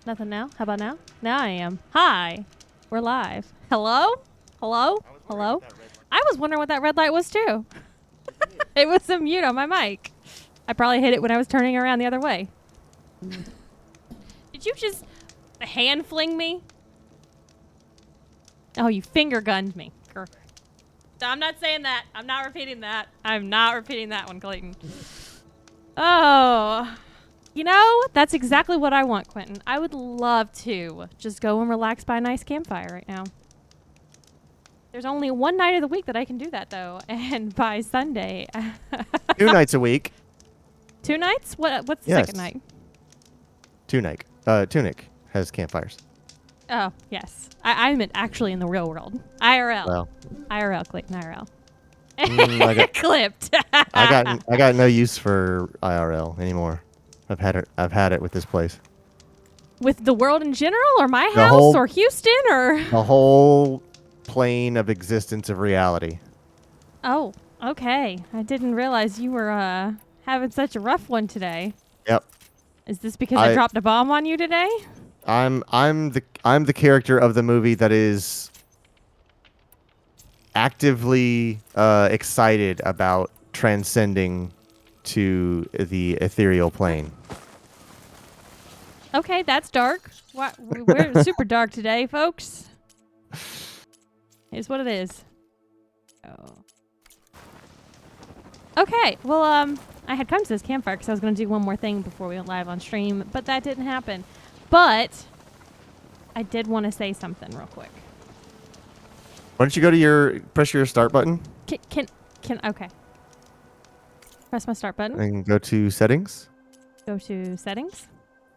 Nothing now? How about now? Now I am. Hi. We're live. Hello? Hello? Hello? I was wondering what that red light was too. It was a mute on my mic. I probably hit it when I was turning around the other way. Did you just hand fling me? Oh, you finger gunned me. Grr. I'm not saying that. I'm not repeating that. I'm not repeating that one, Clayton. Oh. You know, that's exactly what I want, Quentin. I would love to just go and relax by a nice campfire right now. There's only one night of the week that I can do that, though. And by Sunday... 2 nights a week. 2 nights? What's the Yes. second night? Tunic has campfires. Oh, yes. I meant actually in the real world. IRL. Well, IRL, Clayton, IRL. I got- Clipped. I got no use for IRL anymore. I've had it with this place. With the world in general, or my The house, whole- or Houston, or... The whole plane of existence of reality. Oh, okay. I didn't realize you were having such a rough one today. Yep. Is this because I dropped a bomb on you today? I'm the character of the movie that is actively excited about transcending to the ethereal plane. Okay, that's dark. We're super dark today, folks. Here's what it is. Oh. Okay, well, I had come to this campfire because I was going to do one more thing before we went live on stream, but that didn't happen. But I did want to say something real quick. Why don't you go to press your start button Okay. Press my start button. and go to settings Go to settings.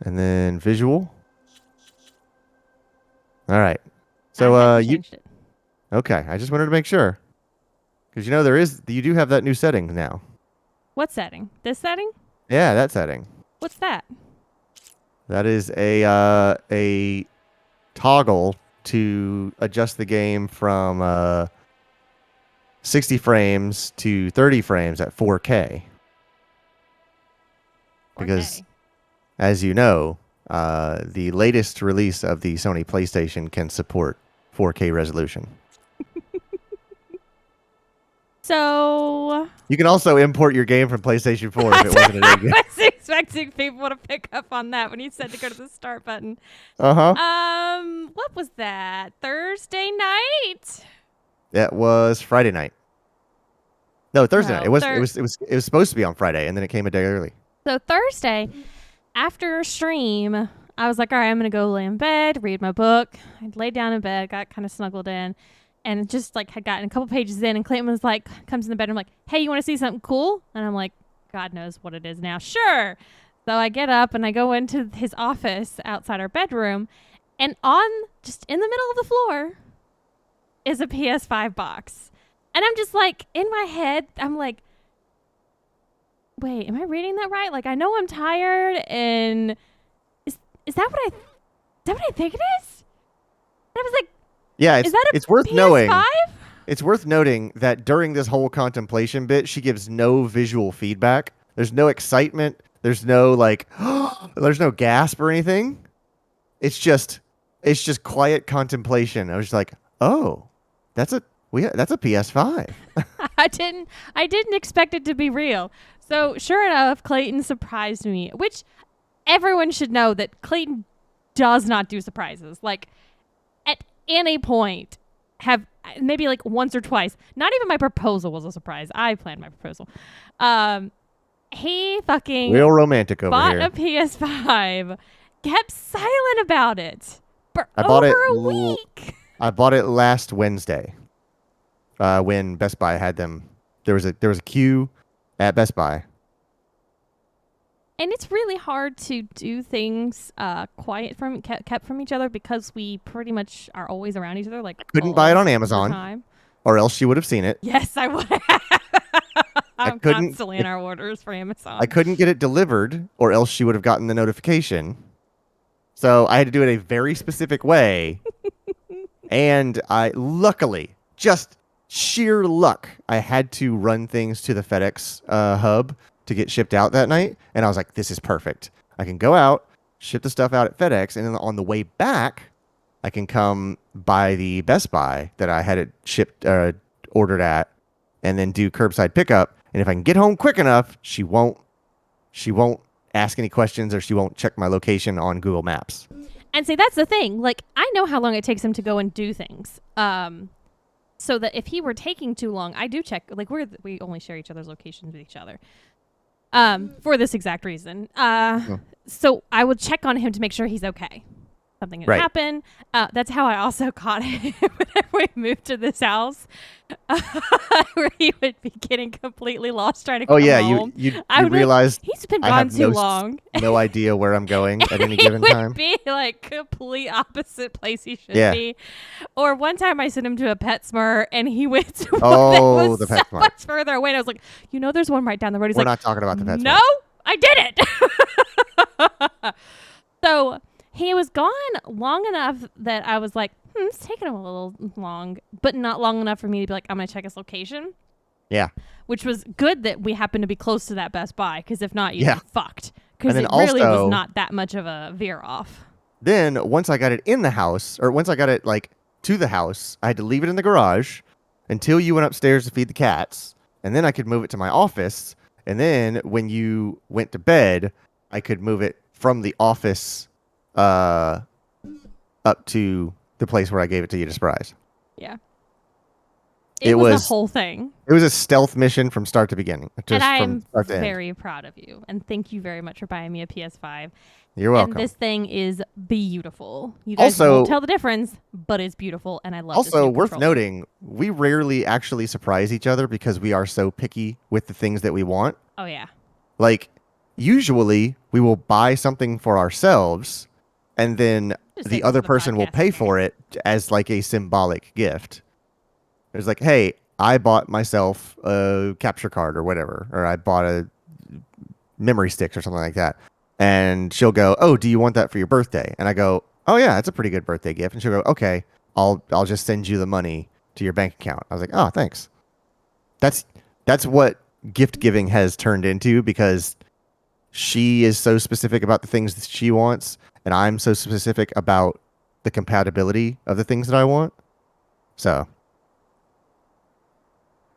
and then visual. All right. So I hadn't you changed it. okay? I just wanted to make sure because you do have that new setting now. What setting? This setting? Yeah, that setting. What's that? That is a toggle to adjust the game from 60 frames to 30 frames at 4K. Because, Okay. as you know, the latest release of the Sony PlayStation can support 4K resolution. So You can also import your game from PlayStation 4 if it wasn't I a game. was expecting people to pick up on that when you said to go to the start button. Uh-huh. What was that? Thursday night? That was Friday night. No, Thursday No, night. It was supposed to be on Friday, and then it came a day early. So Thursday, after stream, I was like, all right, I'm going to go lay in bed, read my book. I laid down in bed, got kind of snuggled in, and just like had gotten a couple pages in, and Clayton was like, comes in the bedroom like, hey, you want to see something cool? And I'm like, God knows what it is now. Sure. So I get up and I go into his office outside our bedroom, and just in the middle of the floor is a PS5 box. And I'm just like, in my head, I'm like, wait, am I reading that right? Like, I know I'm tired, and is that what I think it is? And I was like, Yeah, is that a it's worth PS5? knowing. It's worth noting that during this whole contemplation bit, she gives no visual feedback. There's no excitement. There's no there's no gasp or anything. It's just quiet contemplation. I was just like, oh, that's a PS5. I didn't expect it to be real. So sure enough, Clayton surprised me, which everyone should know that Clayton does not do surprises. Like, at any point, have maybe like once or twice. Not even my proposal was a surprise. I planned my proposal. He fucking Real romantic over bought here. a PS5, kept silent about it for I bought it over a week. I bought it last Wednesday. When Best Buy had them. There was a queue at Best Buy. And it's really hard to do things kept from each other because we pretty much are always around each other. Like, Couldn't buy it on all the Amazon, time. or else you would have seen it. Yes, I would. I'm couldn't- constantly in our orders for Amazon. I couldn't get it delivered, or else she would have gotten the notification. So I had to do it a very specific way. And luckily, just sheer luck, I had to run things to the FedEx hub to get shipped out that night. And I was like, this is perfect. I can go out, ship the stuff out at FedEx, and then on the way back, I can come by the Best Buy that I had it shipped, ordered at, and then do curbside pickup. And if I can get home quick enough, she won't ask any questions, or she won't check my location on Google Maps. And see, that's the thing. Like, I know how long it takes him to go and do things. So that if he were taking too long, I do check. Like, we only share each other's locations with each other. For this exact reason. So I would check on him to make sure he's okay. Something had happened. That's how I also caught him whenever we moved to this house, where he would be getting completely lost trying to come home. You I would realized he's been gone too long. No idea where I'm going at any given time. He would be like complete opposite place he should be. Or one time I sent him to a PetSmart and he went to one that was the so PetSmart. much further away. And I was like, there's one right down the road. He's We're like, not talking about the PetSmart. no, I didn't. So he was gone long enough that I was like, it's taking him a little long, but not long enough for me to be like, I'm going to check his location. Yeah. Which was good that we happened to be close to that Best Buy, because if not, you'd be fucked. Because it then really was also- not that much of a veer off. Then once I got it in the house, or once I got it like to the house, I had to leave it in the garage until you went upstairs to feed the cats, and then I could move it to my office. And then when you went to bed, I could move it from the office up to the place where I gave it to you to surprise. Yeah. It was was a whole thing. It was a stealth mission from start to beginning. And I from am start to end. very proud of you. And thank you very much for buying me a PS5. You're welcome. And this thing is beautiful. You guys Also- won't tell the difference, but it's beautiful, and I love this Also, new worth controller. noting, we rarely actually surprise each other because we are so picky with the things that we want. Oh, yeah. Like, usually we will buy something for ourselves, and then Just the take other this to the person will podcast. pay for it as like a symbolic gift. It's like, hey, I bought myself a capture card or whatever, or I bought a memory sticks or something like that. And she'll go, oh, do you want that for your birthday? And I go, oh yeah, it's a pretty good birthday gift. And she'll go, okay, I'll just send you the money to your bank account. I was like, oh, thanks. That's what gift giving has turned into, because she is so specific about the things that she wants, and I'm so specific about the compatibility of the things that I want. So,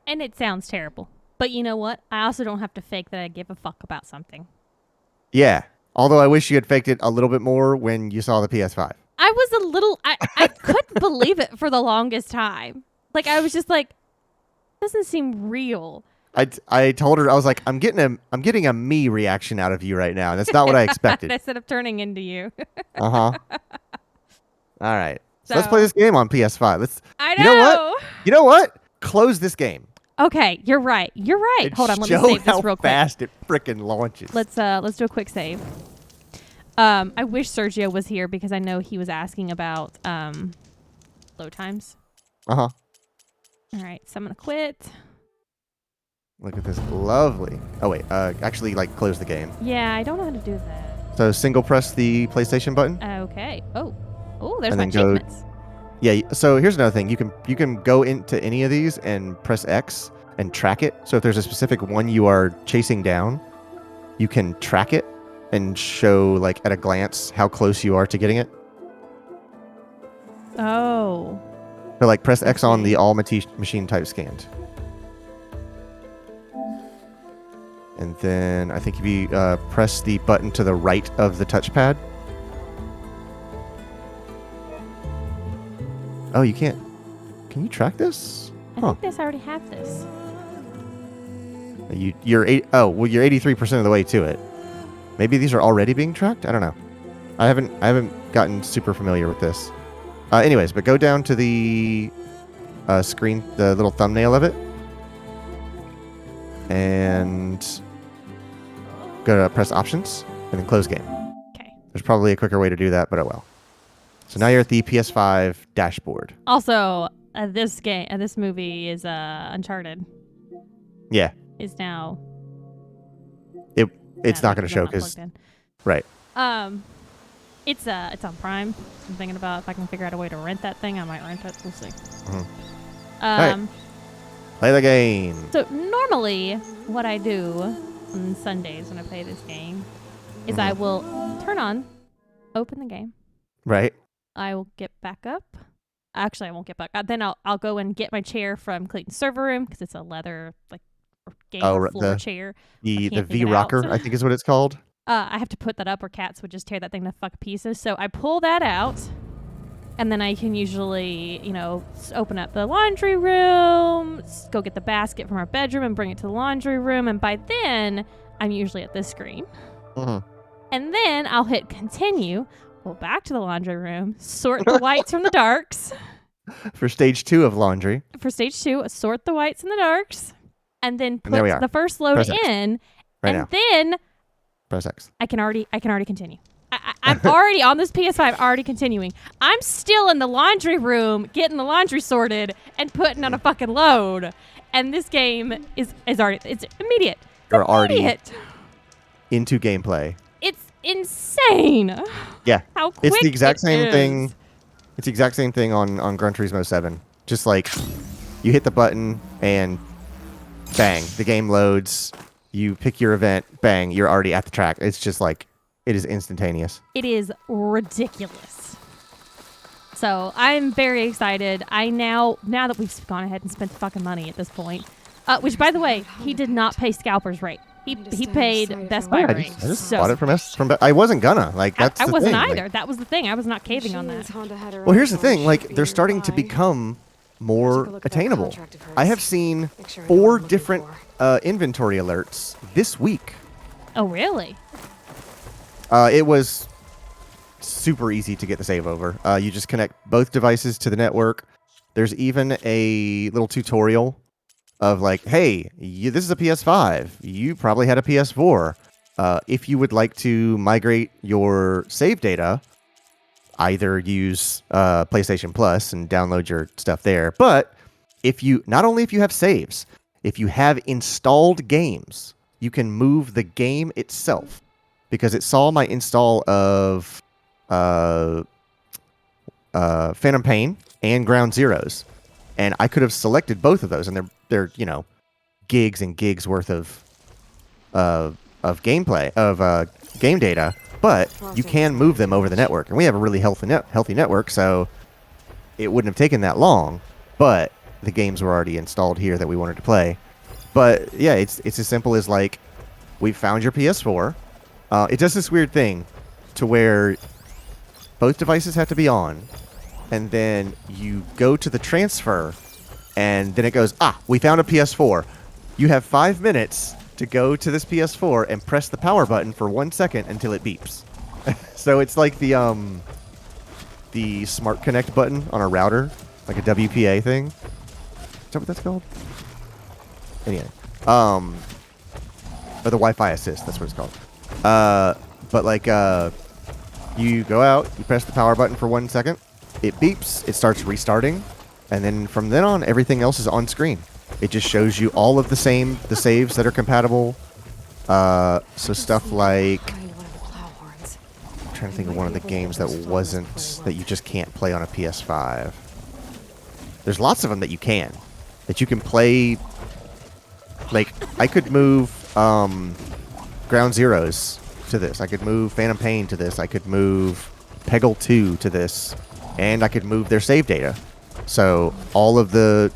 And it sounds terrible. But you know what? I also don't have to fake that I give a fuck about something. yeah. Although I wish you had faked it a little bit more when you saw the PS5. I was a little... I couldn't believe it for the longest time. Like, I was just like, doesn't seem real. I told her, I was like, I'm getting a me reaction out of you right now, and that's not what I expected. Instead of turning into you. Uh-huh. All right. So let's So- play this game on PS5. Let's I know. You know what? You know what? Close this game. Okay, you're right. You're right. And Hold on, let me show save this how real quick. fast it frickin' launches. Let's do a quick save. I wish Sergio was here because I know he was asking about load times. Uh-huh. All right, so I'm gonna quit. Look at this lovely. Oh wait, actually like close the game. Yeah, I don't know how to do that. So single press the PlayStation button. Okay. Oh, there's And my then go- achievements. Yeah, so here's another thing. You can go into any of these and press X and track it. So if there's a specific one you are chasing down, you can track it and show like at a glance how close you are to getting it. Oh. So like press X on the all machine type scanned. And then I think if you press the button to the right of the touchpad. Oh, you can't. Can you track this? I think this I already have this. You're 83% of the way to it. Maybe these are already being tracked. I don't know. I haven't gotten super familiar with this. Anyways, but go down to the screen, the little thumbnail of it, and go to press options and then close game. Okay. There's probably a quicker way to do that, but oh well. So now you're at the PS5 dashboard. Also, this movie is Uncharted. Yeah, Is now. it's not going to show because because right. It's on Prime. I'm thinking about if I can figure out a way to rent that thing. I might rent it. We'll see. Mhm. Um. Play the game. So normally, what I do on Sundays when I play this game is I will turn on open the game. Right. I will get back up. Actually, I won't get back up. Then I'll go and get my chair from Clayton's server room because it's a leather like gamer floor chair. The can't V dig it out. rocker, I think is what it's called. I have to put that up or cats would just tear that thing to fuck pieces. So I pull that out, and then I can usually, open up the laundry room, go get the basket from our bedroom and bring it to the laundry room. And by then, I'm usually at this screen. Mhm. And then I'll hit continue, go back to the laundry room, sort the whites from the darks. For stage 2 of laundry. For stage 2, sort the whites and the darks, and then put there we are. the first load Press X. in, Right and now. then Press X. I can already continue. I'm already on this PS5, already continuing. I'm still in the laundry room, getting the laundry sorted and putting on a fucking load. And this game is already, it's immediate. You're already Immediate. into gameplay. It's insane. Yeah. How quick It's the exact it same is. thing. It's the exact same thing on Gran Turismo 7. Just like you hit the button and bang, the game loads. You pick your event, bang, you're already at the track. It's just like, it is instantaneous. It is ridiculous. So I'm very excited. Now that we've gone ahead and spent the fucking money at this point, which by the way, he did not pay scalper's rate. He paid Best Buy I rate. just So bought it from I wasn't gonna. Like, that's I the wasn't thing. Like, either. That was the thing. I was not caving on that. well, here's the thing. Like, they're starting to become more attainable. I have seen 4 different inventory alerts this week. Oh, really? It was super easy to get the save over. You just connect both devices to the network. There's even a little tutorial of like, hey, this is a PS5. You probably had a PS4. If you would like to migrate your save data, either use PlayStation Plus and download your stuff there. But not only if you have saves, if you have installed games, you can move the game itself. Because it saw my install of Phantom Pain and Ground Zeroes, and I could have selected both of those, and they're gigs and gigs worth of gameplay game data, but you can move them over the network, and we have a really healthy network, so it wouldn't have taken that long. But the games were already installed here that we wanted to play. But yeah, it's as simple as like, we found your PS4. It does this weird thing to where both devices have to be on, and then you go to the transfer, and then it goes, we found a PS4. You have 5 minutes to go to this PS4 and press the power button for 1 second until it beeps. So it's like the Smart Connect button on a router, like a WPA thing. Is that what that's called? Anyway, or the Wi-Fi assist, that's what it's called. But like, you go out, you press the power button for 1 second, it beeps, it starts restarting, and then from then on, everything else is on screen. It just shows you all of the saves that are compatible. So stuff like, I'm trying to think of one of the games that you just can't play on a PS5. There's lots of them that you can play. Like, I could move, Ground Zeroes to this. I could move Phantom Pain to this. I could move Peggle 2 to this. And I could move their save data. So all the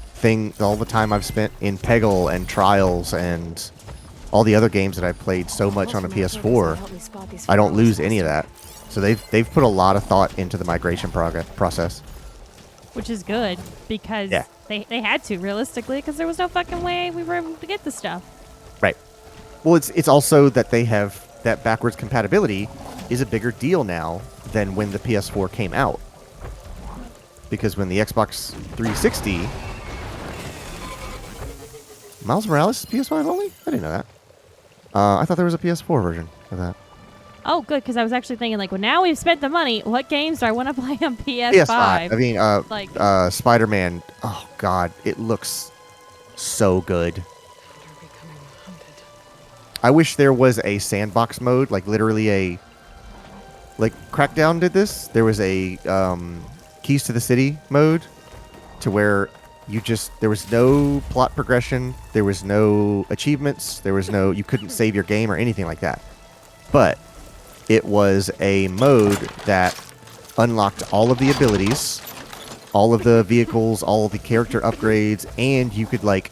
time I've spent in Peggle and Trials and all the other games that I've played so much on a PS4, I don't lose any of that. So they've put a lot of thought into the migration process. Which is good because they had to, realistically, because there was no fucking way we were able to get the stuff. Right. Well, it's also that they have that backwards compatibility is a bigger deal now than when the PS4 came out. Because when the Xbox 360... Miles Morales is PS5 only? I didn't know that. I thought there was a PS4 version of that. Oh, good, because I was actually thinking, like, well, now we've spent the money, what games do I want to play on PS5? PS5. I mean, Spider-Man, oh, God, it looks so good. I wish there was a sandbox mode, like literally like Crackdown did this. There was a Keys to the City mode to where there was no plot progression, there was no achievements, you couldn't save your game or anything like that. But it was a mode that unlocked all of the abilities, all of the vehicles, all of the character upgrades, and you could like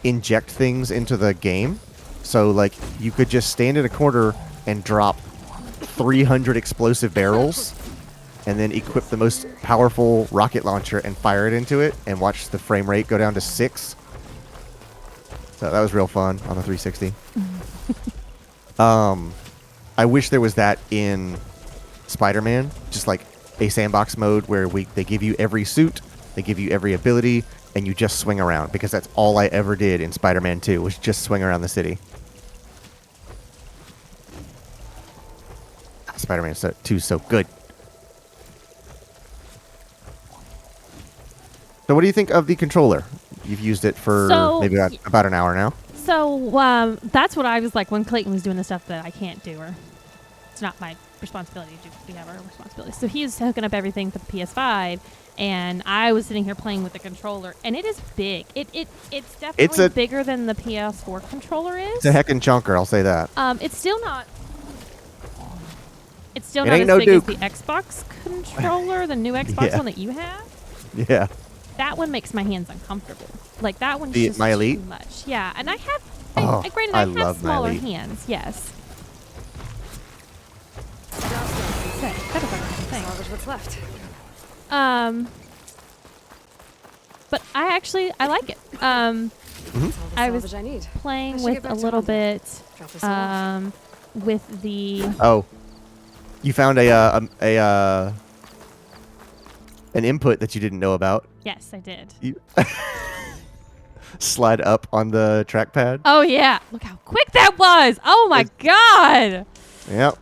inject things into the game. So like you could just stand in a corner and drop 300 explosive barrels and then equip the most powerful rocket launcher and fire it into it and watch the frame rate go down to 6. So that was real fun on the 360. I wish there was that in Spider-Man, just like a sandbox mode where they give you every suit, they give you every ability, and you just swing around, because that's all I ever did in Spider-Man 2 was just swing around the city. Spider-Man 2 is so good. So what do you think of the controller? You've used it for maybe about an hour now. So that's what I was like when Clayton was doing the stuff that I can't do, or it's not my responsibility to do. We have our responsibility. So he was hooking up everything for the PS5, and I was sitting here playing with the controller, and it is big. It's definitely bigger than the PS4 controller is. It's a heckin' chunker, I'll say that. It's still not. It's still It not ain't as no big as Duke. the Xbox controller, the new Xbox Yeah. one that you have. Yeah. That one makes my hands uncomfortable. Like that one's The just My Elite? too much. Yeah, and I have. Oh, Granted, I I have love My smaller Elite. hands. Yes. Say, kind of a thing. Salvage what's left. But I like it. That's all the I was salvage I need. I playing should with get back a to little Honda. bit, Drop this off. with the. Oh, you found an input that you didn't know about. Yes, I did. You slide up on the trackpad. Oh yeah! Look how quick that was. Oh my god. Yep.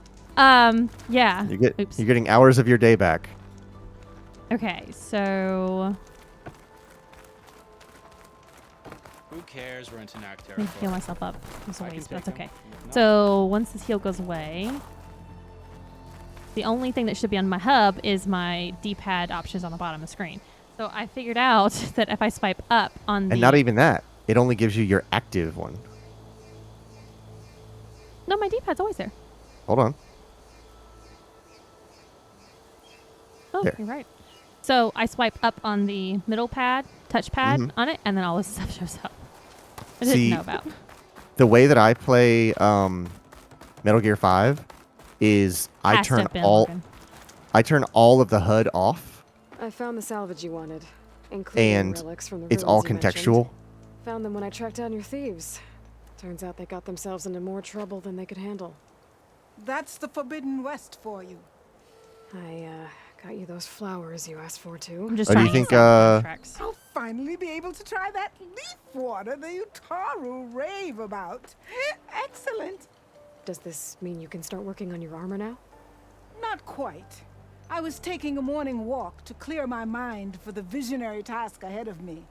Yeah. Oops. You're getting hours of your day back. Okay, so Who cares? We're into Nac let me territory. heal myself up. It's a I can waste, but take that's okay. him. No. So once this heal goes away, the only thing that should be on my hub is my D-pad options on the bottom of the screen. So I figured out that if I swipe up on the And not even that. It only gives you your active one. no, my D-pad's always there. Hold on. Oh, There. you're right. So I swipe up on the middle pad, touchpad Mhm. on it, and then all this stuff shows up. I See, didn't know about. The way that I play Metal Gear 5 is I Has to turn have been, all Logan. of the HUD off, I found the salvage you wanted, including and relics from the it's ruins all you mentioned. contextual. Found them when I tracked down your thieves. Turns out they got themselves into more trouble than they could handle. That's the Forbidden West for you. I got you those flowers you asked for too. I'm just Oh, do trying you to think, get some contracts. I'll finally be able to try that leaf water the Utaru rave about. Excellent. Does this mean you can start working on your armor now? Not quite. I was taking a morning walk to clear my mind for the visionary task ahead of me.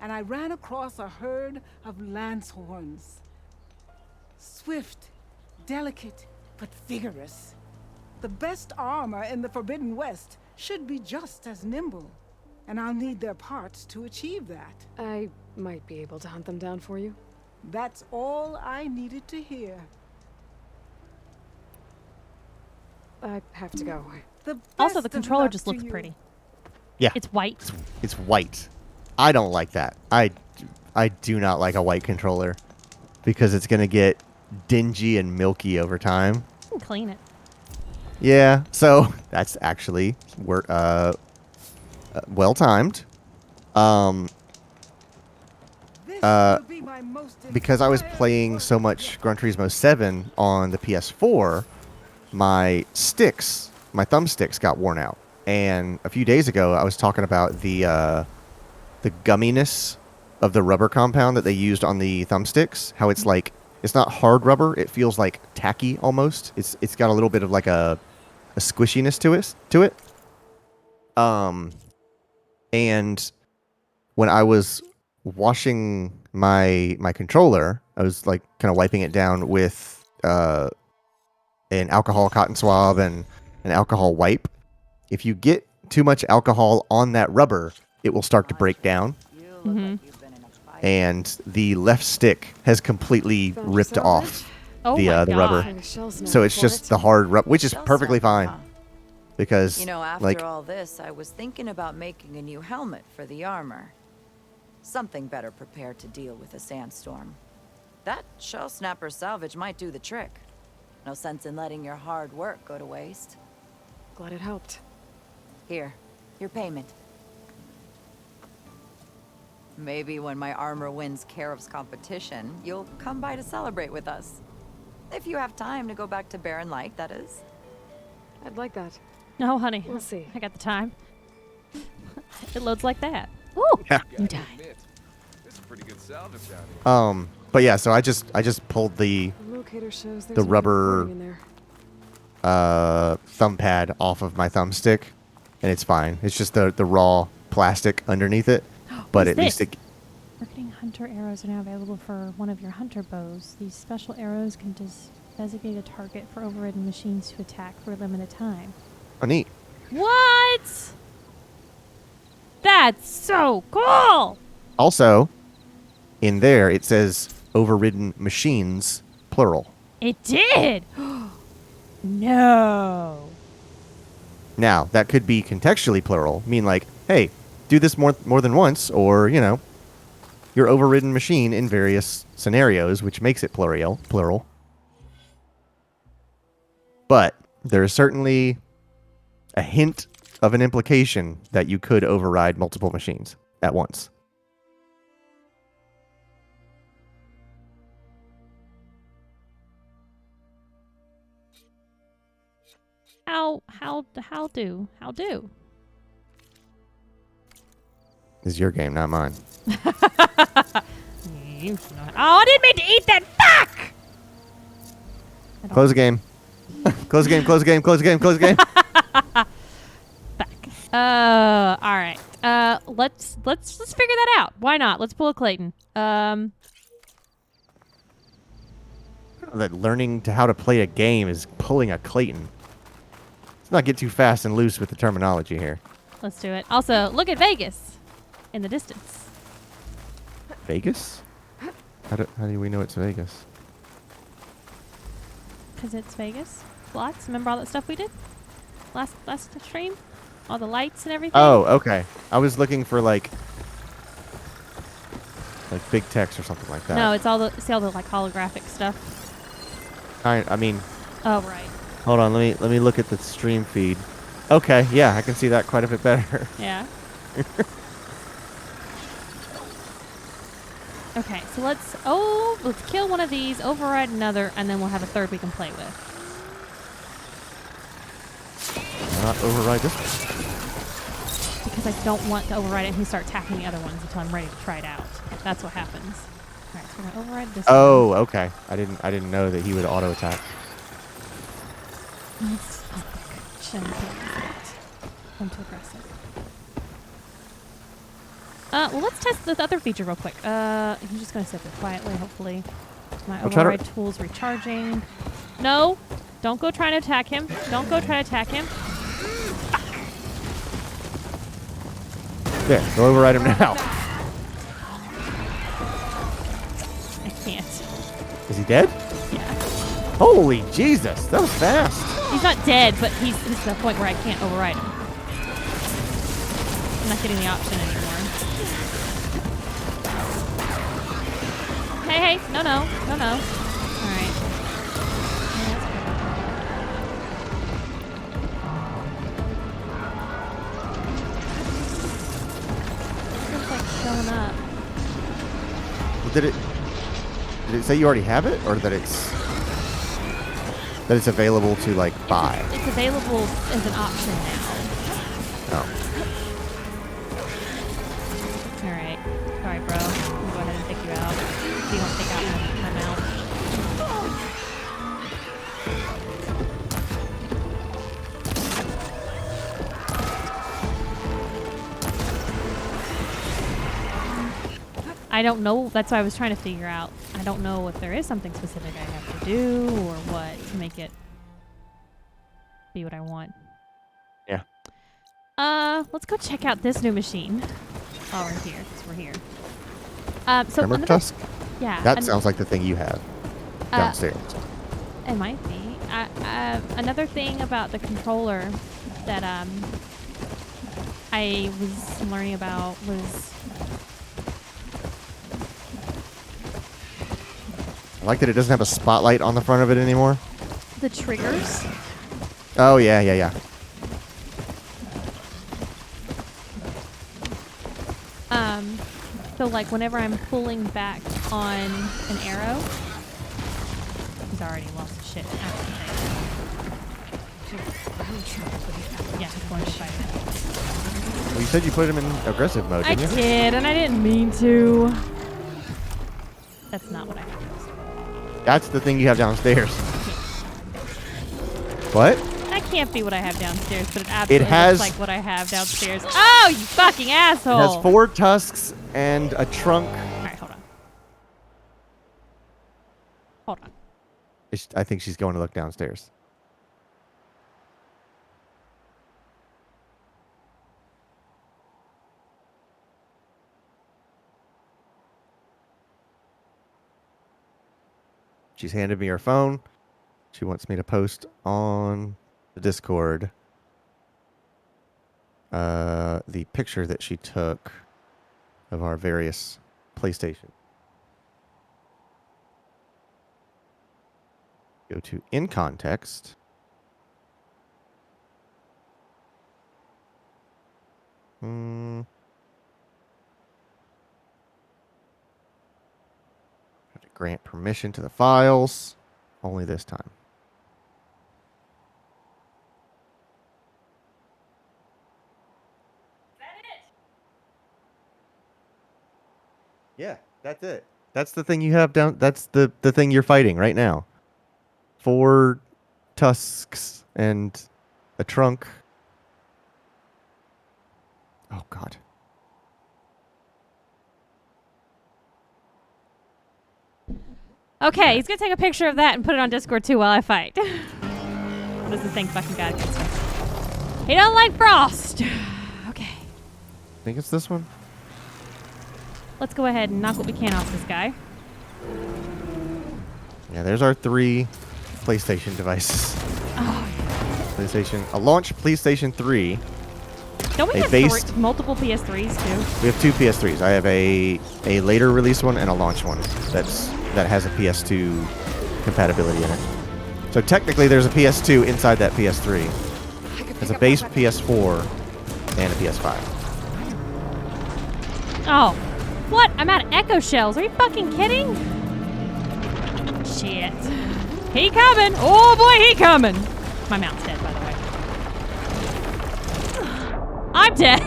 And I ran across a herd of lancehorns. Swift, delicate, but vigorous. The best armor in the Forbidden West should be just as nimble. And I'll need their parts to achieve that. I might be able to hunt them down for you. That's all I needed to hear. I have to go. The Also, best the of controller luck just to looks you. pretty. Yeah, It's white. it's white. I don't like that. I do not like a white controller because it's gonna get dingy and milky over time. You can clean it. Yeah, so that's actually well timed. This Uh, will be my most Because I was inspired playing work so much Gran Turismo 7 on the PS4, my thumbsticks got worn out. And a few days ago, I was talking about the gumminess of the rubber compound that they used on the thumbsticks. How it's like, it's not hard rubber. It feels like tacky almost. It's got a little bit of like a squishiness to it. And when I was washing my controller, I was like kind of wiping it down with an alcohol cotton swab and an alcohol wipe. If you get too much alcohol on that rubber, it will start to break down, Mm-hmm. and the left stick has completely Found your ripped salvage? off. Oh the my the rubber. God. The shell's known So it's for just it. the hard rubber, which is Shell perfectly snapper, fine huh? because You know, after like all this, I was thinking about making a new helmet for the armor. Something better prepared to deal with a sandstorm. That shell snapper salvage might do the trick. No sense in letting your hard work go to waste. Glad it helped. Here, your payment. Maybe when my armor wins Karev's competition, you'll come by to celebrate with us. If you have time to go back to Barren Light, that is. I'd like that. No, honey. We'll see. I got the time. It loads like that. Ooh, Yeah. you died. This is pretty good salvage out here. But yeah, so I just pulled the The locator shows there's The no rubber- recording in there. thumb pad off of my thumbstick, and it's fine. It's just the raw plastic underneath it, but What's at least this? it. Marketing hunter arrows are now available for one of your hunter bows. These special arrows can designate a target for overridden machines to attack for a limited time. Oh, neat. What? That's so cool! Also, in there it says overridden machines plural. It did! No. Now that could be contextually plural, mean like, hey, do this more than once, or your overridden machine in various scenarios, which makes it plural. But there is certainly a hint of an implication that you could override multiple machines at once. How do? This is your game, not mine. Oh, I didn't mean to eat that. Fuck! I don't- Close the game. Close the game, close the game, close the game, close the game. Back. All right. Let's figure that out. Why not? Let's pull a Clayton. That learning how to play a game is pulling a Clayton. Let's not get too fast and loose with the terminology here. Let's do it. Also, look at Vegas in the distance. Vegas? How do we know it's Vegas? Because it's Vegas. Lots. Remember all that stuff we did? Last stream? All the lights and everything? Oh, okay. I was looking for like big text or something like that. No, it's all the like holographic stuff. I mean, Oh, right. hold on. Let me look at the stream feed. Okay, yeah, I can see that quite a bit better. Yeah. Okay, so let's kill one of these, override another, and then we'll have a third we can play with. Not override this one. Because I don't want to override it and he start attacking the other ones until I'm ready to try it out. That's what happens. Alright, so we're gonna override this Oh, one. okay. I didn't know that he would auto attack. Let's I'm too aggressive. Well, let's test the other feature real quick. He's just gonna sit there quietly, hopefully. My I'll try to- override tool's recharging. No! Don't go trying to attack him. Don't go try to attack him. There, go override him now. I can't. Is he dead? Yeah. Holy Jesus, that was fast. He's not dead, but he's to the point where I can't override him. I'm not getting the option anymore. Hey, no. Alright. It's like showing up. Did it say you already have it, or that it's available to like buy? It's available as an option now. Oh, Alright. Sorry, bro. I'm gonna go ahead and take you out. So you don't take out my mouth. I don't know. That's what I was trying to figure out. I don't know if there is something specific I have to do or what to make it be what I want. Yeah. Let's go check out this new machine while we're here, because we're here. So Tremor another- Tusk? Yeah. That sounds like the thing you have uh, downstairs. It might be. Another thing about the controller that I was learning about was I like that it doesn't have a spotlight on the front of it anymore. the triggers. Oh, yeah, yeah, yeah. So like whenever I'm pulling back on an arrow, he's already lost his shit. Yeah, he's going to fight Well, you said you put him in aggressive mode, it. I didn't you? did, and I didn't mean to. That's not what I have. That's the thing you have downstairs. What? That can't be what I have downstairs, but it absolutely has- looks like what I have downstairs. Oh, you fucking asshole! It has 4 tusks and a trunk. All right, hold on. Hold on. I think she's going to look downstairs. She's handed me her phone. She wants me to post on the Discord the picture that she took of our various PlayStation. Go to in context. Have to grant permission to the files. Only this time. Yeah, that's it. That's the thing you have down. That's the thing you're fighting right now. 4 tusks and a trunk. Oh, God. Okay, he's gonna take a picture of that and put it on Discord too while I fight. What does the thing fucking got against me? He don't like frost. Okay, I think it's this one. let's go ahead and knock what we can off this guy. Yeah, there's our 3 PlayStation devices. Oh, PlayStation, a launch PlayStation 3. don't we A have base- multiple PS3s too? We have 2 PS3s. I have a later release one and a launch one that has a PS2 compatibility in it. So technically, there's a PS2 inside that PS3. There's a base PS4 and a PS5. Oh, what? I'm out of echo shells. Are you fucking kidding? Shit. He coming. Oh boy, he coming. My mount's dead, by the way. I'm dead.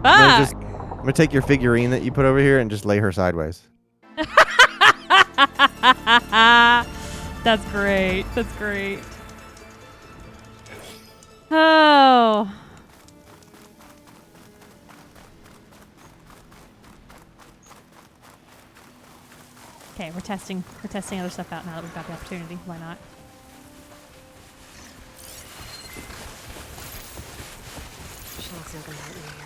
Fuck. I'm gonna take your figurine that you put over here and just lay her sideways. That's great. That's great. Oh. Okay, we're testing other stuff out now that we've got the opportunity. Why not? Shanks not gonna hurt me here.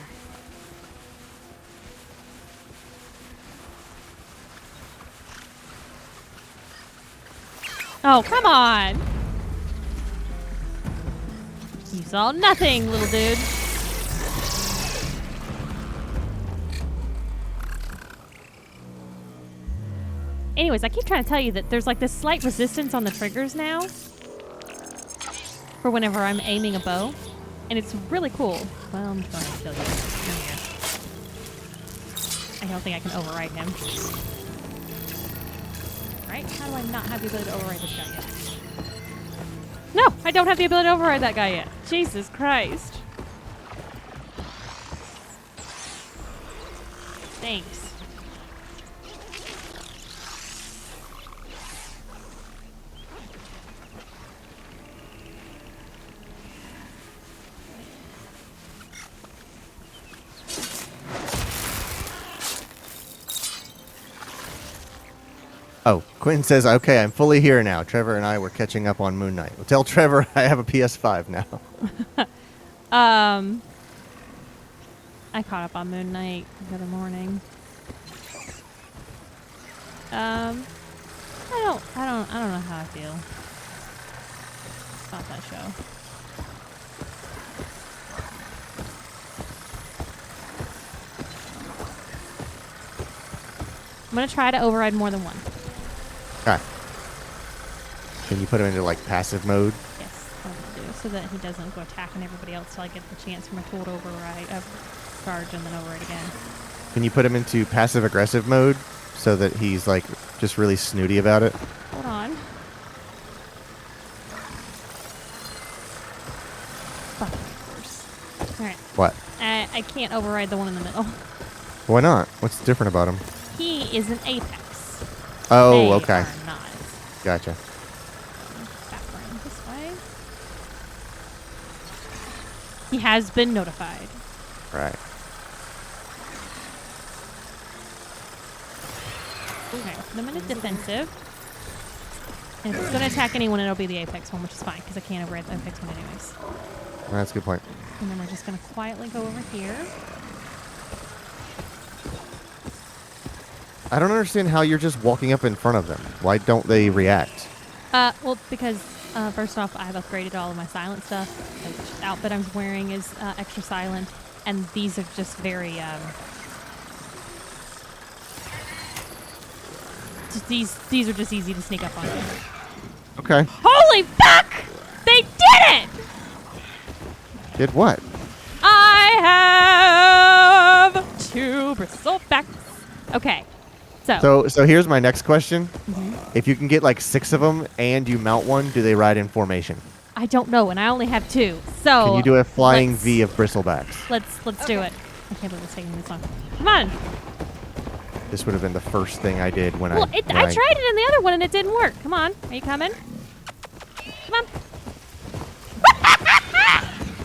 Oh, come on! You saw nothing, little dude. Anyways, I keep trying to tell you that there's like this slight resistance on the triggers now for whenever I'm aiming a bow, and it's really cool. Well, I'm trying to kill you. Come here. I don't think I can override him. Right? How do I not have the ability to override this guy yet? No, I don't have the ability to override that guy yet. Jesus Christ. Thanks. Oh, Quentin says, okay, I'm fully here now. Trevor and I were catching up on Moon Knight. Well, tell Trevor I have a PS5 now. I caught up on Moon Knight the other morning. I don't know how I feel about that show. I'm gonna try to override more than one. Okay. Can you put him into like passive mode? Yes, I will do, so that he doesn't go attacking everybody else till I get the chance for my tool to override, charge and then override again. Can you put him into passive aggressive mode so that he's like just really snooty about it? Hold on. Alright. What? I can't override the one in the middle. Why not? What's different about him? He is an apex. Oh, They okay. are not. Gotcha. Back around this way. He has been notified. Right. Okay, put him in a defensive. And if it's going to attack anyone, it'll be the apex one, which is fine, because I can't override the apex one anyways. That's a good point. And then we're just going to quietly go over here. I don't understand how you're just walking up in front of them. Why don't they react? Well, because first off, I've upgraded all of my silent stuff. The outfit I'm wearing is extra silent, and these are just very these are just easy to sneak up on. Okay. Holy fuck! They did it! Did what? I have 2 bristlebacks. Okay, So here's my next question. Mhm. If you can get like 6 of them and you mount one, do they ride in formation? I don't know, and I only have 2. So Can you do a flying let's- V of bristlebacks? Let's do it. I can't believe it's taking this long. Come on. This would have been the first thing I did when Well, I I tried it in the other one and it didn't work. Come on. Are you coming? Come on.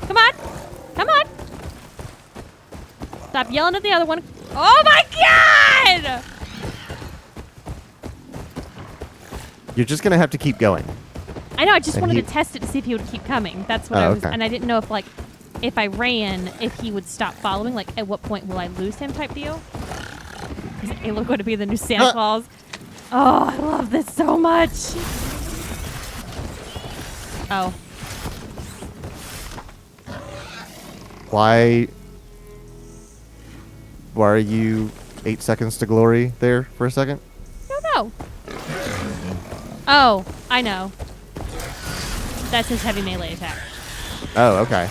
Come on. Come on. Stop yelling at the other one. Oh my god! You're just gonna have to keep going. I know, I just And wanted he- to test it to see if he would keep coming. That's what Oh, I was, okay. and I didn't know if like, if I ran, if he would stop following, like at what point will I lose him type deal. Is Ayla going to be the new Santa Claus? Oh, I love this so much. Oh, Why are you 8 seconds to glory there for a second? no, no. Oh, I know. That's his heavy melee attack. Oh, okay.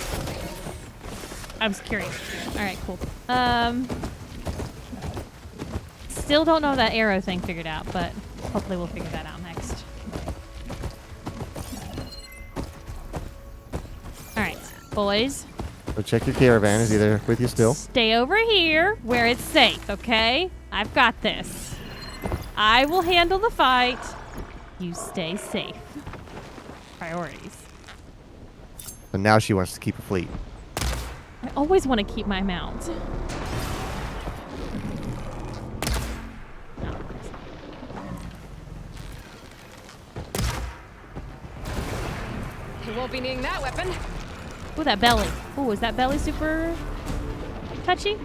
I was curious. All right, cool. Still don't know that arrow thing figured out, but hopefully we'll figure that out next. All right, boys. So check your caravan. Is he there with you still? Stay over here where it's safe, okay? I've got this. I will handle the fight. You stay safe. Priorities. But now she wants to keep a fleet. I always want to keep my mount. You won't be needing that weapon. Ooh, that belly. Ooh, is that belly super touchy?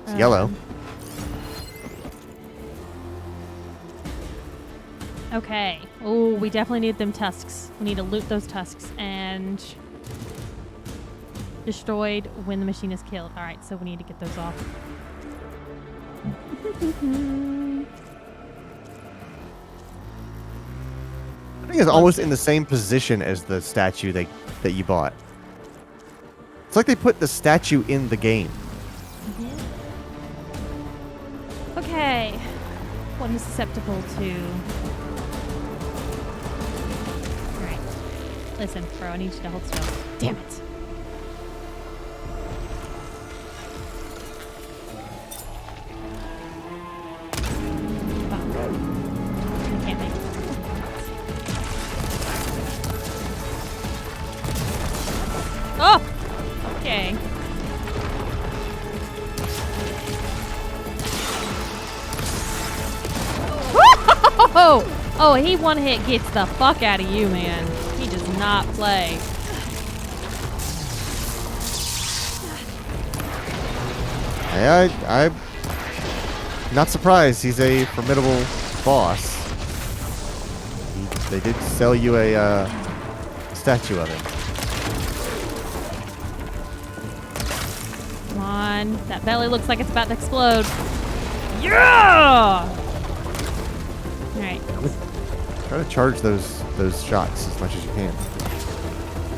It's yellow. Okay. Oh, we definitely need them tusks. We need to loot those tusks and destroyed when the machine is killed. All right, so we need to get those off. I think it's almost in the same position as the statue that you bought. It's like they put the statue in the game. Okay. What is susceptible to? All right. Listen, bro, I need you to hold still. Damn it. You can't make it. Oh! Okay. Oh, he one hit gets the fuck out of you, man. He does not play. I'm not surprised. He's a formidable boss. They did sell you a statue of him. Come on. That belly looks like it's about to explode. Yeah! Alright. Try to charge those shots as much as you can.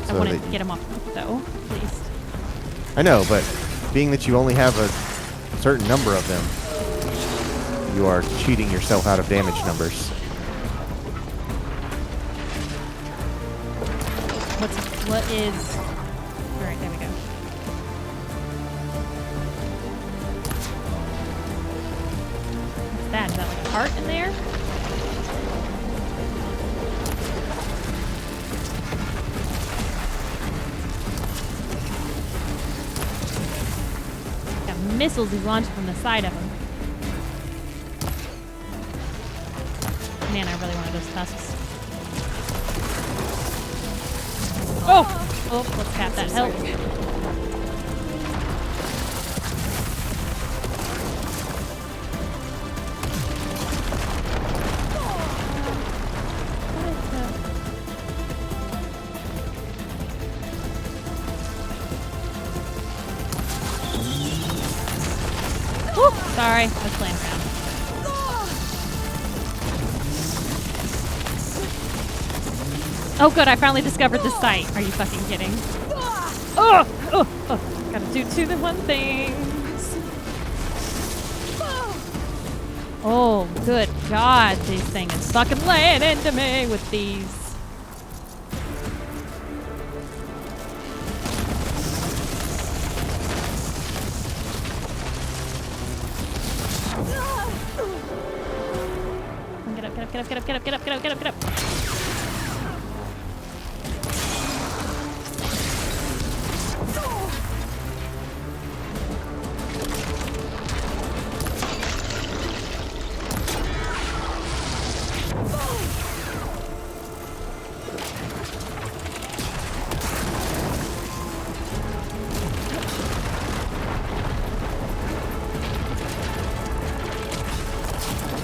I want to get him off though, at least. I know, but being that you only have a certain number of them, you are cheating yourself out of damage numbers. What is... Alright, there we go. What's that? Is that like a heart in there? Got missiles he's launched from the side of him. Man, I really wanted those tusks. Oh! Oh, let's cap that help. Whew, sorry, I was playing around. Oh good, I finally discovered the site. Are you fucking kidding? Oh! Oh! Oh! Gotta do two the one things. Oh, good God, these things is fucking laying into me with these. Get up, get up, get up, get up, get up, get up, get up, get up, get up.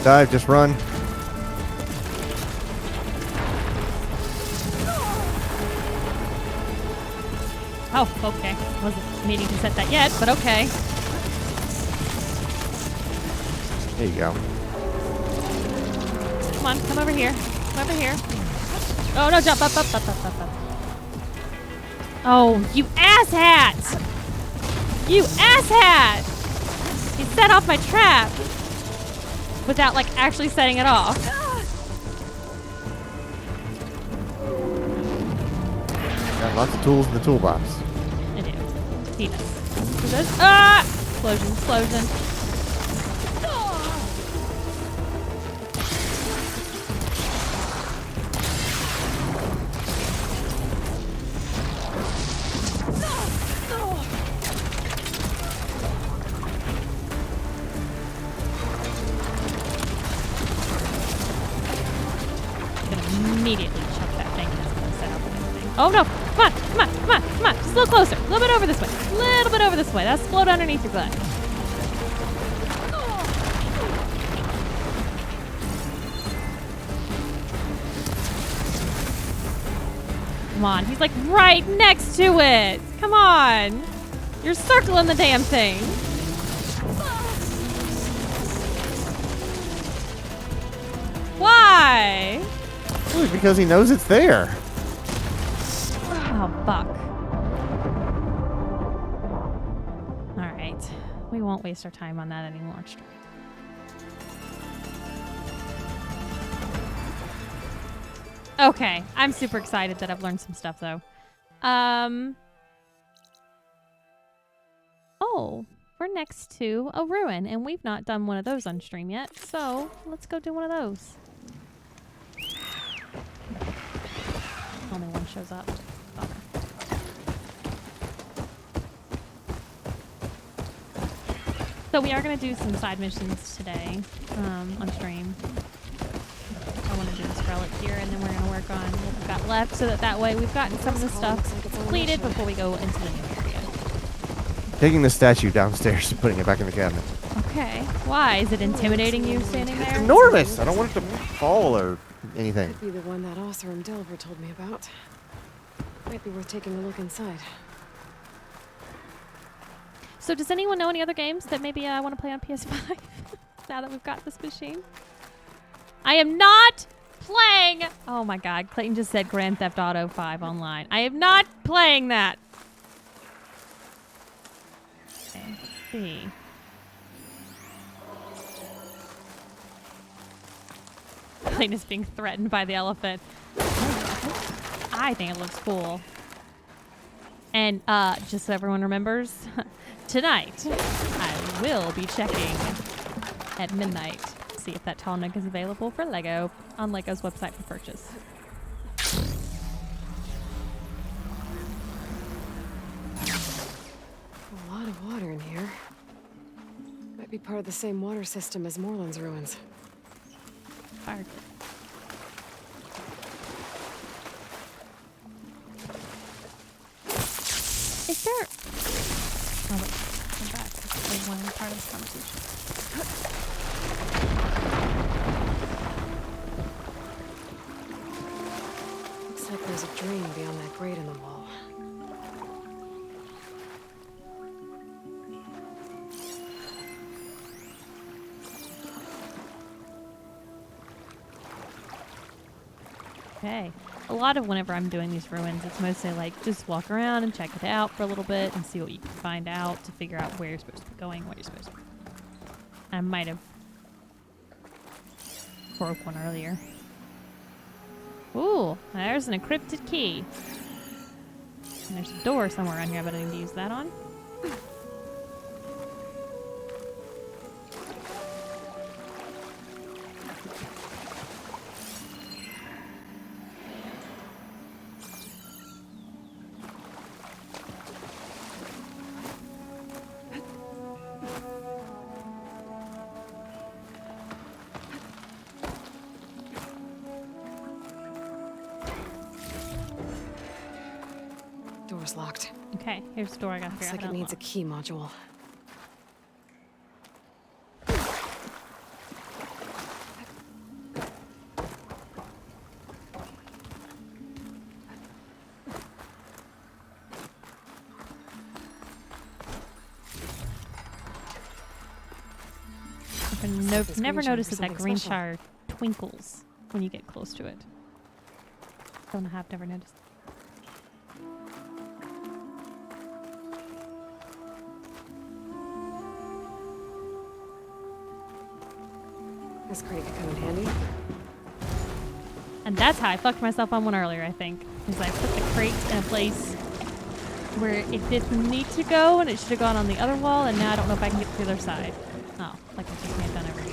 Dive, just run. Oh, okay. Wasn't meaning to set that yet, but okay. There you go. Come on, come over here. Come over here. Oh, no, jump up, up, up, up, up, up. Oh, you asshat! You asshat! He set off my trap without, like, actually setting it off. Got lots of tools in the toolbox. I do. He does. He does. Ah! Explosion, explosion. Immediately chuck that thing and it's gonna set up everything. Oh no! Come on! Come on! Come on! Come on! Just a little closer. A little bit over this way. A little bit over this way. That's explode underneath your butt. Come on. He's like right next to it. Come on. You're circling the damn thing. Why? Well, because he knows it's there. Oh, fuck. Alright. We won't waste our time on that anymore. Okay. I'm super excited that I've learned some stuff, though. Oh. We're next to a ruin, and we've not done one of those on stream yet, so let's go do one of those. Only one shows up. Bummer. So we are going to do some side missions today on stream. I want to do this relic here, and then we're going to work on what we've got left, so that way we've gotten some of the stuff completed before we go into the new area. Taking the statue downstairs and putting it back in the cabinet. Okay. Why? Is it intimidating you standing there? It's enormous. I don't want it to fall or anything. Could be the one that Oseram Delver told me about. Might be worth taking a look inside. So does anyone know any other games that maybe I want to play on PS5 now that we've got this machine? I am not playing. Oh my God, Clayton just said Grand Theft Auto 5 online. I am not playing that. Okay, let's see. Clayton is being threatened by the elephant. I think it looks cool. And just so everyone remembers, tonight I will be checking at midnight to see if that tall nook is available for Lego on Lego's website for purchase. A lot of water in here. Might be part of the same water system as Moreland's ruins. Fire. Is there... Oh, wait. Come back. This is one part of this conversation. Looks like there's a drain beyond that grate in the wall. Okay. A lot of whenever I'm doing these ruins, it's mostly like just walk around and check it out for a little bit and see what you can find out to figure out where you're supposed to be going, what you're supposed to be. I might have broke one earlier. Ooh, there's an encrypted key. And there's a door somewhere around here, but I need to use that on. Door's locked. Okay, here's the door I gotta Looks figure out like how it to needs a unlock. key module. This Never green shard noticed for that that something green special. shard twinkles when you get close to it. Don't have never noticed. This crate could come in handy. And that's how I fucked myself on one earlier, I think. Is I put the crate in a place where it didn't need to go and it should have gone on the other wall, and now I don't know if I can get to the other side. Oh, like I just may have done every year.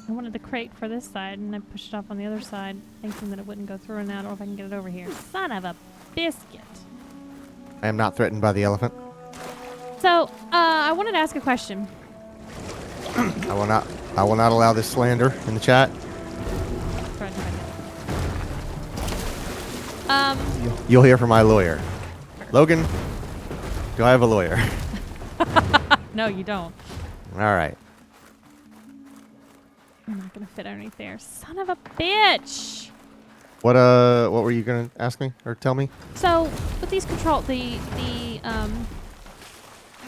I wanted the crate for this side, and I pushed it off on the other side, thinking that it wouldn't go through, and now I don't know if I can get it over here. Son of a biscuit. I am not threatened by the elephant. So, I wanted to ask a question. I will not allow this slander in the chat. You'll hear from my lawyer. Logan, do I have a lawyer? No, you don't. All right. I'm not gonna fit underneath there. Son of a bitch. What were you gonna ask me or tell me? So with these the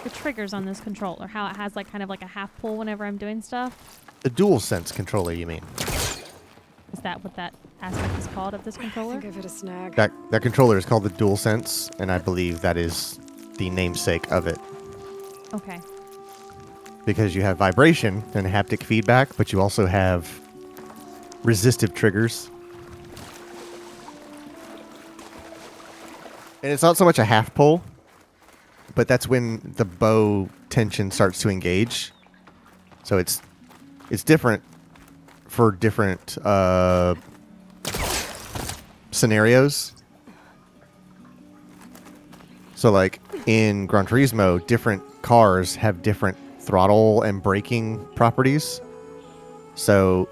triggers on this controller, how it has like kind of like a half pull whenever I'm doing stuff. The DualSense controller, you mean? Is that what that aspect is called of this I controller? think I've hit a snag. That controller is called the DualSense, and I believe that is the namesake of it. Okay. Because you have vibration and haptic feedback, but you also have resistive triggers. And it's not so much a half pull, but that's when the bow tension starts to engage. So it's different for different scenarios. So like in Gran Turismo, different cars have different throttle and braking properties. So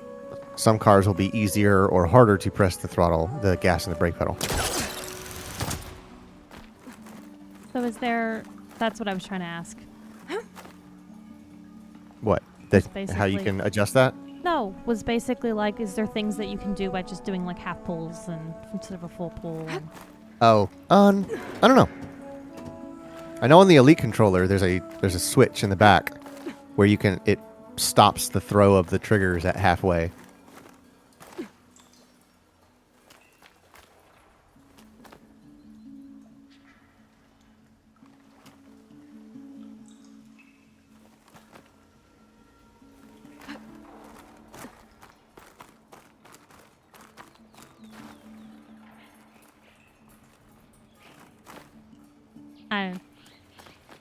some cars will be easier or harder to press the throttle, the gas and the brake pedal. So is there? That's what I was trying to ask. What? It's How you basically- can adjust that? No, was basically like, is there things that you can do by just doing like half pulls and instead of a full pull? Oh, I don't know. I know on the Elite controller there's a switch in the back where it stops the throw of the triggers at halfway.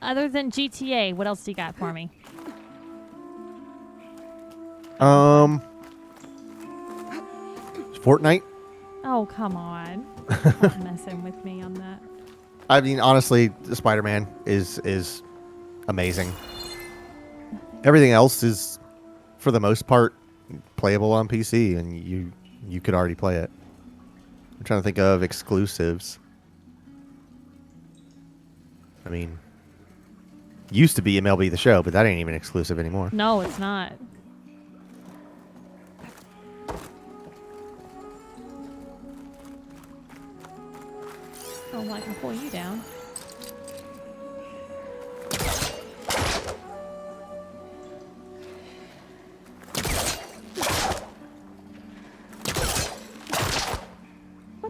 Other than GTA, what else do you got for me? Fortnite? Oh, come on. Stop messing with me on that. I mean, honestly, Spider-Man is amazing. Everything else is, for the most part, playable on PC, and you could already play it. I'm trying to think of exclusives. I mean, used to be MLB The Show, but that ain't even exclusive anymore. No, it's not. Oh, well, I can pull you down.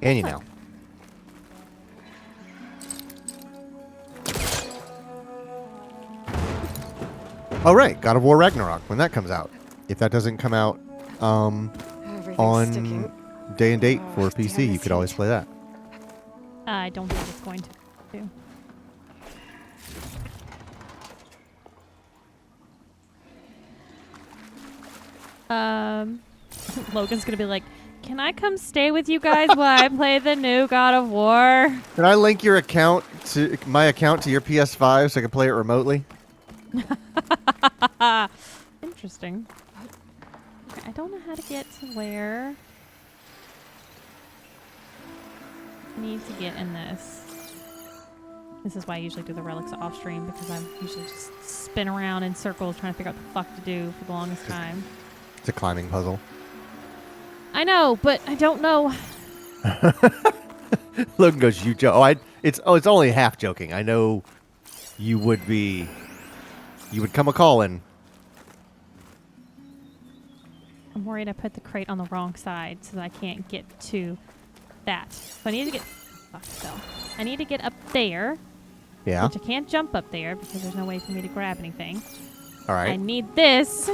And you know. Oh, right. God of War Ragnarok, when that comes out. If that doesn't come out Everything's on sticking. day and date for Oh, damn PC, you this could always heat. play that. I don't think it's going to. Logan's gonna be like, "Can I come stay with you guys while I play the new God of War?" Can I link your account to my account to your PS5 so I can play it remotely? Interesting. Okay, I don't know how to get to where I need to get in this. This is why I usually do the relics off stream, because I usually just spin around in circles trying to figure out what the fuck to do for the longest time. It's a climbing puzzle. I know, but I don't know. Logan goes, "You joke." It's only half joking. I know you would come a calling. I'm worried I put the crate on the wrong side so that I can't get to that. So I need to get... Fuck, so. I need to get up there, Yeah. which I can't jump up there because there's no way for me to grab anything. All I right. need this,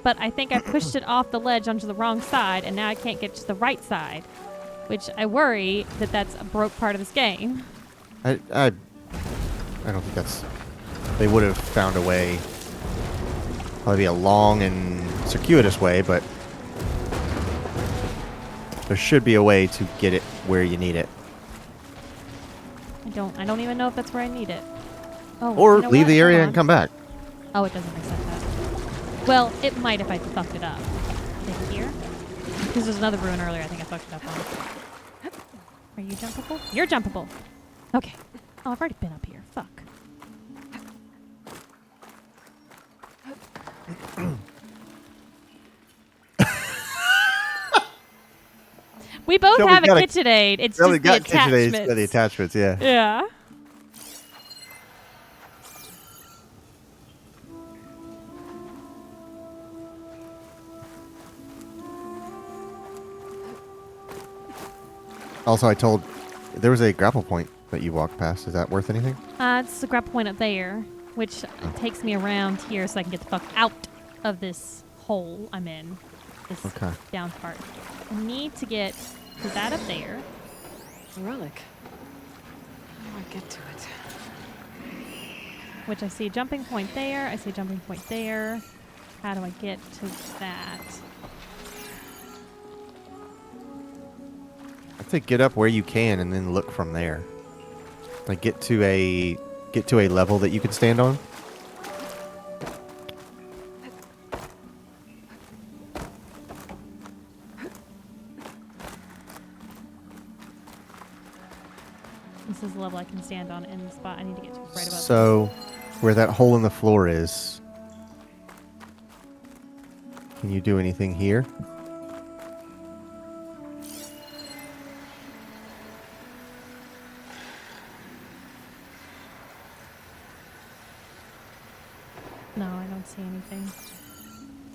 but I think I pushed it off the ledge onto the wrong side, and now I can't get to the right side, which I worry that that's a broke part of this game. I don't think that's. They would have found a way. Probably a long and circuitous way, but there should be a way to get it where you need it. I don't even know if that's where I need it. Oh, Or you know leave what? the Hold area on. and come back. Oh, it doesn't accept that. Well, it might if I fucked it up. Maybe here? Because there's another ruin earlier I think I fucked it up on. Are you jumpable? You're jumpable. Okay. Oh, I've already been up here. Fuck. We both Shelby have a got a- KitchenAid. It's Really just the got KitchenAid attachments. instead of the attachments, yeah. Yeah. Also, I told there was a grapple point that you walked past. Is that worth anything? It's the grapple point up there, which takes me around here so I can get the fuck out of this hole I'm in. This Okay. down part. I need to get to that up there. A relic. How do I get to it? Which I see a jumping point there. I see a jumping point there. How do I get to that? I'd say get up where you can and then look from there. Like get to a level that you can stand on. This is the level I can stand on in the spot I need to get to right above. So, where that hole in the floor is, can you do anything here? No, I don't see anything.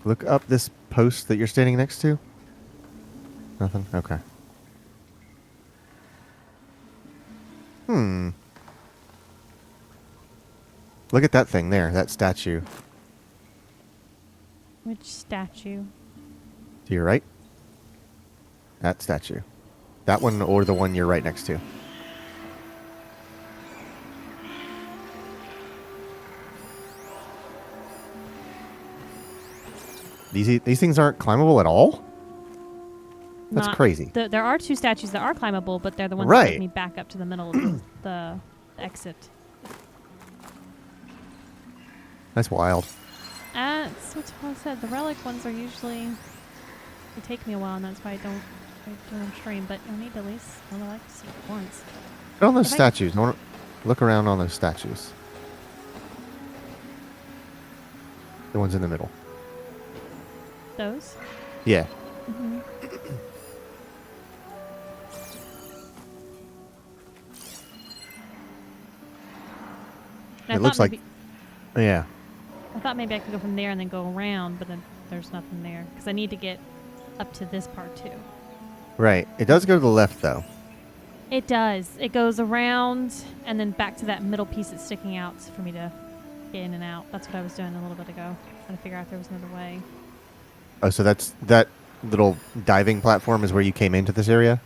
Look up this post that you're standing next to. Nothing? Okay. Look at that thing there, that statue. Which statue? To your right. That statue. That one or the one you're right next to. These things aren't climbable at all? That's crazy. There are two statues that are climbable, but they're the ones that Right. take me back up to the middle of the exit. That's wild. That's what I said. The relic ones are usually they take me a while, and that's why I don't do them stream. But I need to at least I would like to see it once. Look on those If I- statues. I wanna look around on those statues. The ones in the middle. Those. Yeah. Mm-hmm. It looks like- Yeah. I thought maybe I could go from there and then go around, but then there's nothing there because I need to get up to this part too. Right. It does go to the left though. It does. It goes around and then back to that middle piece that's sticking out for me to get in and out. That's what I was doing a little bit ago, trying to figure out if there was another way. Oh, so that's that little diving platform is where you came into this area?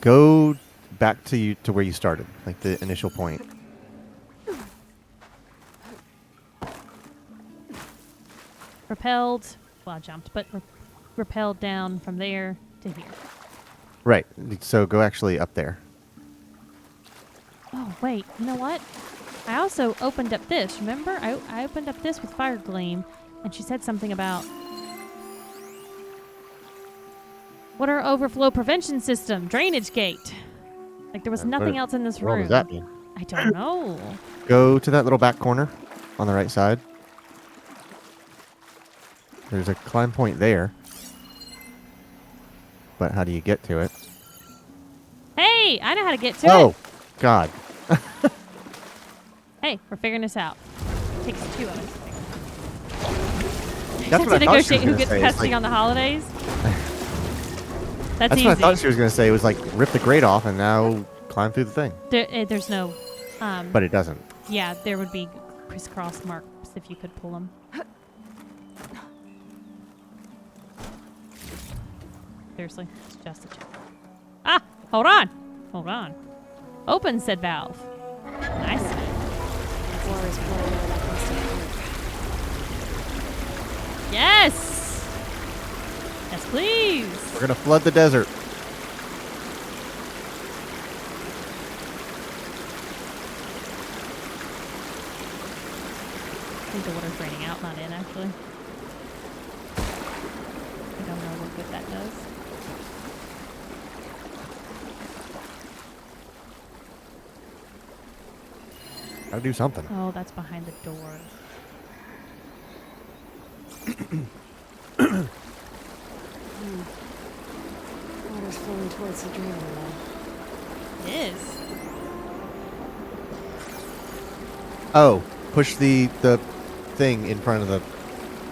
Go back to where you started, like the initial point. Repelled. Well, I jumped, but repelled down from there to here. Right. So go actually up there. Oh, wait. You know what? I also opened up this. Remember? I opened up this with Fire Gleam, and she said something about water overflow prevention system, drainage gate. Like there was nothing else in this What room. does that mean? I don't know. Go to that little back corner on the right side. There's a climb point there. But how do you get to it? Hey, I know how to get to Oh, it. God. Hey, we're figuring this out. It takes two of us. That's to what I thought she negotiate was who going to gets say. pesty on the holidays. That's That's easy. what I thought she was going to say. It was like rip the grate off and now climb through the thing. There's no. But it doesn't. Yeah, there would be crisscross marks if you could pull them. Seriously, it's just a check. Ah, hold on. Hold on. Open, said Valve. Nice. Water's pouring out of that busted pipe. Yes! Yes, please. We're going to flood the desert. I think the water's draining out, not in, actually. I don't know what good that does. Gotta do something. Oh, that's behind the door. Water's flowing towards the draining wall. It is. Oh, push the thing in front of the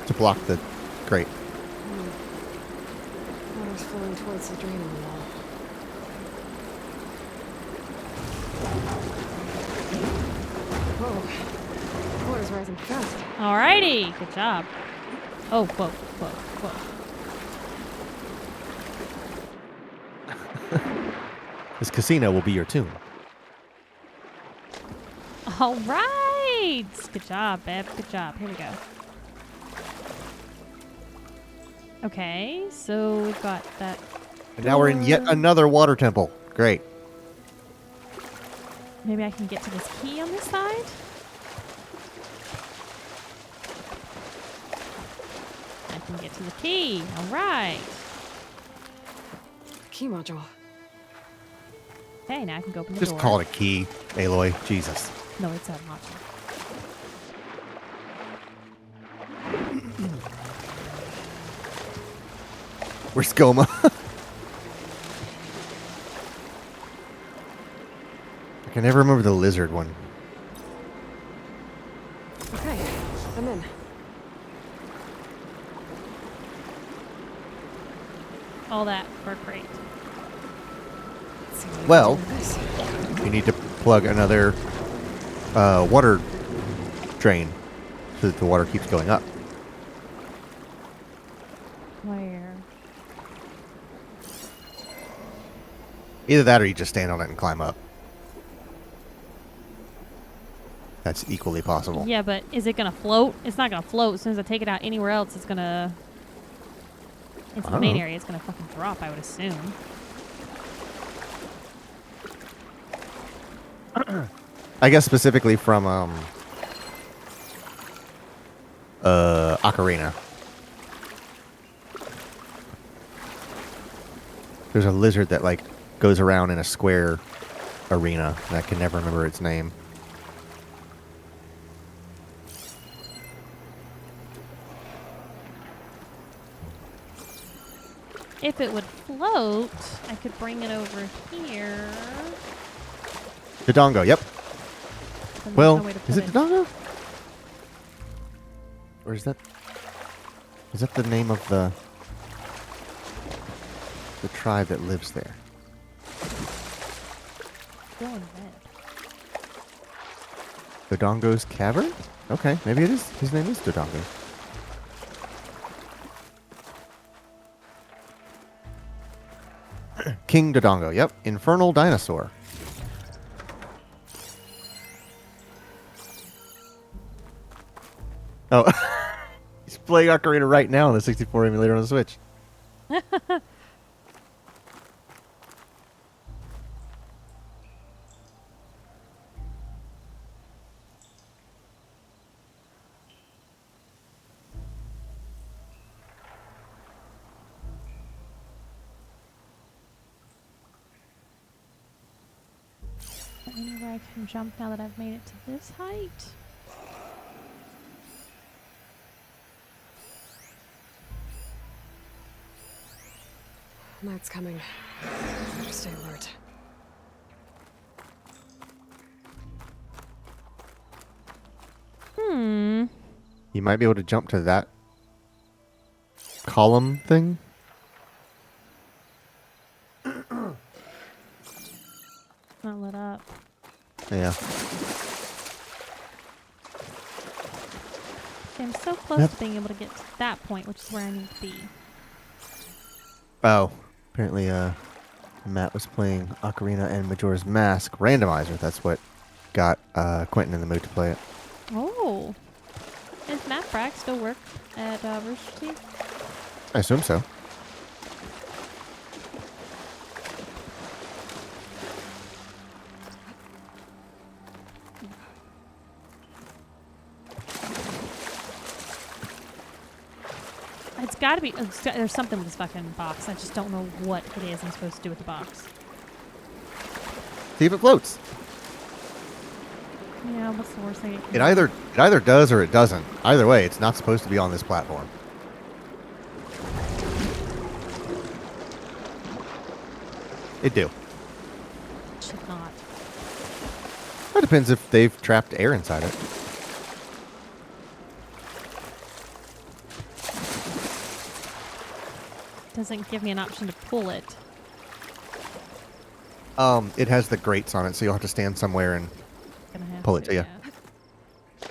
to block the grate. Water's flowing towards the draining wall. Whoa. Water's rising fast. Alrighty. Good job. Oh, whoa, whoa, whoa. This casino will be your tomb. All right. Good job, babe. Good job. Here we go. Okay, so we've got that. And now we're in yet another water temple. Great. Maybe I can get to this key on this side? I can get to the key. All right. Key module. Okay, now I can go open the Just door. call it a key, Aloy. Jesus. No, it's a module. Where's Goma? I can never remember the lizard one. Okay, I'm in. All that for a crate. Let's see what I can Well- do with this. You need to plug another water drain so that the water keeps going up. Where? Either that or you just stand on it and climb up. That's equally possible. Yeah, but is it gonna float? It's not gonna float. As soon as I take it out anywhere else, it's gonna. Into I the don't main know. area, it's gonna fucking drop. I would assume. I guess specifically from Ocarina. There's a lizard that like goes around in a square arena, and I can never remember its name. If it would float, I could bring it over here. Dodongo, yep. Then there's Well, no way to is put it Dodongo? Or is that the name of the tribe that lives there? Still in red. Dodongo's Cavern? Okay, maybe it is. His name is Dodongo. King Dodongo, yep. Infernal Dinosaur. Oh, he's playing Ocarina right now on the 64 emulator on the Switch. Anywhere I can jump now that I've made it to this height? Night's coming. Better stay alert. You might be able to jump to that column thing. Not lit up. Yeah. Okay, I'm so close Yep. to being able to get to that point, which is where I need to be. Oh, apparently Matt was playing Ocarina and Majora's Mask randomizer. That's what got Quentin in the mood to play it. Oh. Does Matt Frag still work at Rooster Teeth? I assume so. It's got to be. There's something with this fucking box. I just don't know what it is I'm supposed to do with the box. See if it floats. Yeah, what's the worst thing it can It do? either does or it doesn't. Either way, it's not supposed to be on this platform. It do. Should not. That depends if they've trapped air inside it. Doesn't give me an option to pull it. It has the grates on it, so you'll have to stand somewhere and Gonna have Pull it to ya.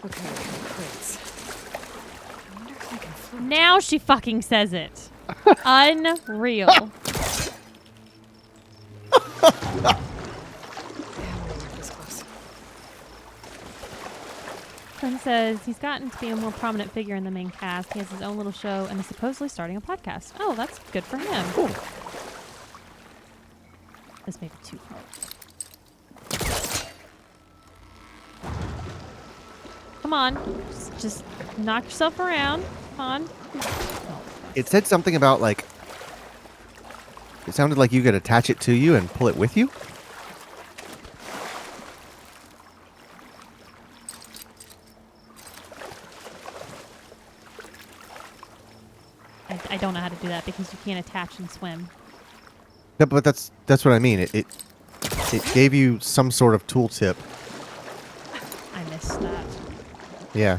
Okay, crates. I wonder if I can float. Now she fucking says it. Unreal. Yeah, we weren't this close. Quinn says he's gotten to be a more prominent figure in the main cast. He has his own little show and is supposedly starting a podcast. Oh, that's good for him. Cool. This may be too hard. Come on. Just knock yourself around. Come on. It said something about like. It sounded like you could attach it to you and pull it with you. I don't know how to do that because you can't attach and swim. No, but that's what I mean. It gave you some sort of tooltip. I missed that. Yeah.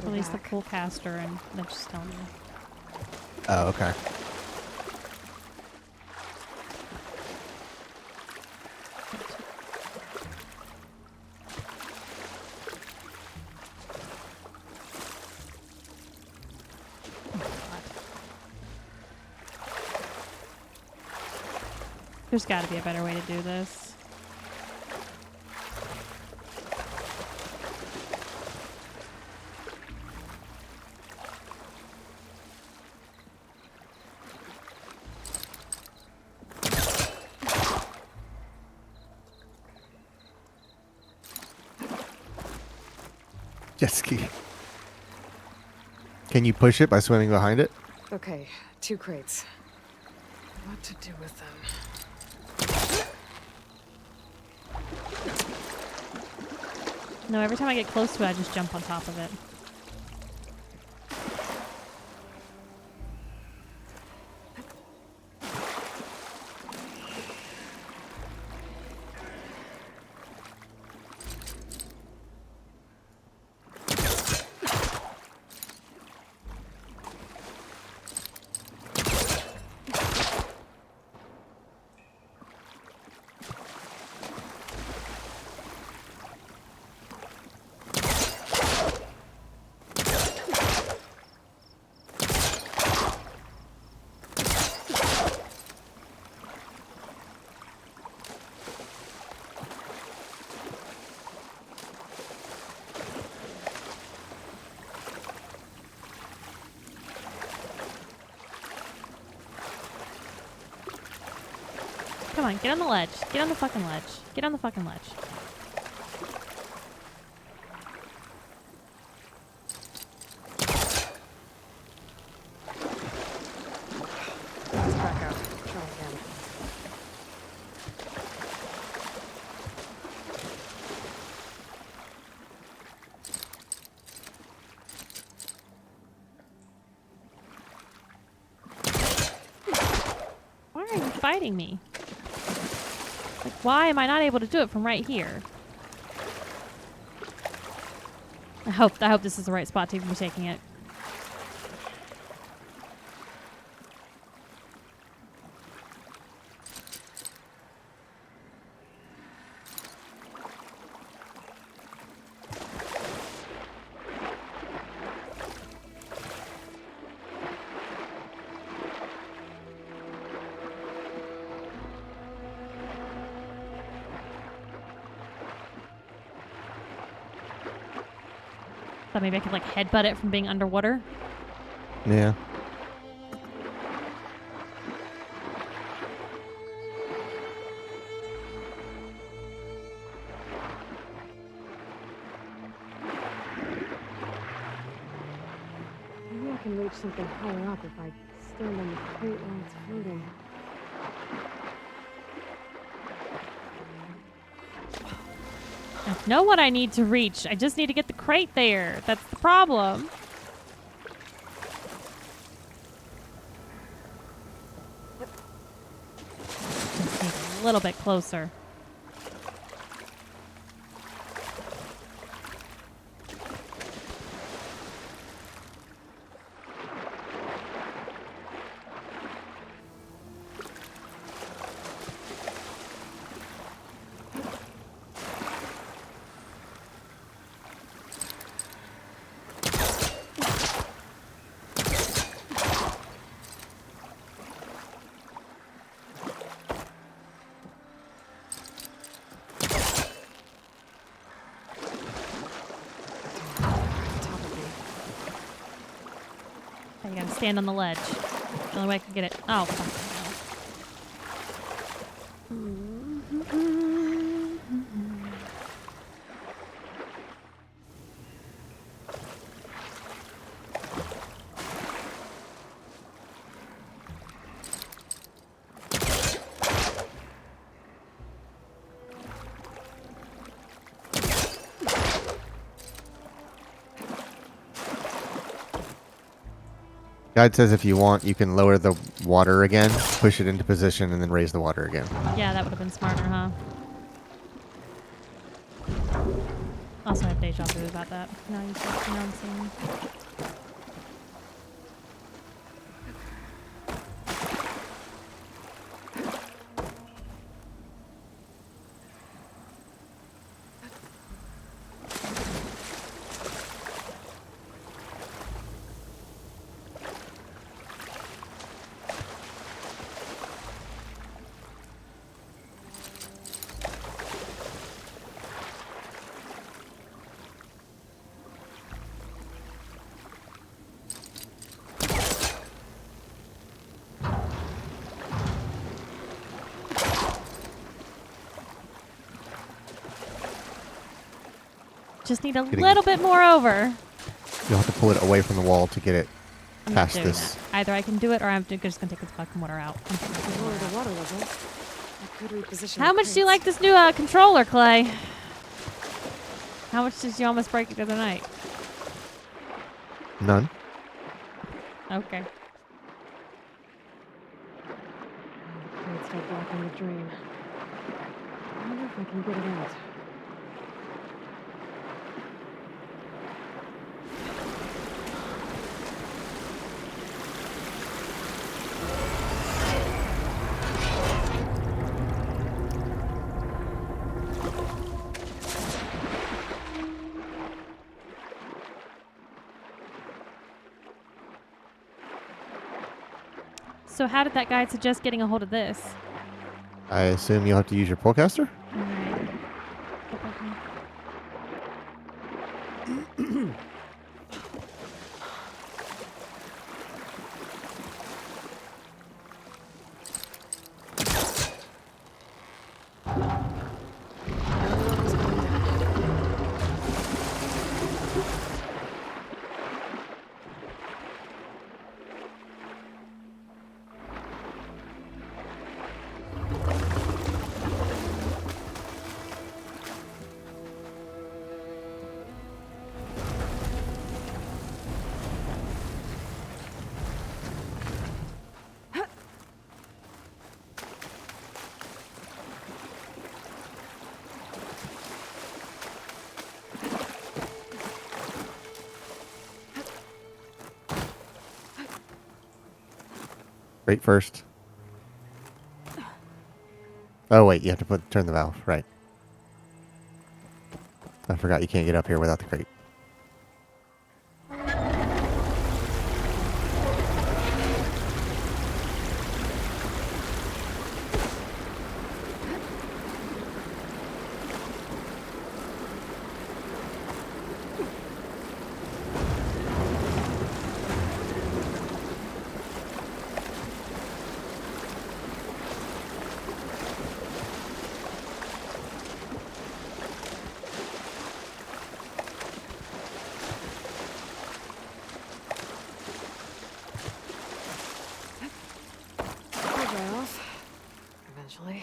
Release the pull caster and then just tell me. Oh, okay. There's got to be a better way to do this. Jet ski. Can you push it by swimming behind it? Okay, 2 crates. What to do with them? No, every time I get close to it, I just jump on top of it. Come on, get on the ledge. Get on the fucking ledge. Get on the fucking ledge. Let's back up. Try again. Why are you fighting me? Like, why am I not able to do it from right here? I hope this is the right spot to be taking it. Thought maybe I could like headbutt it from being underwater. Yeah. Maybe I can reach something higher up if I stand on the crate while it's floating. I know what I need to reach. I just need to get the crate there. That's the problem. Just need a little bit closer. stand on the ledge. The only way I can get it. Oh, fuck. Guide says if you want, you can lower the water again, push it into position, and then raise the water again. Yeah, that would have been smarter, huh? Also, I have deja vu about that. Now I'm seeing. Just need a little bit more over. You'll have to pull it away from the wall to get it I'm not past doing this. that. Either I can do it or I'm just going to take this fucking water out. Lower the water level. I could reposition. How the much do you crates. like this new controller, Clay? How much did you almost break it the other night? None. Okay. The crates start blocking the drain. I wonder if I can get it out. So how did that guy suggest getting a hold of this? I assume you'll have to use your pullcaster? Alright. Right first. Oh wait, you have to turn the valve, right. I forgot you can't get up here without the crate. Eventually.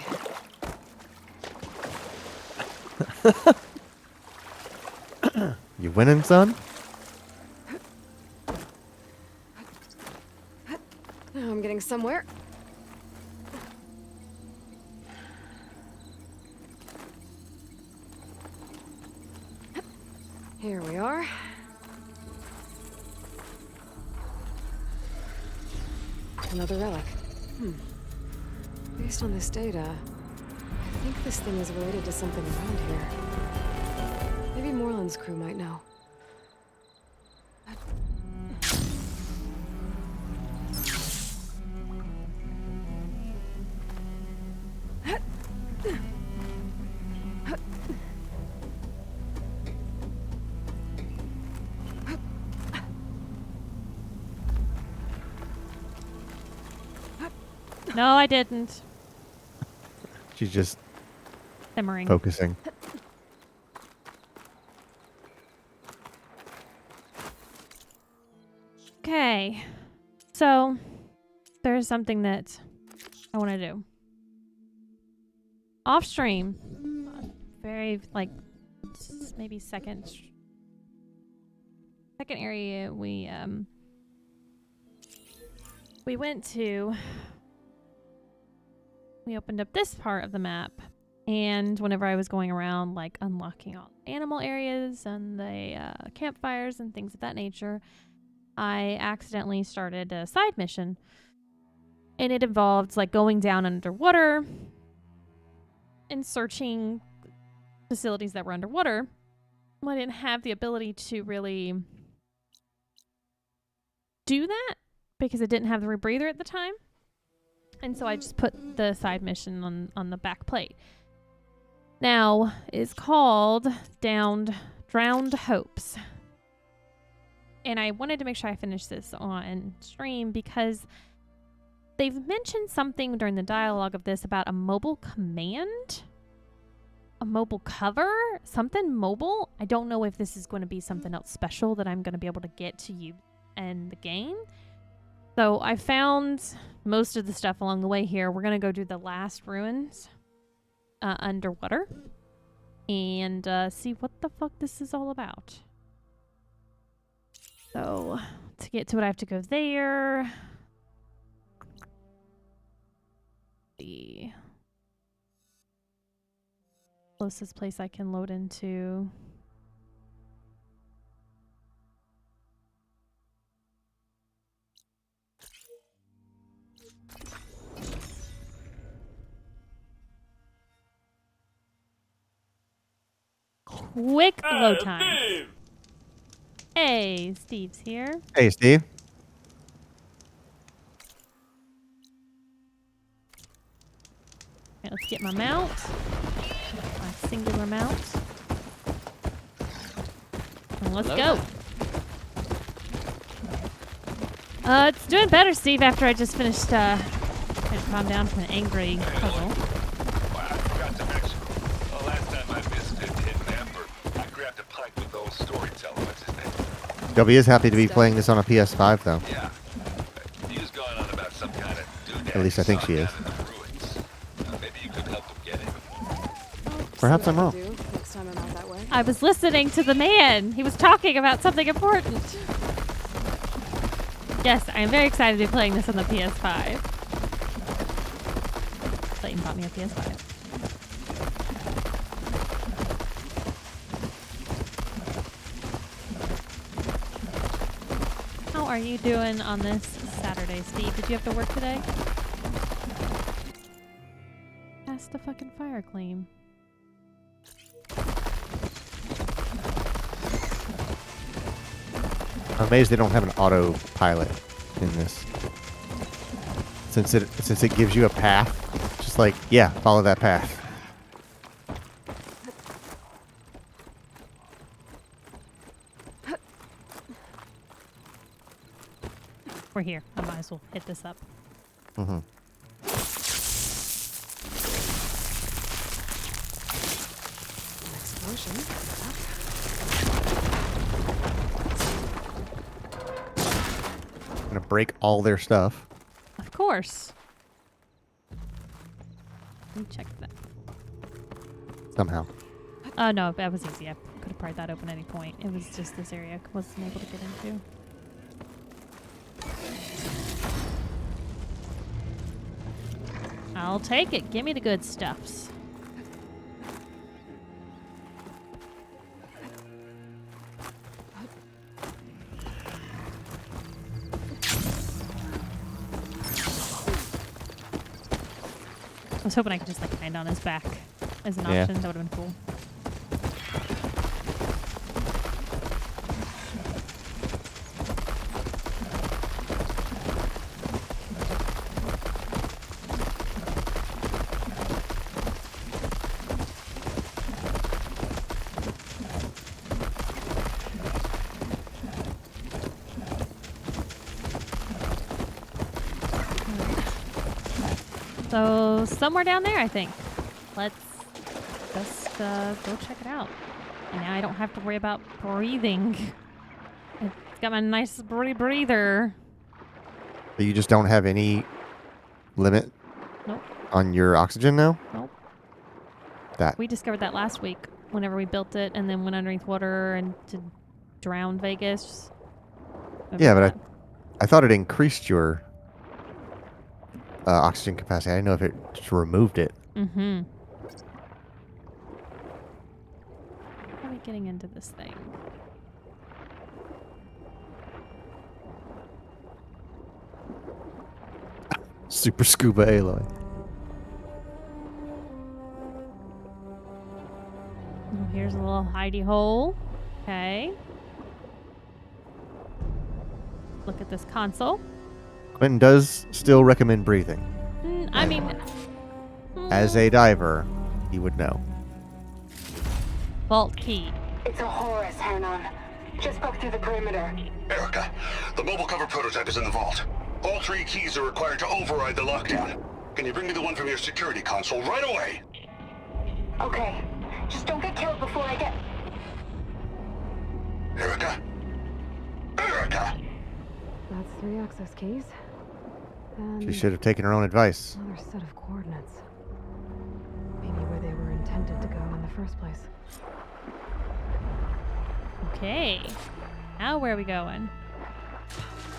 You winning, son? Now I'm getting somewhere. Here we are. Another relic. Based on this data, I think this thing is related to something around here. Maybe Moreland's crew might know. No, I didn't. She's just Simmering. focusing. Okay. So, there's something that I want to do. Off stream. Very, like, maybe second area we went to. We opened up this part of the map, and whenever I was going around, like, unlocking all animal areas and the campfires and things of that nature, I accidentally started a side mission, and it involved, like, going down underwater and searching facilities that were underwater. I didn't have the ability to really do that because I didn't have the rebreather at the time. And so I just put the side mission on the back plate. Now, it's called Drowned Hopes. And I wanted to make sure I finished this on stream because they've mentioned something during the dialogue of this about a mobile command, a mobile cover, something mobile. I don't know if this is going to be something else special that I'm going to be able to get to you in the game. So I found most of the stuff along the way here. We're going to go do the last ruins underwater and see what the fuck this is all about. So to get to it, I have to go there. The closest place I can load into. Quick load time. Hey, Steve's here. Hey, Steve. Okay, let's get my mount. My singular mount. And let's go. It's doing better, Steve, after I just finished, had to calm down from an angry puzzle. I forgot to mention, the last time I visited Hidden Ember, I grabbed a pint with the old storyteller. What's his name? Dobby is happy to be playing this on a PS5, though. Yeah. He was going on about some kind of doodad. At least I think she is. down in the ruins. Maybe you could help him get him. Perhaps See I'm what I wrong. can do next time I'm out that way. I was listening to the man. He was talking about something important. Yes, I am very excited to be playing this on the PS5. Clayton bought me a PS5. How are you doing on this Saturday, Steve? Did you have to work today? Pass the fucking fire claim. I'm amazed they don't have an autopilot in this. Since it gives you a path, just like, yeah, follow that path. We're here. I might as well hit this up. Mm-hmm. Explosion. Gonna break all their stuff. Of course. Let me check that. Somehow. No, that was easy. I could have pried that open at any point. It was just this area I wasn't able to get into. I'll take it. Give me the good stuffs. I was hoping I could just like land on his back as an Yeah. option. That would have been cool. So somewhere down there, I think. Let's just go check it out. And now I don't have to worry about breathing. It's got my nice breather. But you just don't have any limit Nope. on your oxygen now? Nope. That. We discovered that last week whenever we built it and then went underneath water and to drown Vegas. Yeah, but I thought it increased your oxygen capacity. I didn't know if it just removed it. Mm-hmm. How are we getting into this thing? Super Scuba Aloy. Oh, here's a little hidey hole. Okay. Look at this console. Quentin does still recommend breathing. I mean, As a diver, he would know. vault key. It's a Horus, Hernon. Just broke through the perimeter. Erica, the mobile cover prototype is in the vault. All 3 keys are required to override the lockdown. Can you bring me the one from your security console right away? Okay. Just don't get killed before I get... Erica? Erica! That's 3 access keys. And She should have taken her own advice. another set of coordinates. Maybe where they were intended to go in the first place. Okay. Now where are we going?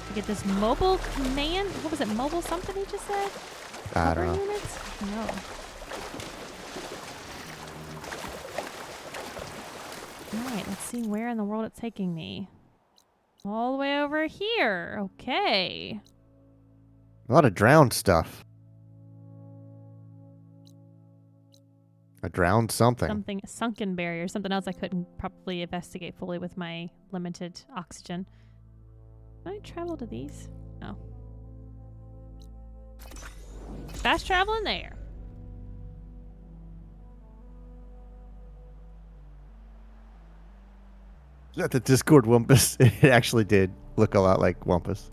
To get this mobile command. What was it? Mobile something he just said? I don't Cover know. units? No. Alright, let's see where in the world it's taking me. All the way over here. Okay. A lot of drowned stuff. I drowned something. Something, a sunken barrier, something else I couldn't probably investigate fully with my limited oxygen. Can I travel to these? No. Fast travel in there. Not the Discord Wumpus. It actually did look a lot like Wumpus.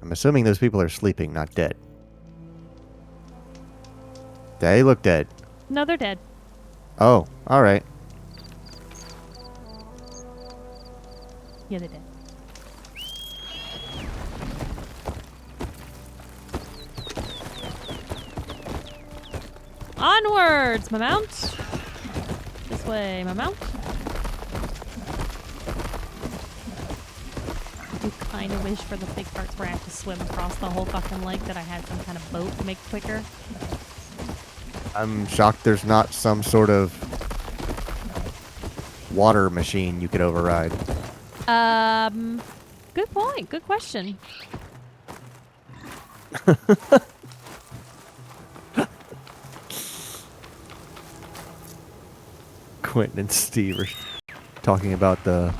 I'm assuming those people are sleeping, not dead. They look dead. No, they're dead. Oh, all right. Yeah, they did. Onwards, my mount. This way, my mount. I do kind of wish for the big parts where I have to swim across the whole fucking lake that I had some kind of boat to make quicker. I'm shocked there's not some sort of water machine you could override. Good point. Good question. Quentin and Steve are talking about the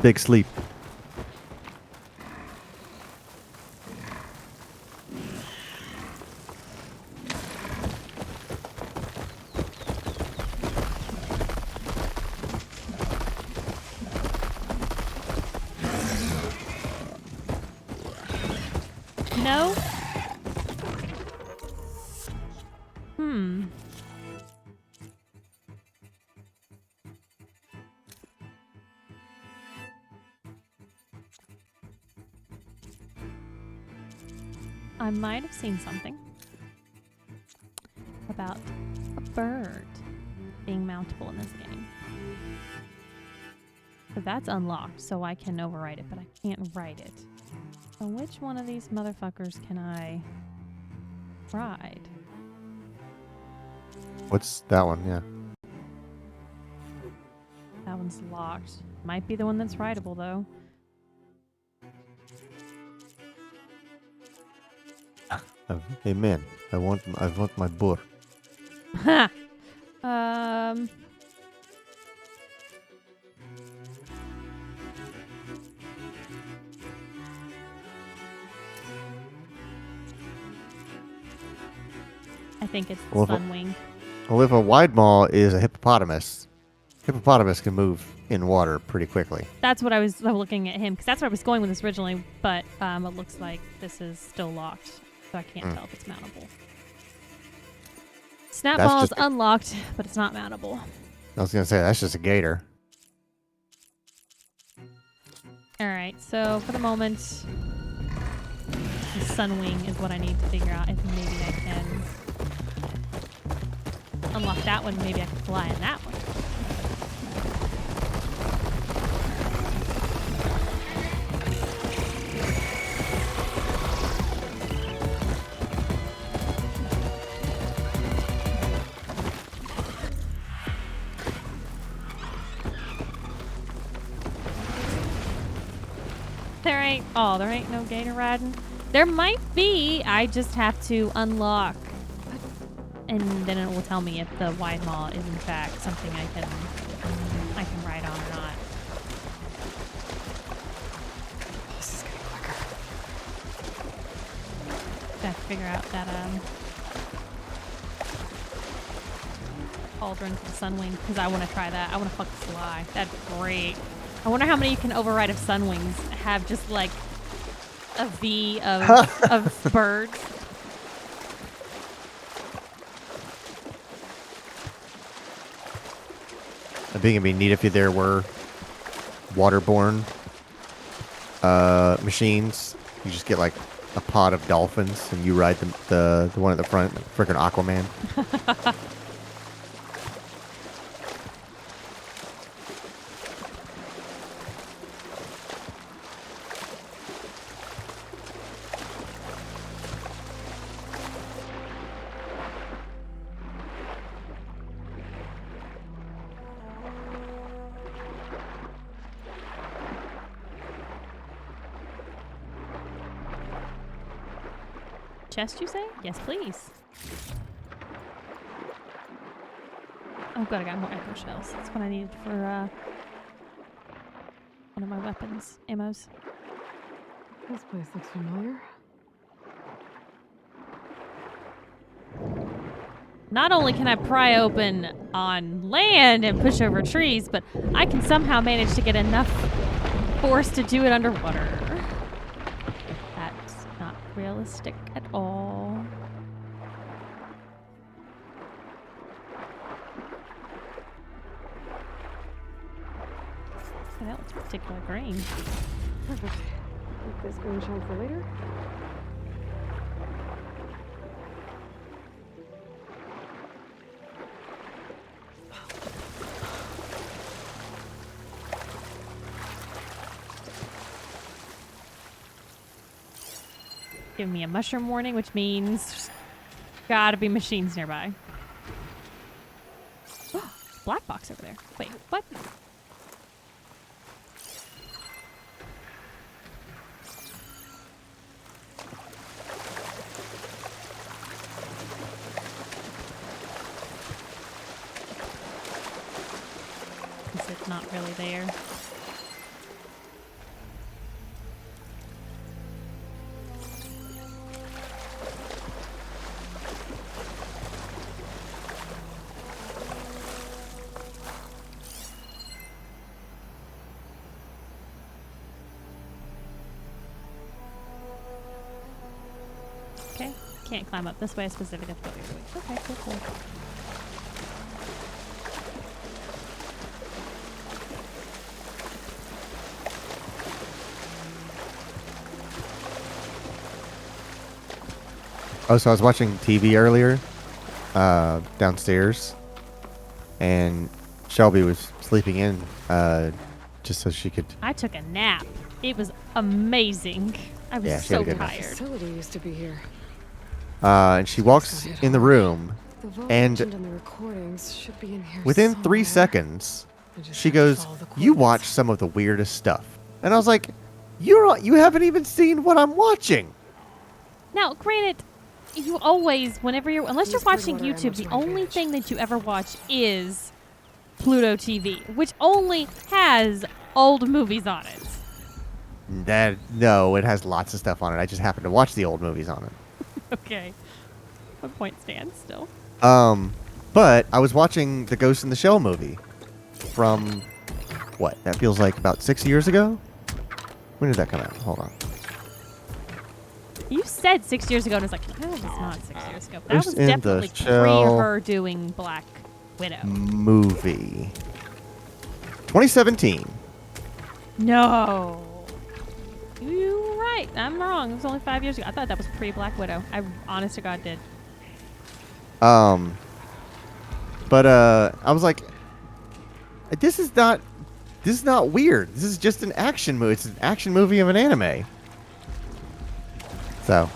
big sleep. No? I might have seen something about a bird being mountable in this game. But that's unlocked, so I can override it, but I can't write it. So which one of these motherfuckers can I ride? What's that one? Yeah. That one's locked. Might be the one that's rideable, though. Amen. I want my boar. Ha! I think it's Well, if I- Sunwing. Well, if a wide maw is a hippopotamus can move in water pretty quickly. That's what I was looking at him, because that's where I was going with this originally, but it looks like this is still locked, so I can't tell if it's mountable. Snapmaw is unlocked, but it's not mountable. I was going to say, that's just a gator. Alright, so for the moment, the Sunwing is what I need to figure out if maybe I can unlock that one. Maybe I can fly in that one. There ain't no gator riding. There might be. I just have to unlock, and then it will tell me if the wide maw is in fact something I can ride on or not. This is getting quicker. I have to figure out that cauldron for the Sunwing, because I want to try that. I want to fucking fly. That'd be great. I wonder how many you can override of Sunwings. Have just like a V of birds. I think it'd be neat if there were waterborne machines. You just get like a pod of dolphins and you ride the one at the front, freaking Aquaman. Chest, you say? Yes, please. Oh, good. I got more echo shells. That's what I needed for one of my weapons, ammos. This place looks familiar. Not only can I pry open on land and push over trees, but I can somehow manage to get enough force to do it underwater. That's not realistic at all. That looks particularly green. Perfect. Keep this green shine for later. Give me a mushroom warning, which means there's gotta be machines nearby. Oh, black box over there. Wait, what? Is it not really there? Okay, can't climb up this way. I specifically have to go the other way. Okay, cool. Oh, so I was watching TV earlier, downstairs, and Shelby was sleeping in, just so she could. I took a nap. It was amazing. I was Yeah, she had so a good nap. tired. Facility used to be here. And she walks in the room, The vault and legend on the recordings should be in here within 3 somewhere. seconds, I just she have to goes, follow the "You coordinates." watch some of the weirdest stuff," and I was like, "You haven't even seen what I'm watching." Now, granted, you always, whenever you're, unless you're Use watching Bridgewater YouTube, Ammo's the right only page. thing that you ever watch is Pluto TV, which only has old movies on it. No, it has lots of stuff on it. I just happen to watch the old movies on it. Okay. My point stands still. But I was watching the Ghost in the Shell movie from, what? That feels like about 6 years ago? When did that come out? Hold on. You said 6 years ago, and it's like, that was not 6 years ago. That Ghost was in the definitely pre Shell her doing Black Widow. Movie. 2017. No. You were right. I'm wrong. It was only 5 years ago. I thought that was pre-Black Widow. I honest to God did. But I was like, this is not weird. This is just an action movie. It's an action movie of an anime. So,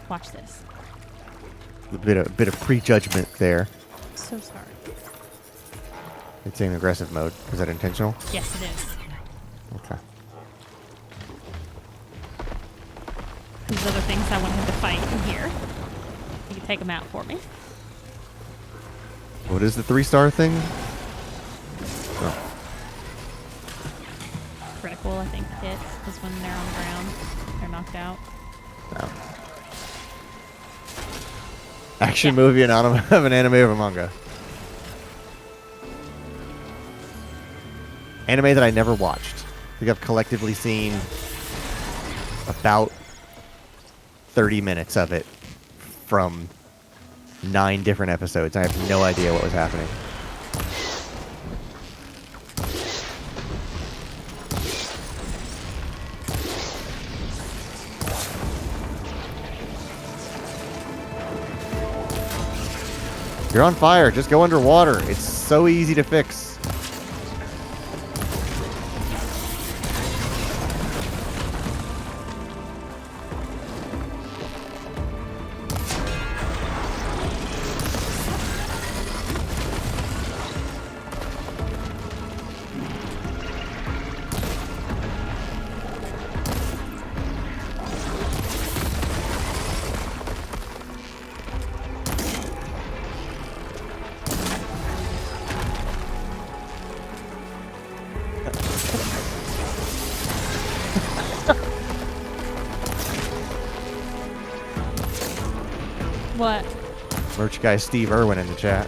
Watch this. a bit of prejudgment there. So sorry. It's in aggressive mode. Is that intentional? Yes, it is. Okay. These other things I want him to fight in here. You can take them out for me. What is the 3-star thing? Oh. Critical, I think, hit is when they're on the ground. They're knocked out. No. Action movie and of an anime or a manga. Anime that I never watched. I think I've collectively seen about 30 minutes of it from 9 different episodes. I have no idea what was happening. You're on fire. Just go underwater. It's so easy to fix. What? Merch guy Steve Irwin in the chat.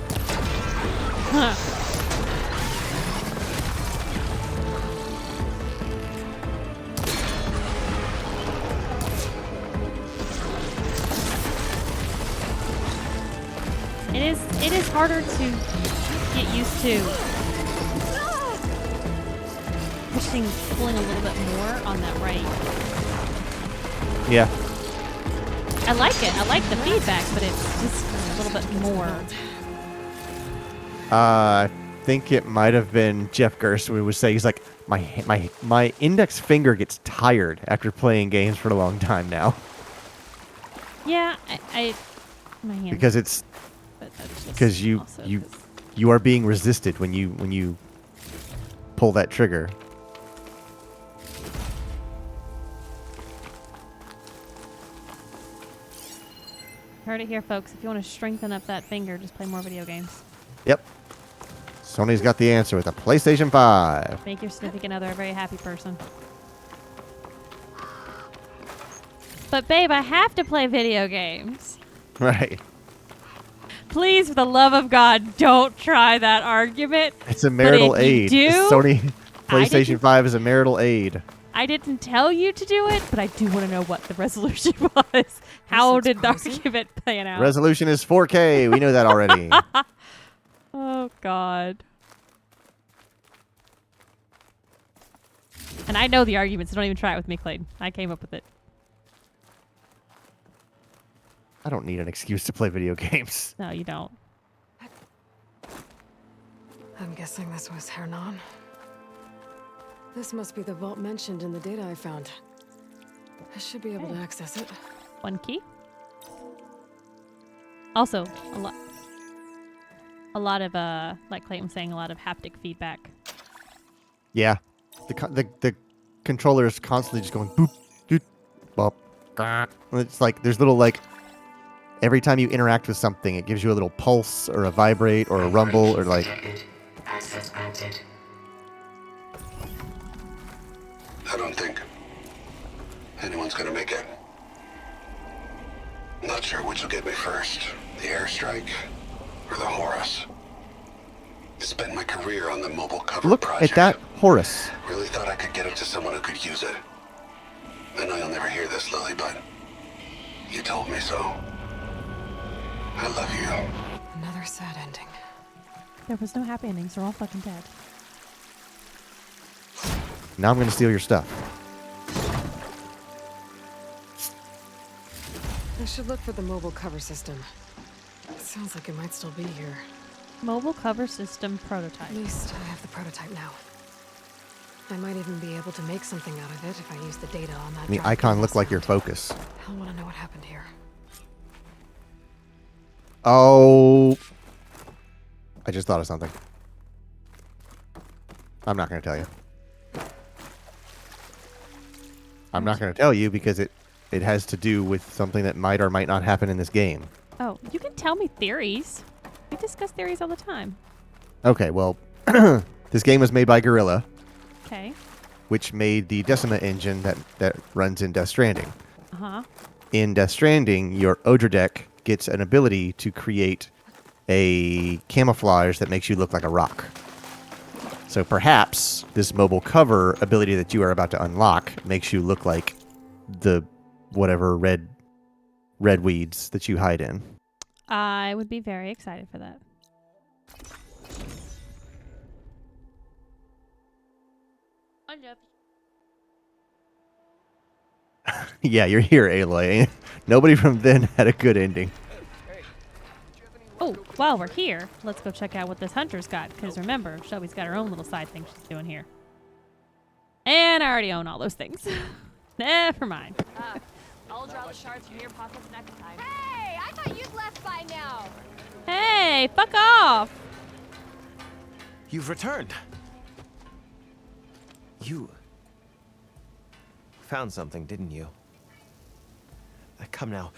Huh. It is harder to get used to pulling a little bit more on that right. Yeah. I like it. I like the feedback, but it's just a little bit more. I think it might have been Jeff Gerst who would say, he's like, my index finger gets tired after playing games for a long time now. Yeah, I my hand. Because it's But that's just because you also you 'cause- you are being resisted when you pull that trigger. Heard it here, folks. If you want to strengthen up that finger, just play more video games. Yep. Sony's got the answer with a PlayStation 5. Make your significant other a very happy person. But babe, I have to play video games. Right. Please, for the love of God, don't try that argument. It's a marital if you aid. do, Sony I PlayStation didn't- 5 is a marital aid. I didn't tell you to do it, but I do want to know what the resolution was. How looks did the promising. argument pan out? Resolution is 4K. We know that already. Oh, God. And I know the argument, so don't even try it with me, Clayton. I came up with it. I don't need an excuse to play video games. No, you don't. I'm guessing this was Hernon. This must be the vault mentioned in the data I found. I should be able to access it. One key. Also, a lot of like Clayton was saying, a lot of haptic feedback. Yeah. The controller is constantly just going boop, doot, bop, grah. And it's like there's little like every time you interact with something, it gives you a little pulse or a vibrate or a rumble or like. Access granted. I don't think anyone's gonna make it. Not sure which will get me first. The airstrike or the Horus. Spent my career on the mobile cover Look project. at that Horus. Really thought I could get it to someone who could use it. I know you'll never hear this, Lily, but you told me so. I love you. Another sad ending. There was no happy endings. They're all fucking dead. Now I'm gonna steal your stuff. I should look for the mobile cover system. It sounds like it might still be here. Mobile cover system prototype. At least I have the prototype now. I might even be able to make something out of it if I use the data on that. The drive icon being looked like your found. focus. I'll want to know what happened here. Oh. I just thought of something. I'm not gonna tell you. I'm not gonna tell you because it has to do with something that might or might not happen in this game. Oh, you can tell me theories. We discuss theories all the time. Okay, well, this game was made by Guerrilla, Okay. which made the Decima engine that runs in Death Stranding. Uh-huh. In Death Stranding, your Odradek gets an ability to create a camouflage that makes you look like a rock. So perhaps this mobile cover ability that you are about to unlock makes you look like the whatever red weeds that you hide in. I would be very excited for that. I love you. Yeah, you're here, Aloy. Nobody from then had a good ending. Oh, while we're here, let's go check out what this hunter's got. Because remember, Shelby's got her own little side thing she's doing here. And I already own all those things. Never mind. I'll draw the shards from your pockets next time. Hey, I thought you'd left by now. Hey, fuck off. You've returned. You found something, didn't you? Come now,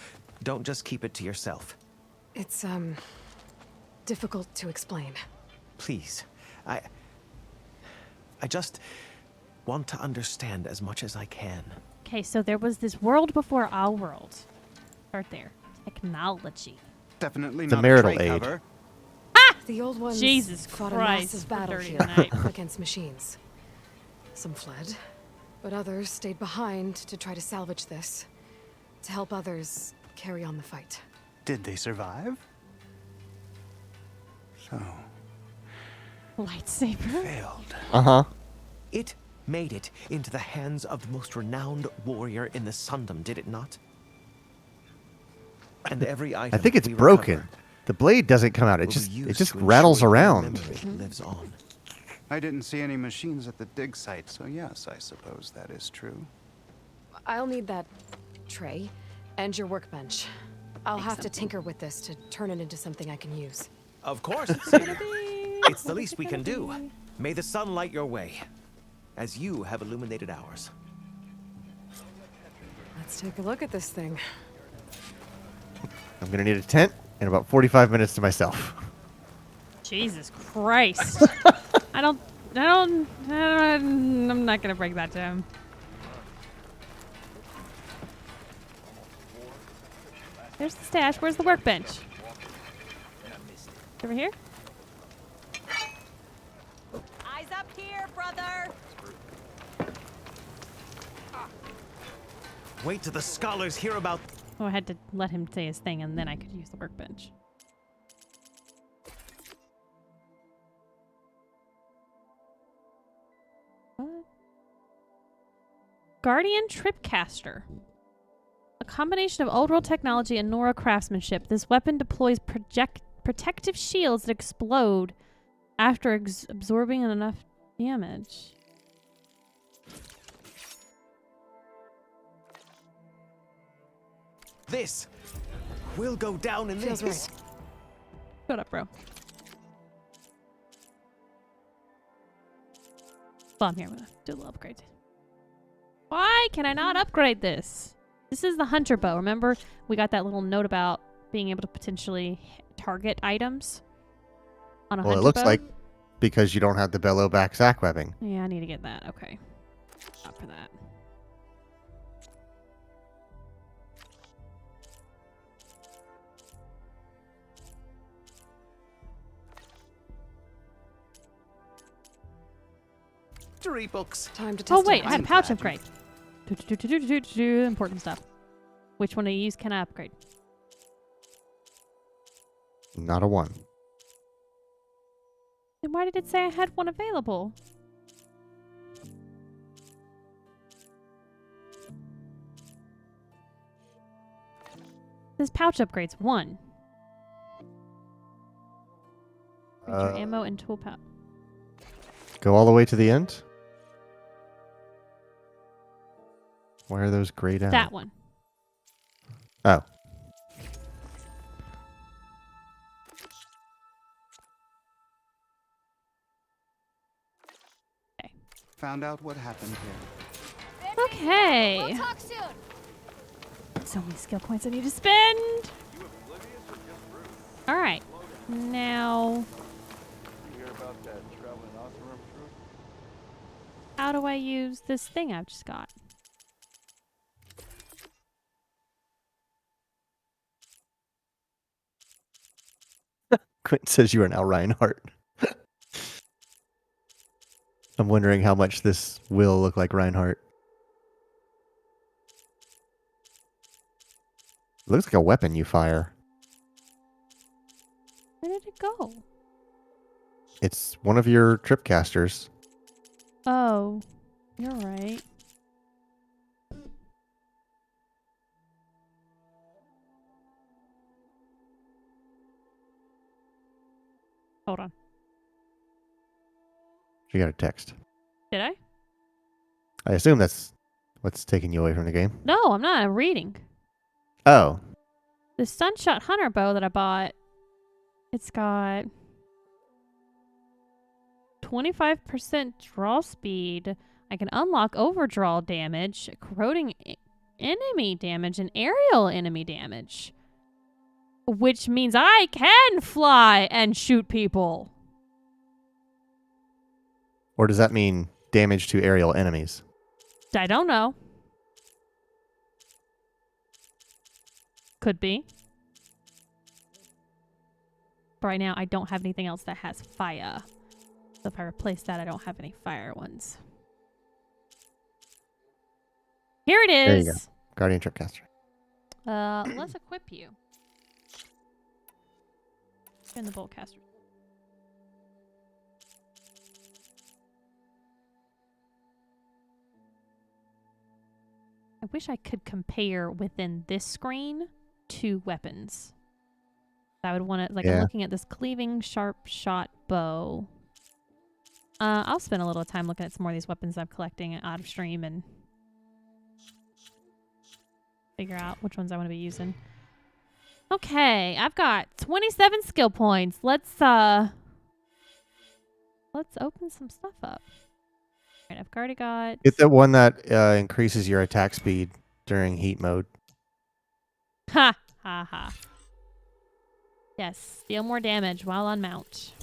don't just keep it to yourself. It's, difficult to explain. Please, I just want to understand as much as I can. Okay, so there was this world before our world. Start there. Technology. Definitely The not marital tray aid. cover. The old ones Jesus fought Christ, a massive we're battle dirty here tonight. against machines. Some fled, but others stayed behind to try to salvage this, to help others carry on the fight. Did they survive? So, Lightsaber. failed. Uh-huh. It made it into the hands of the most renowned warrior in the Sundom, did it not? And every item I think it's we broken. recover The blade doesn't come out. It will just be it used just to rattles ensure your around. memory lives on. I didn't see any machines at the dig site, so yes, I suppose that is true. I'll need that tray and your workbench. I'll have to tinker with this to turn it into something I can use. Of course, Savior. It's the least we can do. May the sun light your way, as you have illuminated ours. Let's take a look at this thing. I'm gonna need a tent and about 45 minutes to myself. Jesus Christ. I'm not gonna break that to him. There's the stash. Where's the workbench? Over here? Eyes up here, brother. Wait till the scholars hear about. Oh, I had to let him say his thing and then I could use the workbench. What? Guardian Tripcaster. A combination of old world technology and Nora craftsmanship. This weapon deploys protective shields that explode after absorbing enough damage. This will go down in Feels this. right. Shut up, bro. Well, I'm here. I'm gonna do a little upgrade. Why can I not upgrade this? This is the hunter bow. Remember, we got that little note about being able to potentially target items on a Well, hunter it looks bow? like because you don't have the bellow back sack webbing. Yeah, I need to get that. Okay. Not for that. Victory books. Time to test Oh it wait, out. I had pouch upgrade. Important stuff. Which one I use can I upgrade? Not a 1. Then why did it say I had one available? This pouch upgrades 1. Ranger ammo and tool pouch. Go all the way to the end. Why are those grayed out? That one. Oh. Found out what happened here. Okay. We'll talk soon. So many skill points I need to spend. All right. Now, how do I use this thing I've just got? Quentin says you are now Reinhardt. I'm wondering how much this will look like Reinhardt. Looks like a weapon you fire. Where did it go? It's one of your tripcasters. Oh, you're right. Hold on. You got a text. Did I? I assume that's what's taking you away from the game. No, I'm not. I'm reading. Oh. The Sunshot Hunter bow that I bought, it's got 25% draw speed. I can unlock overdraw damage, corroding enemy damage, and aerial enemy damage. Which means I can fly and shoot people. Or does that mean damage to aerial enemies? I don't know. Could be. But right now, I don't have anything else that has fire. So if I replace that, I don't have any fire ones. Here it is. There you go. Guardian Tripcaster. Let's equip you. In the Boltcaster. I wish I could compare within this screen two weapons. I would want to, like, I'm looking at this cleaving sharp shot bow. I'll spend a little time looking at some more of these weapons I'm collecting out of stream and figure out which ones I want to be using. Okay, I've got 27 skill points. Let's open some stuff up. All right, I've already got. Get the one that increases your attack speed during heat mode. Ha ha ha. Yes, deal more damage while on mount.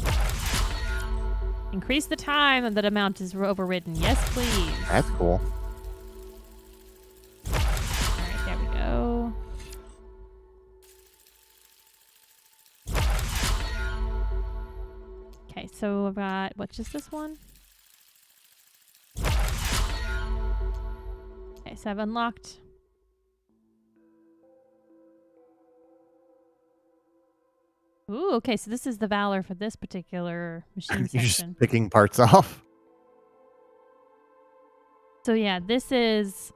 Increase the time that a mount is overridden. Yes, please. That's cool. All right, there we go. Okay, so I've got, what's just this one? Okay, so I've unlocked. Ooh, okay, so this is the Valor for this particular machine You're section. just picking parts off. So yeah, this is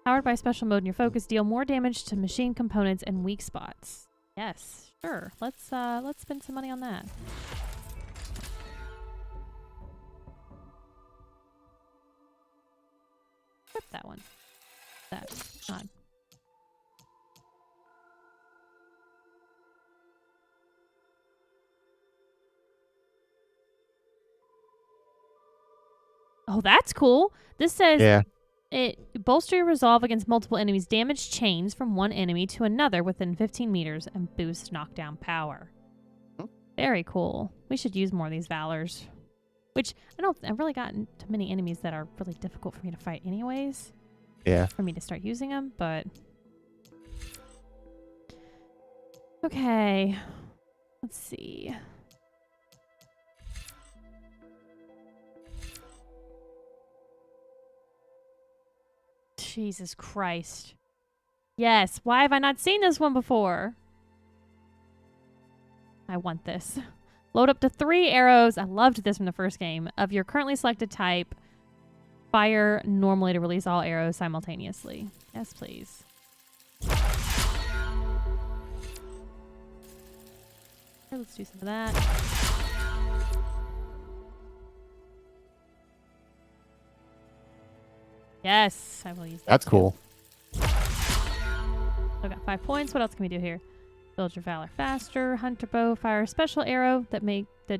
powered by special mode in your focus. Deal more damage to machine components and weak spots. Yes, sure. Let's spend some money on that. Flip that one. That's not. Oh, that's cool. This says it bolster your resolve against multiple enemies, damage chains from one enemy to another within 15 meters, and boost knockdown power. Very cool. We should use more of these Valors. Which, I've really gotten too many enemies that are really difficult for me to fight anyways. Yeah. For me to start using them, but... Okay. Let's see. Jesus Christ. Yes. Why have I not seen this one before? I want this. Load up to 3 arrows. I loved this from the first game. Of your currently selected type. Fire normally to release all arrows simultaneously. Yes, please. Okay, let's do some of that. Yes, I will use that. That's too. cool. I got 5 points. What else can we do here? Build your valor faster. Hunter bow. Fire a special arrow that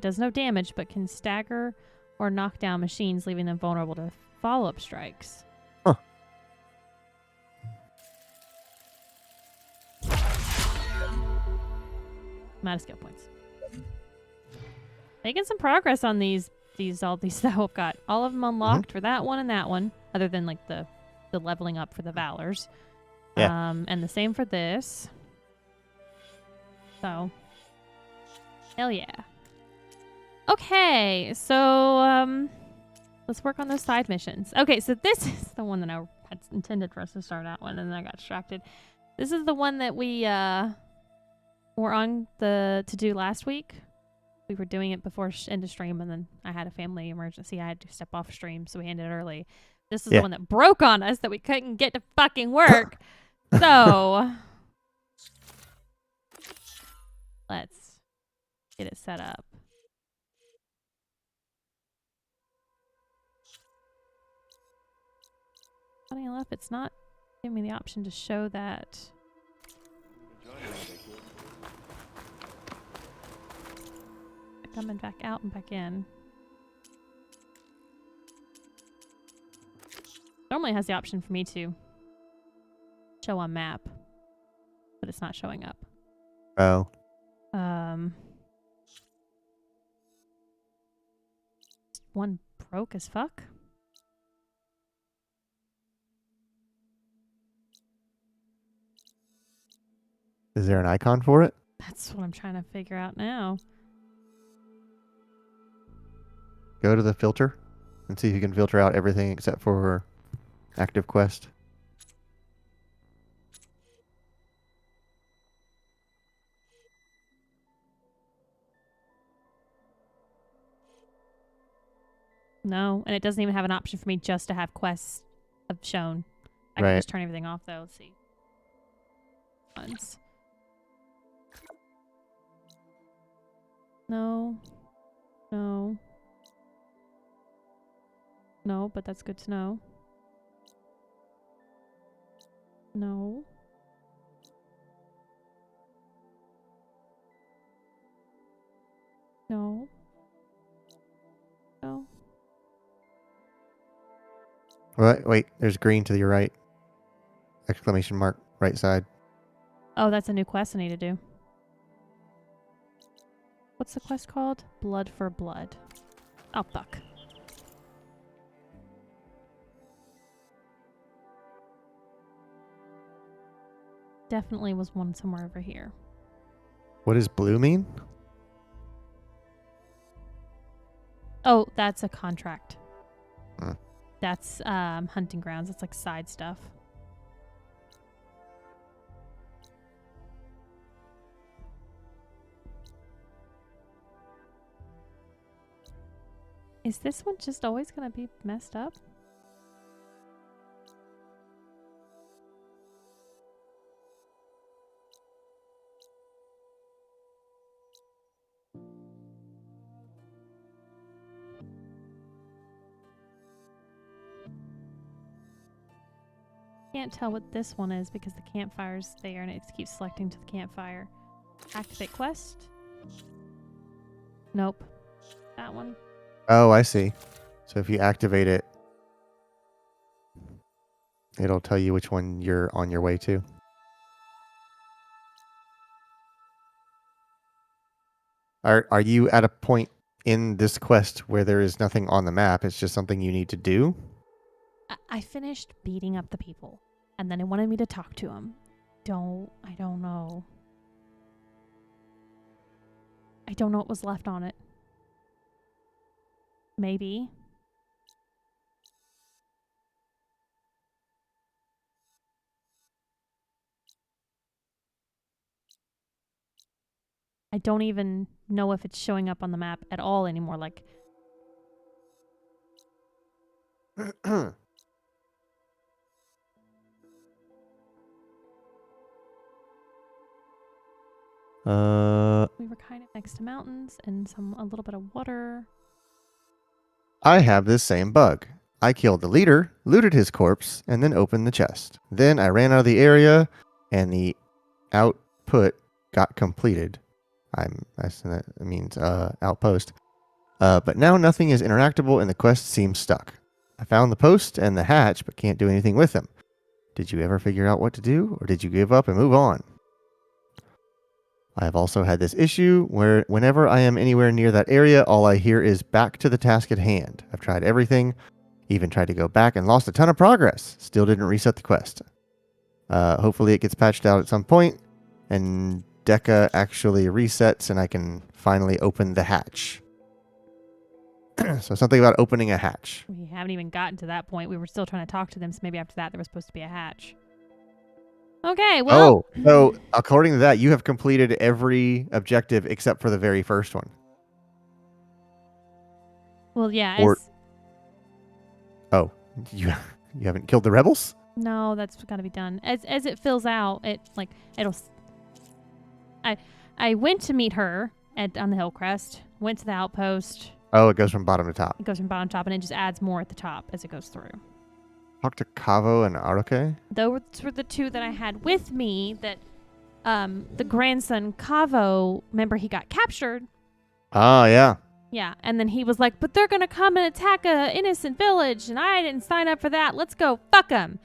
does no damage but can stagger or knock down machines, leaving them vulnerable to follow-up strikes. Huh. I'm out of skill points. Making some progress on these all these that I've got. All of them unlocked for that one and that one, other than like the leveling up for the valors. Yeah. And the same for this. So, hell yeah. Okay, so let's work on those side missions. Okay, so this is the one that I had intended for us to start out one, and then I got distracted. This is the one that we were on to do last week. We were doing it before end of stream, and then I had a family emergency. I had to step off stream, so we ended early. This is the one that broke on us that we couldn't get to fucking work. So let's get it set up. Funny enough, it's not giving me the option to show that. Coming back out and back in. Normally it has the option for me to show on map, but it's not showing up. Oh. One broke as fuck. Is there an icon for it? That's what I'm trying to figure out now. Go to the filter and see if you can filter out everything except for active quest. No, and it doesn't even have an option for me just to have quests shown. I can just turn everything off though. Let's see. Once. No. No. No, but that's good to know. No. No. No. Wait, there's green to your right. Exclamation mark, right side. Oh, that's a new quest I need to do. What's the quest called? Blood for Blood. Oh, fuck. Definitely was one somewhere over here. What does blue mean? Oh, that's a contract. Hmm. That's hunting grounds. It's like side stuff. Is this one just always gonna be messed up? Can't tell what this one is because the campfire's there and it keeps selecting to the campfire. Activate quest. Nope. That one. Oh, I see. So if you activate it, it'll tell you which one you're on your way to. Are you at a point in this quest where there is nothing on the map? It's just something you need to do? I finished beating up the people, and then it wanted me to talk to them. I don't know. I don't know what was left on it. Maybe. I don't even know if it's showing up on the map at all anymore. Like, we were kind of next to mountains and a little bit of water. I have this same bug. I killed the leader, looted his corpse, and then opened the chest. Then I ran out of the area, and the output got completed. That means outpost. But now nothing is interactable, and the quest seems stuck. I found the post and the hatch, but can't do anything with them. Did you ever figure out what to do, or did you give up and move on? I have also had this issue where whenever I am anywhere near that area, all I hear is back to the task at hand. I've tried everything, even tried to go back and lost a ton of progress. Still didn't reset the quest. Hopefully it gets patched out at some point and Deca actually resets and I can finally open the hatch. So something about opening a hatch. We haven't even gotten to that point. We were still trying to talk to them, so maybe after that there was supposed to be a hatch. Okay, well... Oh, so according to that, you have completed every objective except for the very first one. Well, yeah. Oh, you haven't killed the rebels? No, that's got to be done. As it fills out, it'll... I went to meet her on the Hillcrest, went to the outpost. Oh, it goes from bottom to top. It goes from bottom to top, and it just adds more at the top as it goes through. Talk to Kavo and Aruke? Those were the two that I had with me that the grandson, Kavo, remember he got captured. Oh, yeah. Yeah, and then he was like, but they're going to come and attack a innocent village, and I didn't sign up for that. Let's go fuck them.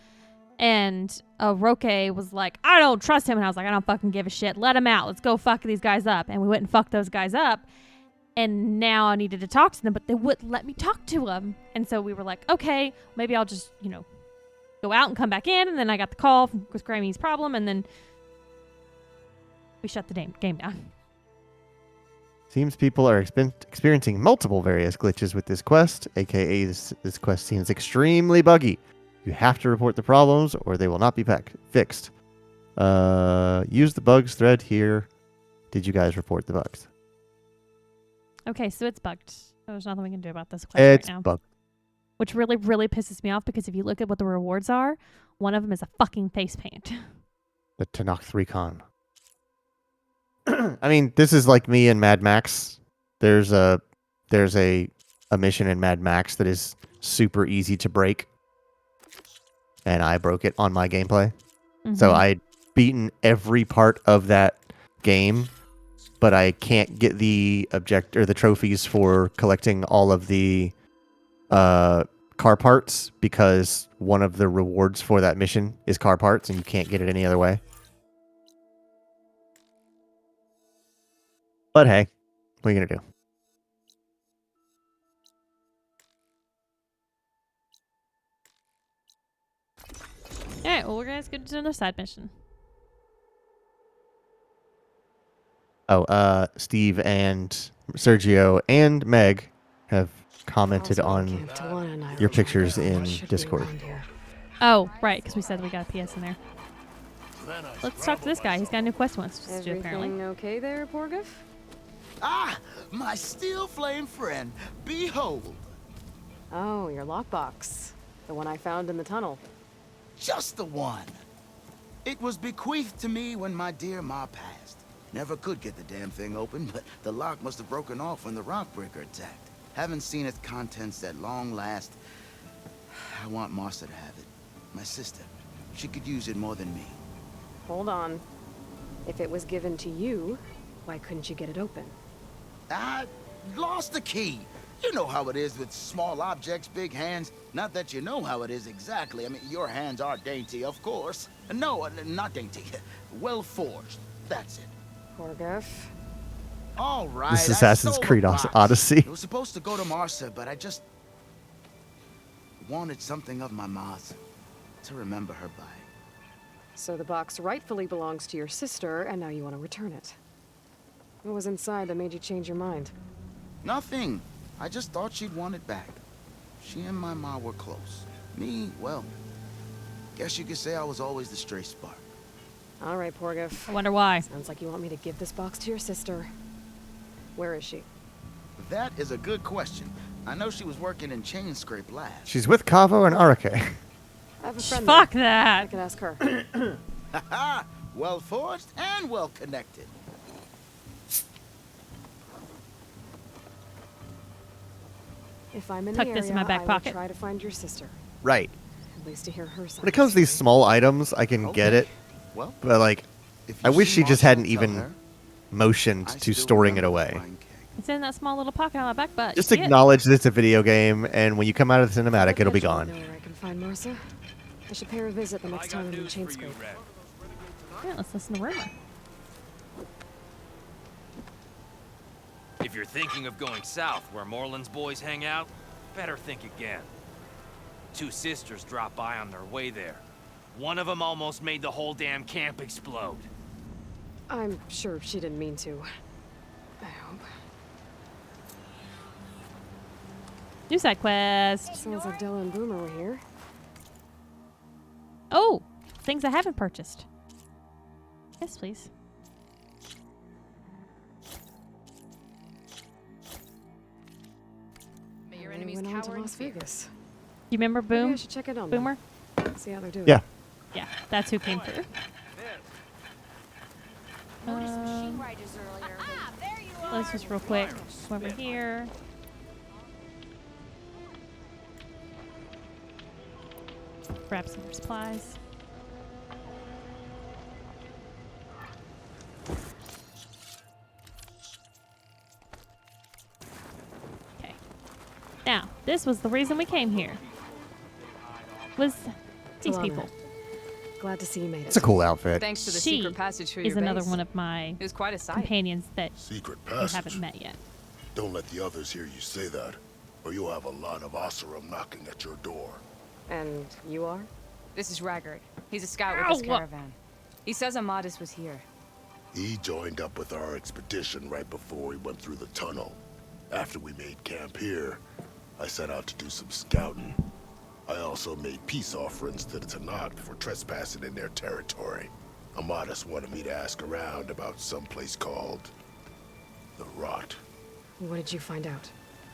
And Roque was like, I don't trust him. And I was like, I don't fucking give a shit. Let him out. Let's go fuck these guys up. And we went and fucked those guys up. And now I needed to talk to them, but they wouldn't let me talk to them. And so we were like, okay, maybe I'll just, go out and come back in. And then I got the call from Grammy's problem. And then we shut the game down. Seems people are experiencing multiple various glitches with this quest, aka this quest seems extremely buggy. You have to report the problems or they will not be fixed. Use the bugs thread here. Did you guys report the bugs? Okay, so it's bugged. There's nothing we can do about this quest right now. It's bugged. Which really, really pisses me off because if you look at what the rewards are, one of them is a fucking face paint. The Tenakth Recon. I mean, this is like me and Mad Max. There's a mission in Mad Max that is super easy to break. And I broke it on my gameplay. Mm-hmm. So I'd beaten every part of that game, but I can't get the the trophies for collecting all of the car parts because one of the rewards for that mission is car parts and you can't get it any other way. But hey, what are you going to do? Alright, well, we're going to go to another side mission. Oh, Steve and Sergio and Meg have commented on your pictures in Discord. Oh, right, because we said we got a PS in there. Let's talk to this guy. He's got a new quest he wants to do, apparently. Everything okay there, Porgif? Ah, my steel flame friend, behold. Oh, your lockbox. The one I found in the tunnel. Just the one. It was bequeathed to me when my dear ma passed. Never could get the damn thing open, but the lock must have broken off when the Rockbreaker attacked. Haven't seen its contents at long last. I want Martha to have it. My sister. She could use it more than me. Hold on. If it was given to you, why couldn't you get it open? I lost the key. You know how it is with small objects, big hands. Not that you know how it is exactly. I mean, your hands are dainty, of course. No, not dainty. Well forged. That's it. Porgif. All right. This is Assassin's Creed Odyssey. It was supposed to go to Martha, but I just wanted something of my ma's to remember her by. So the box rightfully belongs to your sister, and now you want to return it. What was inside that made you change your mind? Nothing. I just thought she'd want it back. She and my ma were close. Me, well, guess you could say I was always the stray spark. All right, Porgif. I wonder why. Sounds like you want me to give this box to your sister. Where is she? That is a good question. I know she was working in Chain Scrape Labs. She's with Kavo and Arake. I have a friend Fuck there. that. I can ask her. Haha! Well forged and well connected. If I'm in Tuck the this area, in my back I pocket. will try to find your sister. Right. At least to hear her side. When it comes to these small items, I can get it. Well, But, like, if I you wish see she just Marshall, hadn't tell even her motioned I to still storing it remember away. the flying keg. It's in that small little pocket on my back butt. Just See it? acknowledge that it's a video game, and when you come out of the cinematic, it'll be Eventually gone. know where I can find Marissa. I should pay her a visit the next time I'm in Chain Scrape. Yeah, let's listen to rumor. If you're thinking of going south where Moreland's boys hang out, better think again. 2 sisters dropped by on their way there. One of them almost made the whole damn camp explode. I'm sure she didn't mean to. I hope. New side quest. Sounds like Della and Boomer were here. Oh, things I haven't purchased. Yes, please. May your They enemies went on to cower in Las fear. Vegas. You remember Maybe I Boom? should check it on Boomer? them. See how they're doing. Yeah. Yeah, that's who came through. Let's just real quick go over here. Grab some more supplies. Okay. Now, this was the reason we came here. Was these Alana, people. Glad to see you made it. It's a cool outfit. Thanks to the She secret passage through is your another base. one of my It was quite a sight. companions that Secret we passage. haven't met yet. Don't let the others hear you say that, or you'll have a lot of Oseram knocking at your door. And you are? This is Raggard. He's a scout with this Ow! caravan. He says Amadis was here. He joined up with our expedition right before we went through the tunnel. After we made camp here, I set out to do some scouting. I also made peace offerings to the Tanakh for trespassing in their territory. Amadis wanted me to ask around about some place called the Rot. What did you find out?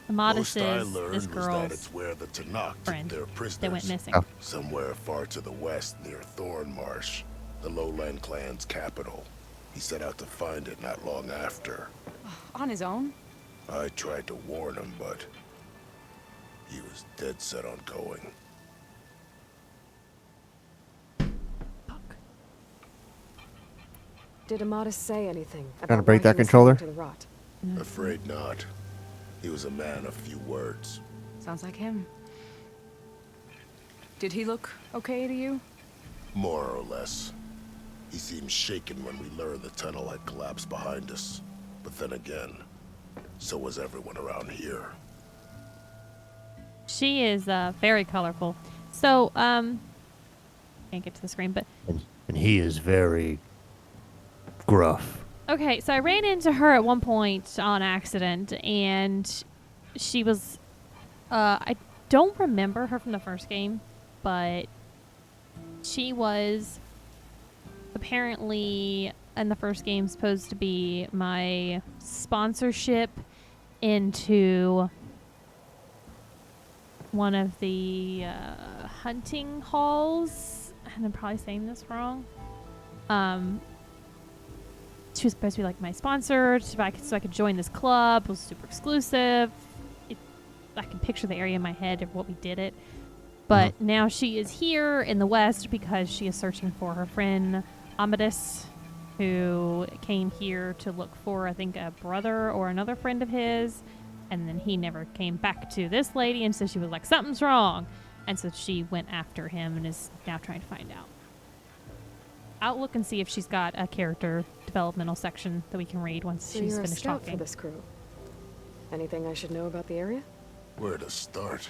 Amadis Most I is learned this was that girl's it's where the Tanakh friend. took their prisoners. They went missing. Somewhere far to the west near Thornmarsh, the Lowland clan's capital. He set out to find it not long after. On his own? I tried to warn him, but he was dead set on going. Did Amadis say anything about Trying to break why that he was controller? heading to the Rot? Afraid not. He was a man of few words. Sounds like him. Did he look okay to you? More or less. He seemed shaken when we learned the tunnel had collapsed behind us. But then again, so was everyone around here. She is very colorful. So, can't get to the screen, but And he is very gruff. okay. So I ran into her at one point on accident, and she was. I don't remember her from the first game, but she was apparently in the first game supposed to be my sponsorship into one of the hunting halls, and I'm probably saying this wrong. She was supposed to be like my sponsor, so I could join this club. It was super exclusive. I can picture the area in my head of what we did it. But now she is here in the West because she is searching for her friend Amadis, who came here to look for, I think, a brother or another friend of his. And then he never came back to this lady, and so she was like, something's wrong. And so she went after him and is now trying to find out. I'll look and see if she's got a character developmental section that we can read once So she's you're a finished scout talking. for this crew. Anything I should know about the area? Where to start?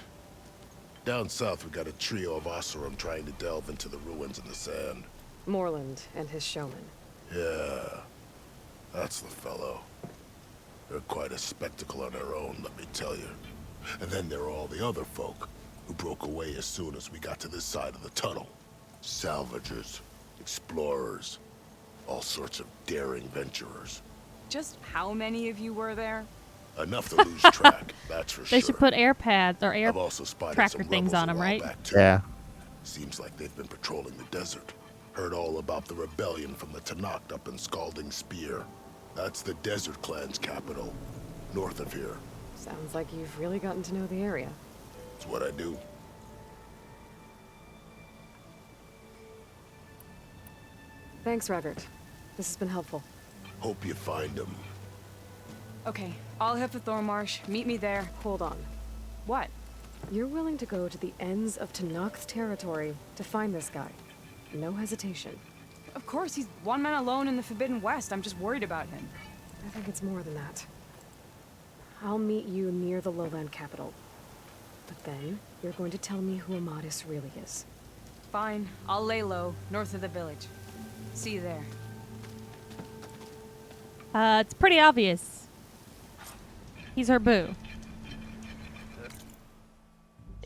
Down south, we got a trio of Oseram trying to delve into the ruins in the sand. Moreland and his showman. Yeah, that's the fellow. They're quite a spectacle on their own, let me tell you. And then there are all the other folk who broke away as soon as we got to this side of the tunnel. Salvagers, explorers, all sorts of daring venturers. Just how many of you were there? Enough to lose track, that's for They sure. should put air pads or air I've also spotted tracker some things rebels on a them, while right? back, too. Yeah. Seems like they've been patrolling the desert. Heard all about the rebellion from the Tanakh up in Scalding Spear. That's the Desert Clan's capital, north of here. Sounds like you've really gotten to know the area. It's what I do. Thanks, Raggart. This has been helpful. Hope you find them. Okay, I'll head for Thornmarsh. Meet me there. Hold on. What? You're willing to go to the ends of Tanakh's territory to find this guy. No hesitation. Of course, he's one man alone in the Forbidden West. I'm just worried about him. I think it's more than that. I'll meet you near the lowland capital. But then, you're going to tell me who Amadis really is. Fine, I'll lay low, north of the village. See you there. It's pretty obvious. He's her boo.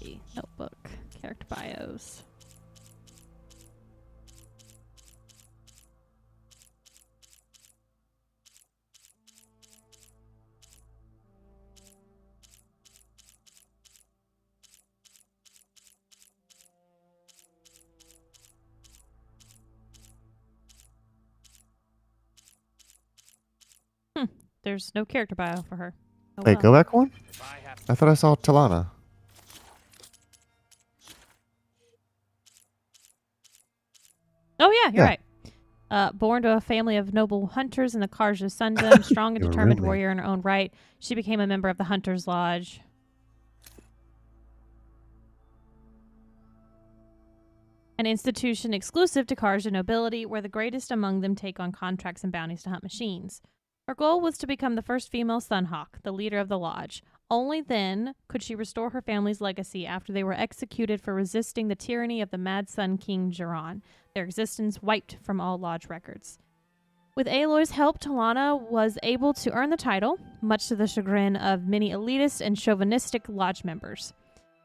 The notebook. Character bios. There's no character bio for her. Oh, Wait, well. go back one? I thought I saw Talana. Oh yeah, you're Yeah. right. Born to a family of noble hunters in the Karja Sundom, strong and You're determined really- warrior in her own right, she became a member of the Hunters Lodge. An institution exclusive to Karja nobility, where the greatest among them take on contracts and bounties to hunt machines. Her goal was to become the first female Sunhawk, the leader of the lodge. Only then could she restore her family's legacy after they were executed for resisting the tyranny of the Mad Sun King Jiran, their existence wiped from all lodge records. With Aloy's help, Talana was able to earn the title, much to the chagrin of many elitist and chauvinistic lodge members.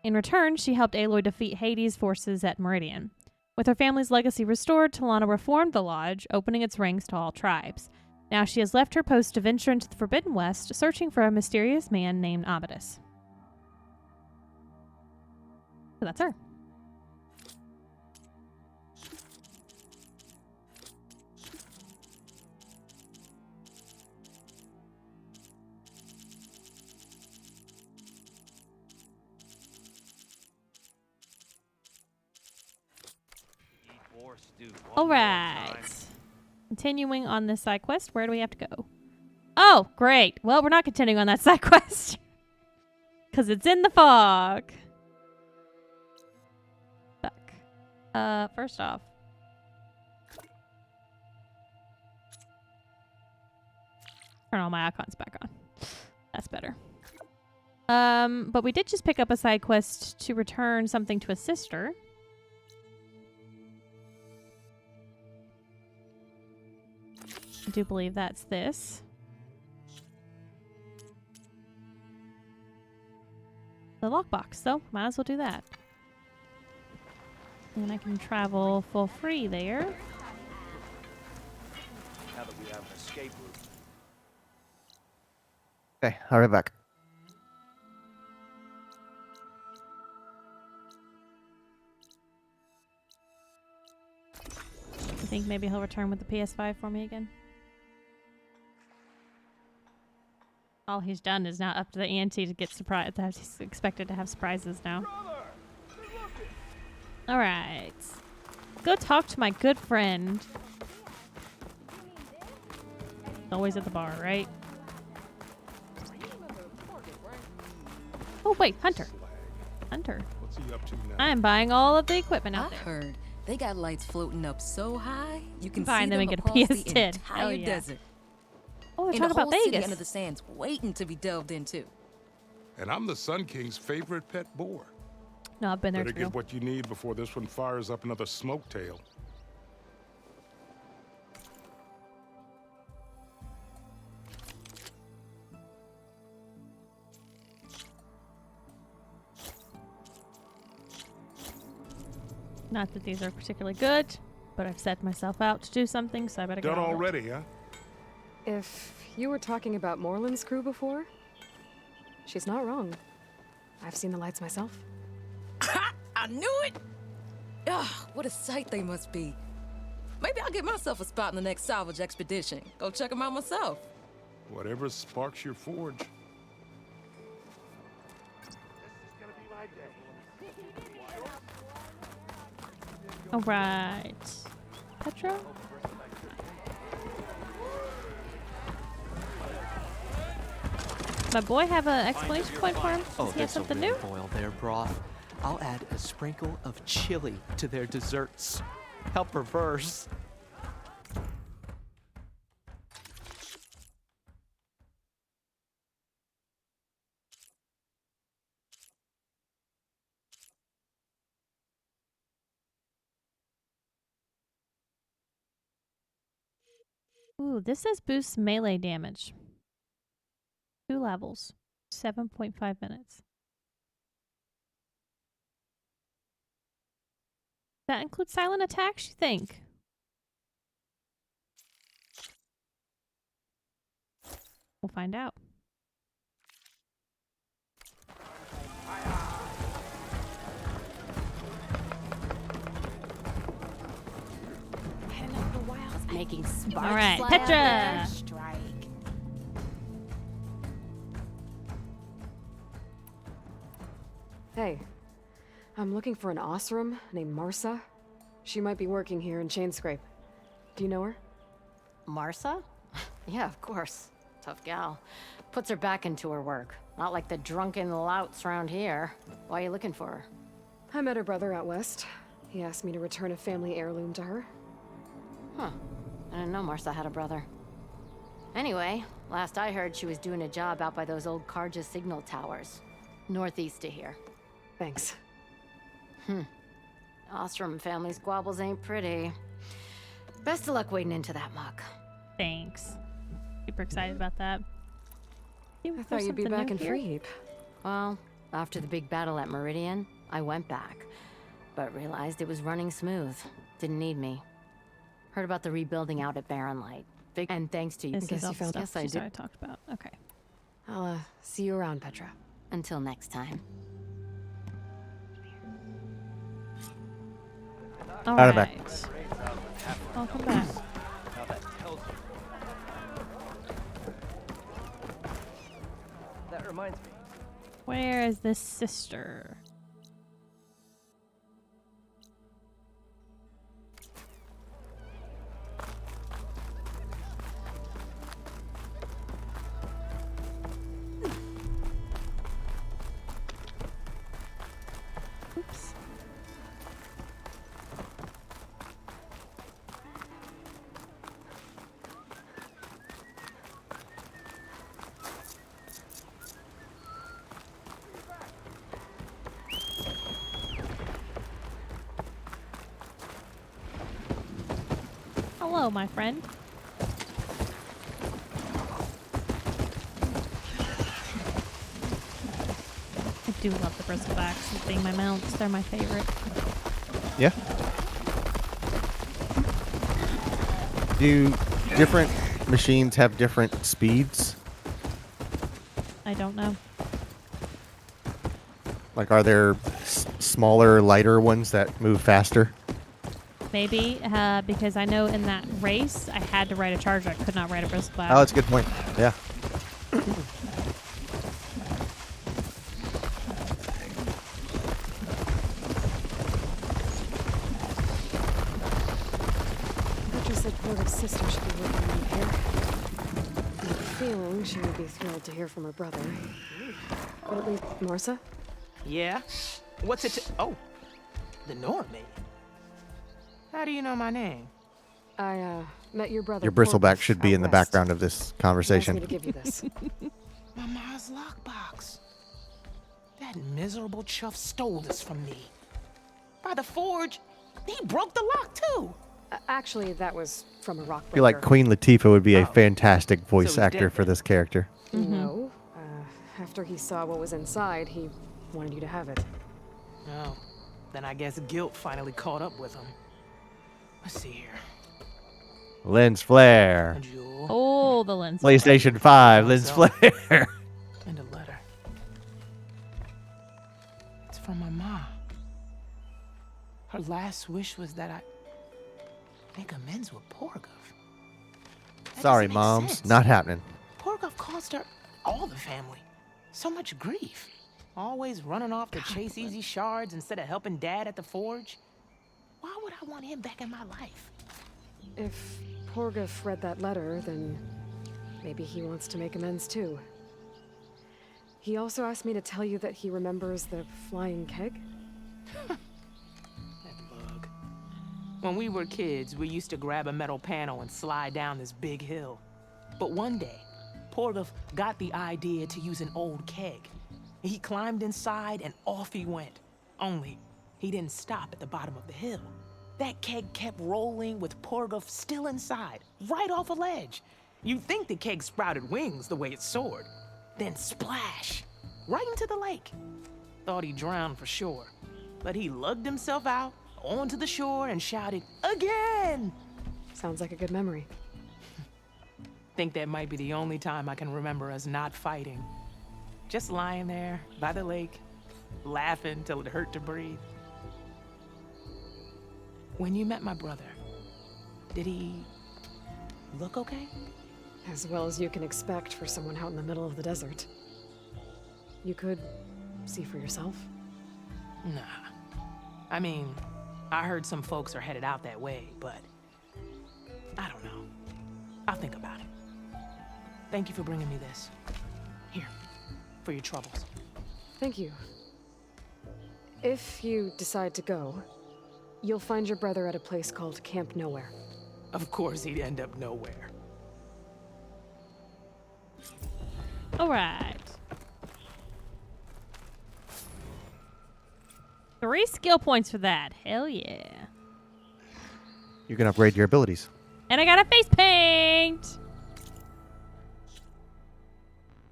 In return, she helped Aloy defeat Hades' forces at Meridian. With her family's legacy restored, Talana reformed the lodge, opening its ranks to all tribes. Now she has left her post to venture into the Forbidden West, searching for a mysterious man named Amadis. So that's her. All right. Continuing on this side quest, where do we have to go? Oh, great. Well, we're not continuing on that side quest. Because it's in the fog. Fuck. First off. Turn all my icons back on. That's better. But we did just pick up a side quest to return something to a sister. I do believe that's this. The lockbox, though. Might as well do that. And I can travel full free there. Now that we have an escape route. Okay, I'll be back. I think maybe he'll return with the PS5 for me again. All he's done is now up to the ante to get surprised. He's expected to have surprises now. All right. Go talk to my good friend. Always at the bar, right? Oh, wait. Hunter. Hunter. What's he up to now? I'm buying all of the equipment out I there. heard they got lights floating up so high you can Buying see them them and get a across the PS10. entire Hell yeah. desert. Oh, they're And talking the about whole city Vegas. under the sands waiting to be delved into. And I'm the Sun King's favorite pet boar. No, I've been there Better too. get what you need before this one fires up another smoke tail. Not that these are particularly good, but I've set myself out to do something, so I better Done get on it. already, huh? If you were talking about Morland's crew before? She's not wrong. I've seen the lights myself. I knew it! Ugh, what a sight they must be. Maybe I'll get myself a spot in the next salvage expedition. Go check them out myself. Whatever sparks your forge. All right. Petra? My boy have an exclamation point for him? Oh, Does he have there's something a new? boil their broth. I'll add a sprinkle of chili to their desserts. How perverse. Ooh, this says boosts melee damage. 2 levels. 7.5 minutes. That includes silent attacks, you think? We'll find out. Making sparks All right, fly out Petra. there. Strike. Hey, I'm looking for an Osram named Marsa. She might be working here in Chainscrape. Do you know her? Marsa? Yeah, of course. Tough gal. Puts her back into her work. Not like the drunken louts around here. Why are you looking for her? I met her brother out west. He asked me to return a family heirloom to her. Huh. I didn't know Marsa had a brother. Anyway, last I heard she was doing a job out by those old Karja signal towers. Northeast of here. Thanks. Ostrom family squabbles ain't pretty. Best of luck wading into that muck. Thanks. Super excited about that. I thought you'd be back in Freeheap. Well, after the big battle at Meridian, I went back. But realized it was running smooth. Didn't need me. Heard about the rebuilding out at Barren Light. And thanks to you. This is all the stuff she's already talked about. Okay. I'll see you around, Petra. Until next time. All Out of right. it. Welcome back. Now that tells you. That reminds me. Where is this sister? Oops. Hello, my friend. I do love the bristlebacks as being my mounts. They're my favorite. Yeah. Do different machines have different speeds? I don't know. Like, are there smaller, lighter ones that move faster? Maybe, because I know in that race, I had to ride a charger. I could not ride a bristleback. Oh, that's a good point. Yeah. Petra said Porter's sister should be working on here. I have a feeling she would be thrilled to hear from her brother. Could it be Marsa? Yeah? What's it? Oh, the Normie. How do you know my name? I met your brother. Your bristleback Porter should be out in the west. background of this He asked conversation. me to give you this. My ma's lockbox. That miserable chuff stole this from me. By the forge, he broke the lock too. Actually, that was from a rock I feel like Queen Latifah would be a fantastic voice So actor for this character. No. After he saw what was inside, he wanted you to have it. Oh, then I guess guilt finally caught up with him. Let's see here. Lens flare. A jewel. Oh. Oh, the lens. PlayStation 5 lens flare. And a letter. It's from my mom. Her last wish was that I make amends with Porgov. That Sorry, doesn't make moms. sense. Not happening. Porgov caused her, all the family, so much grief. Always running off to chase easy shards instead of helping Dad at the forge. Why would I want him back in my life? If Porgov read that letter, then maybe he wants to make amends too. He also asked me to tell you that he remembers the flying keg. When we were kids, we used to grab a metal panel and slide down this big hill. But one day, Porgov got the idea to use an old keg. He climbed inside and off he went. Only, he didn't stop at the bottom of the hill. That keg kept rolling with Porgov still inside, right off a ledge. You'd think the keg sprouted wings the way it soared. Then splash, right into the lake. Thought he drowned for sure, but he lugged himself out onto the shore and shouted, "Again!" Sounds like a good memory. Think that might be the only time I can remember us not fighting. Just lying there by the lake, laughing till it hurt to breathe. When you met my brother, did he look okay? As well as you can expect for someone out in the middle of the desert. You could see for yourself. Nah. I mean, I heard some folks are headed out that way, but I don't know. I'll think about it. Thank you for bringing me this. Here, for your troubles. Thank you. If you decide to go, you'll find your brother at a place called Camp Nowhere. Of course he'd end up nowhere. All right. 3 skill points for that. Hell yeah. You can upgrade your abilities. And I got a face paint.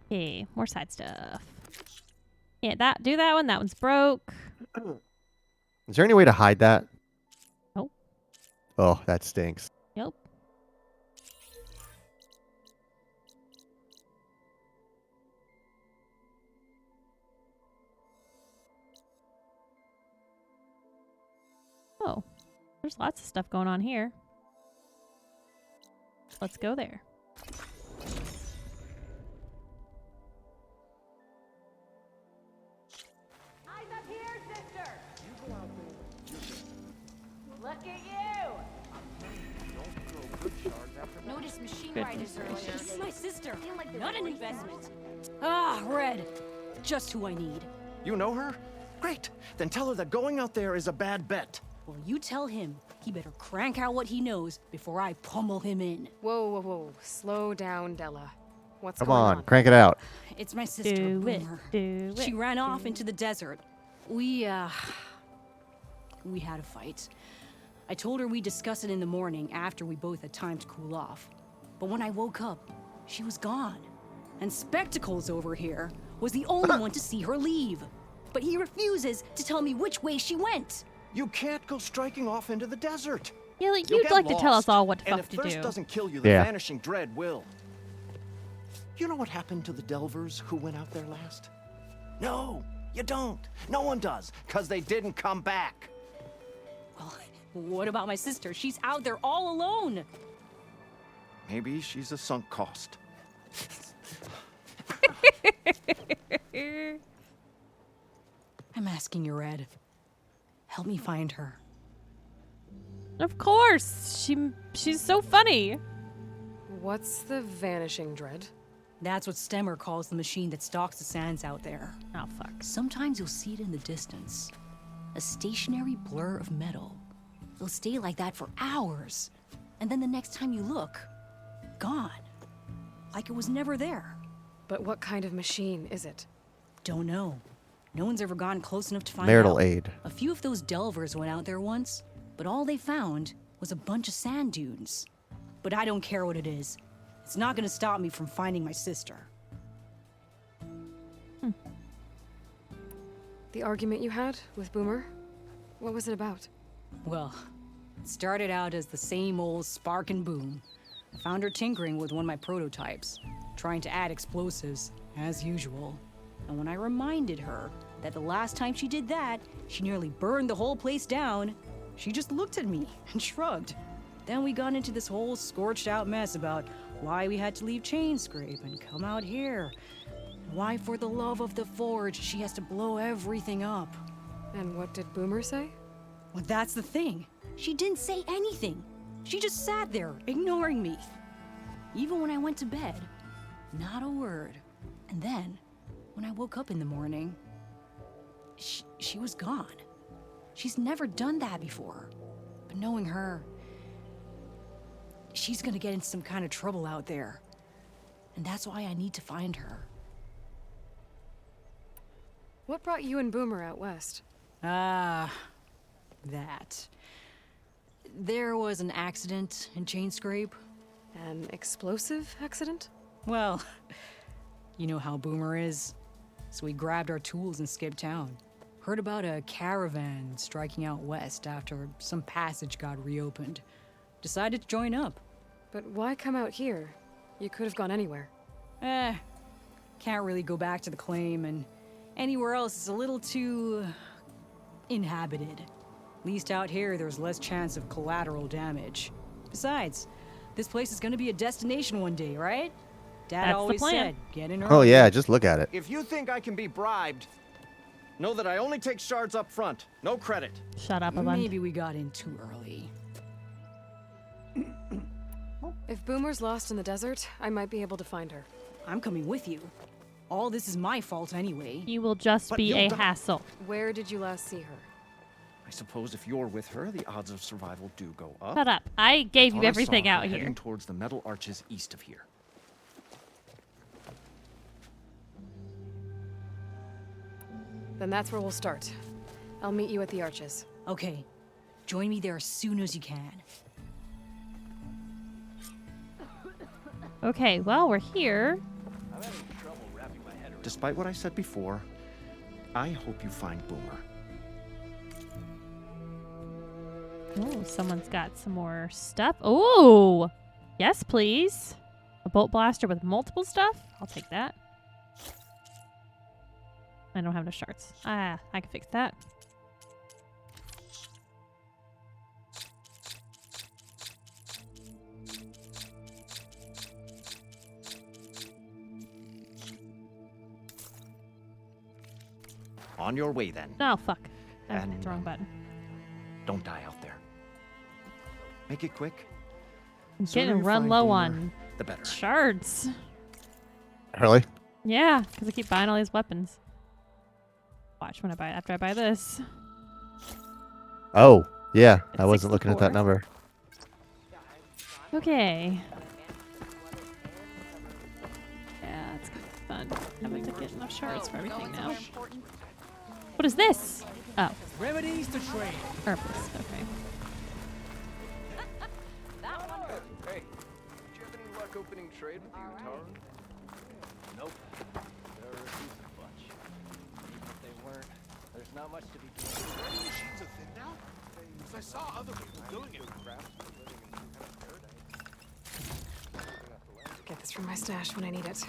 Okay, more side stuff. Yeah, do that one. That one's broke. Is there any way to hide that? Nope. Oh, that stinks. Yep. Oh, there's lots of stuff going on here. Let's go there. Eyes up here, sister! You go out there. Look at you! Noticed machine Good. riders earlier. This is my sister, not an investment. Ah, Red. Just who I need. You know her? Great. Then tell her that going out there is a bad bet. Well, you tell him he better crank out what he knows before I pummel him in. Whoa, whoa, whoa. Slow down, Della. What's Come going on, crank it out. It's my sister, Do it, Boomer. do She it, ran do off into the desert. We had a fight. I told her we'd discuss it in the morning after we both had time to cool off. But when I woke up, she was gone. And Spectacles over here was the only one to see her leave. But he refuses to tell me which way she went. You can't go striking off into the desert. Yeah, You'll you'd get like to tell us lost. all what the And fuck if to thirst do. doesn't kill you, the Yeah. vanishing dread will. You know what happened to the Delvers who went out there last? No, you don't. No one does, because they didn't come back. Well, what about my sister? She's out there all alone. Maybe she's a sunk cost. I'm asking you, Red. Help me find her. Of course. She's so funny. What's the vanishing dread? That's what Stemmer calls the machine that stalks the sands out there. Oh, fuck. Sometimes you'll see it in the distance. A stationary blur of metal. It'll stay like that for hours. And then the next time you look, gone. Like it was never there. But what kind of machine is it? Don't know. No one's ever gotten close enough to find Marital out. aid. A few of those delvers went out there once, but all they found was a bunch of sand dunes. But I don't care what it is. It's not gonna stop me from finding my sister. The argument you had with Boomer? What was it about? Well, it started out as the same old spark and boom. I found her tinkering with one of my prototypes, trying to add explosives, as usual. And when I reminded her that the last time she did that, she nearly burned the whole place down, she just looked at me and shrugged. Then we got into this whole scorched out mess about why we had to leave Chainscrape and come out here. Why, for the love of the Forge, she has to blow everything up. And what did Boomer say? Well, that's the thing. She didn't say anything. She just sat there, ignoring me. Even when I went to bed, not a word. And then, when I woke up in the morning, she was gone. She's never done that before. But knowing her, she's gonna get into some kind of trouble out there. And that's why I need to find her. What brought you and Boomer out west? That. There was an accident in Chainscrape. An explosive accident? Well, you know how Boomer is. So we grabbed our tools and skipped town. Heard about a caravan striking out west after some passage got reopened. Decided to join up. But why come out here? You could have gone anywhere. Can't really go back to the claim, and anywhere else is a little too inhabited. At least out here, there's less chance of collateral damage. Besides, this place is gonna be a destination one day, right? Dad That's the always plan. said, get in early. Oh yeah, just look at it. If you think I can be bribed, know that I only take shards up front. No credit. Shut up, Abund. Maybe we got in too early. If Boomer's lost in the desert, I might be able to find her. I'm coming with you. All this is my fault anyway. You will just But be you'll a die. hassle. Where did you last see her? I suppose if you're with her, the odds of survival do go up. Shut up. I gave you Thought I everything saw her out here. heading towards the metal arches east of here. Then that's where we'll start. I'll meet you at the arches. Okay. Join me there as soon as you can. Okay, well, we're here. Despite what I said before, I hope you find Boomer. Oh, someone's got some more stuff. Oh, yes, please. A bolt blaster with multiple stuff? I'll take that. I don't have no shards. I can fix that. On your way, then. Oh, fuck. I hit And the wrong button. don't die out there. Make it quick. I'm Sooner getting you run find low Boomer, on the better. shards. Really? Yeah, because I keep buying all these weapons. Watch when I buy after I buy this. Oh, yeah. I It's wasn't looking at that 64. number. Okay. Yeah, it's gonna be fun. Having to get enough shards for everything now. What is this? Oh, Remedies to trade. herbals. Okay. Hey, did you have any luck opening trade with the Utaru? Nope. They're a decent bunch. Even if they weren't, there's not much to be gained. Any machines are thin now? 'Cause I saw other people doing it. Get this from my stash when I need it.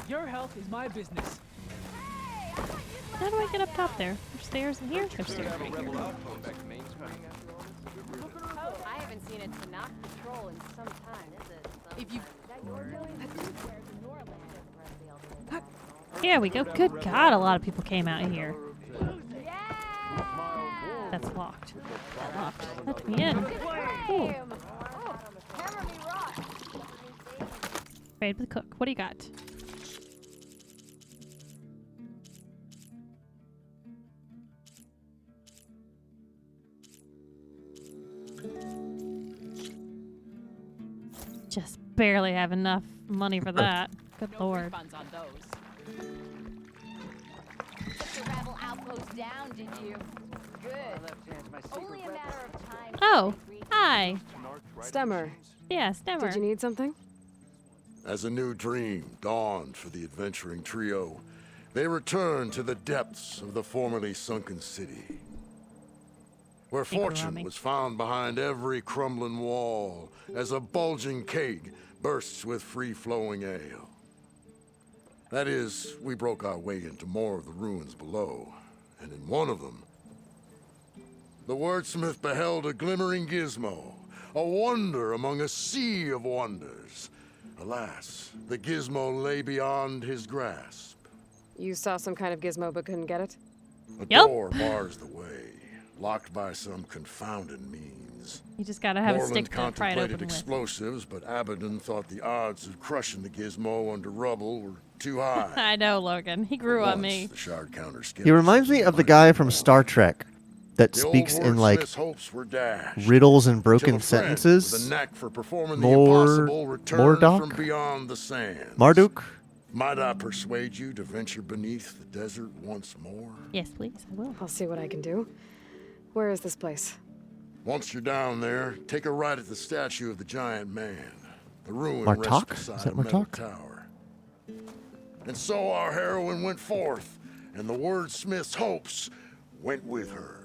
Your health is my business. How do I get up top there? There's stairs in here. There's stairs right here. I haven't seen a Tanakh patrol in some time. If you Here we go. Good God, a lot of people came out here. That's locked. Locked. Let me in. Ooh. Trade with cook. What do you got? Just barely have enough money for that. Good lord. refunds on those. Took the rebel outpost down, did you? Good. Only a matter of time. Oh, hi. Stemmer, Yeah, Stemmer. Did you need something? As a new dream dawned for the adventuring trio, they returned to the depths of the formerly sunken city, where fortune was found behind every crumbling wall as a bulging keg bursts with free-flowing ale. That is, we broke our way into more of the ruins below, and in one of them, the wordsmith beheld a glimmering gizmo, a wonder among a sea of wonders. Alas, the gizmo lay beyond his grasp. You saw some kind of gizmo but couldn't get it? A door bars the way, locked by some confounded means. You just gotta have a Moreland stick to pry it contemplated open with. explosives, but Abaddon thought the odds of crushing the gizmo under rubble were too high. I know, Logan. He grew on me. The shard counter He reminds me of the guy from Star Trek that The speaks old in like wordsmith's hopes were dashed, riddles and broken till a friend sentences. with a knack for performing the impossible returned from Mordok? beyond the sands. Marduk? Might I persuade you to venture beneath the desert once more? Yes, please. I will. I'll see what I can do. Where is this place? Once you're down there, take a right at the statue of the giant man. The ruin Martok? rests Is beside that a metal Martok? tower. And so our heroine went forth, and the wordsmith's hopes went with her.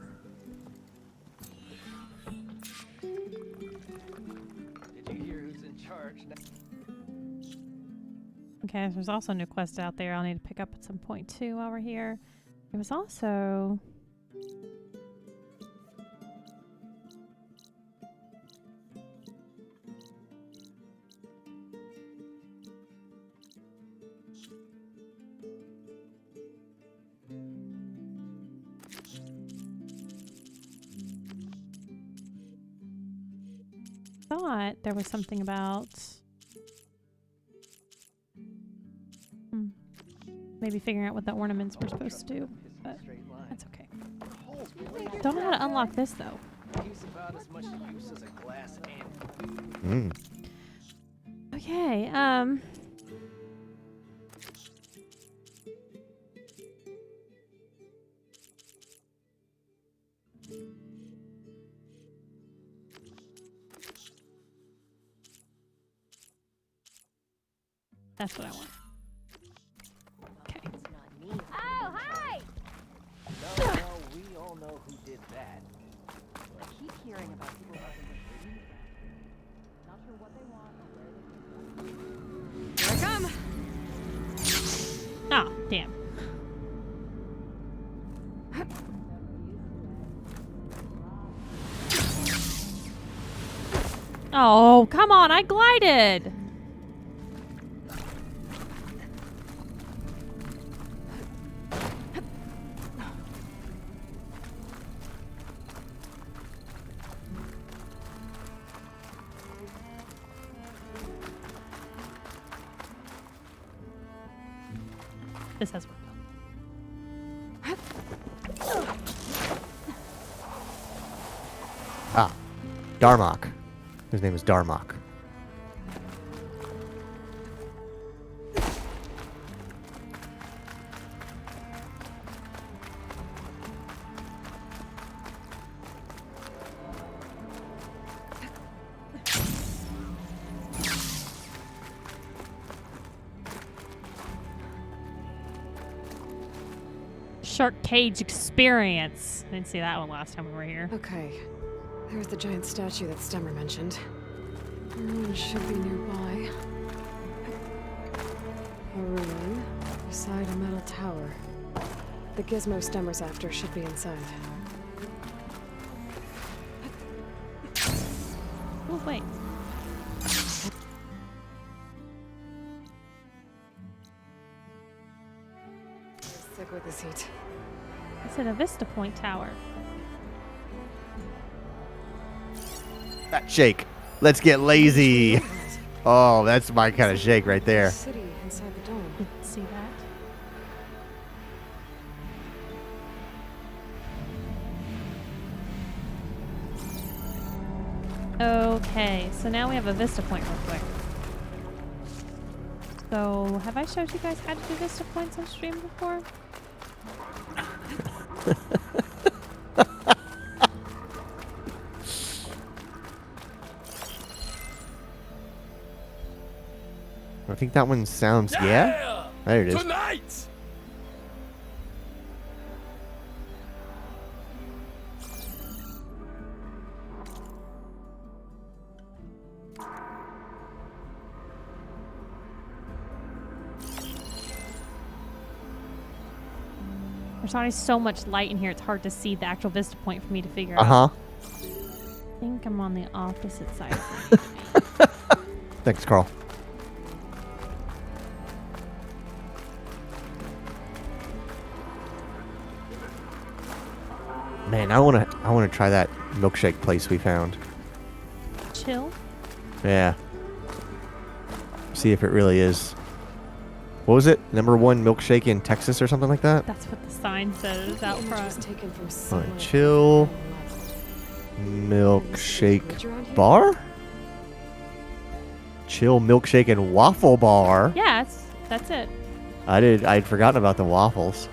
Did you hear who's in charge now? Okay, there's also a new quest out there I'll need to pick up at some point too while we're here. There was also... thought there was something about maybe figuring out what the ornaments were supposed to do, but that's okay. Don't know how to unlock this though. He's about as much use as a glass animal. Okay, that's what I want. Okay. Oh, hi! No, we all know who did that. I keep hearing about people having a dream. Not sure what they want or where they Here I come! Ah, damn. Oh, come on, I glided! This has worked. Ah, Darmok. His name is Darmok. Shark Cage Experience. I didn't see that one last time we were here. Okay. There's the giant statue that Stemmer mentioned. It should be nearby. A ruin beside a metal tower. The gizmo Stemmer's after should be inside. Oh, wait. Sick with this heat. It's at a Vista Point Tower. Shake. Let's get lazy. Oh, that's my kind of shake right there. City inside the dome. Didn't see that. Okay, so now we have a Vista Point real quick. So, have I showed you guys how to do Vista Points on stream before? think that one sounds yeah. There it is. Tonight! There's already so much light in here, it's hard to see the actual vista point for me to figure Uh-huh. out. I think I'm on the opposite side of the Thanks, Carl. Man, I wanna try that milkshake place we found. Chill. Yeah. See if it really is. What was it? #1 milkshake in Texas or something like that? That's what the sign says out front. Taken from Alright, chill milkshake bar? Chill milkshake and waffle bar. Yeah, that's it. I'd forgotten about the waffles.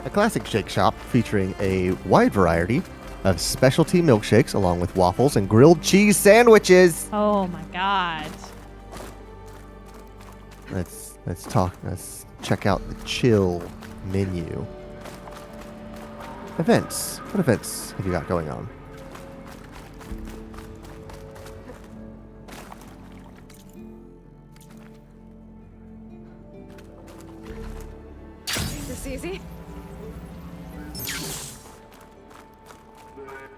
A classic shake shop featuring a wide variety of specialty milkshakes along with waffles and grilled cheese sandwiches. Oh my god. Let's check out the chill menu. Events. What events have you got going on? Is this easy?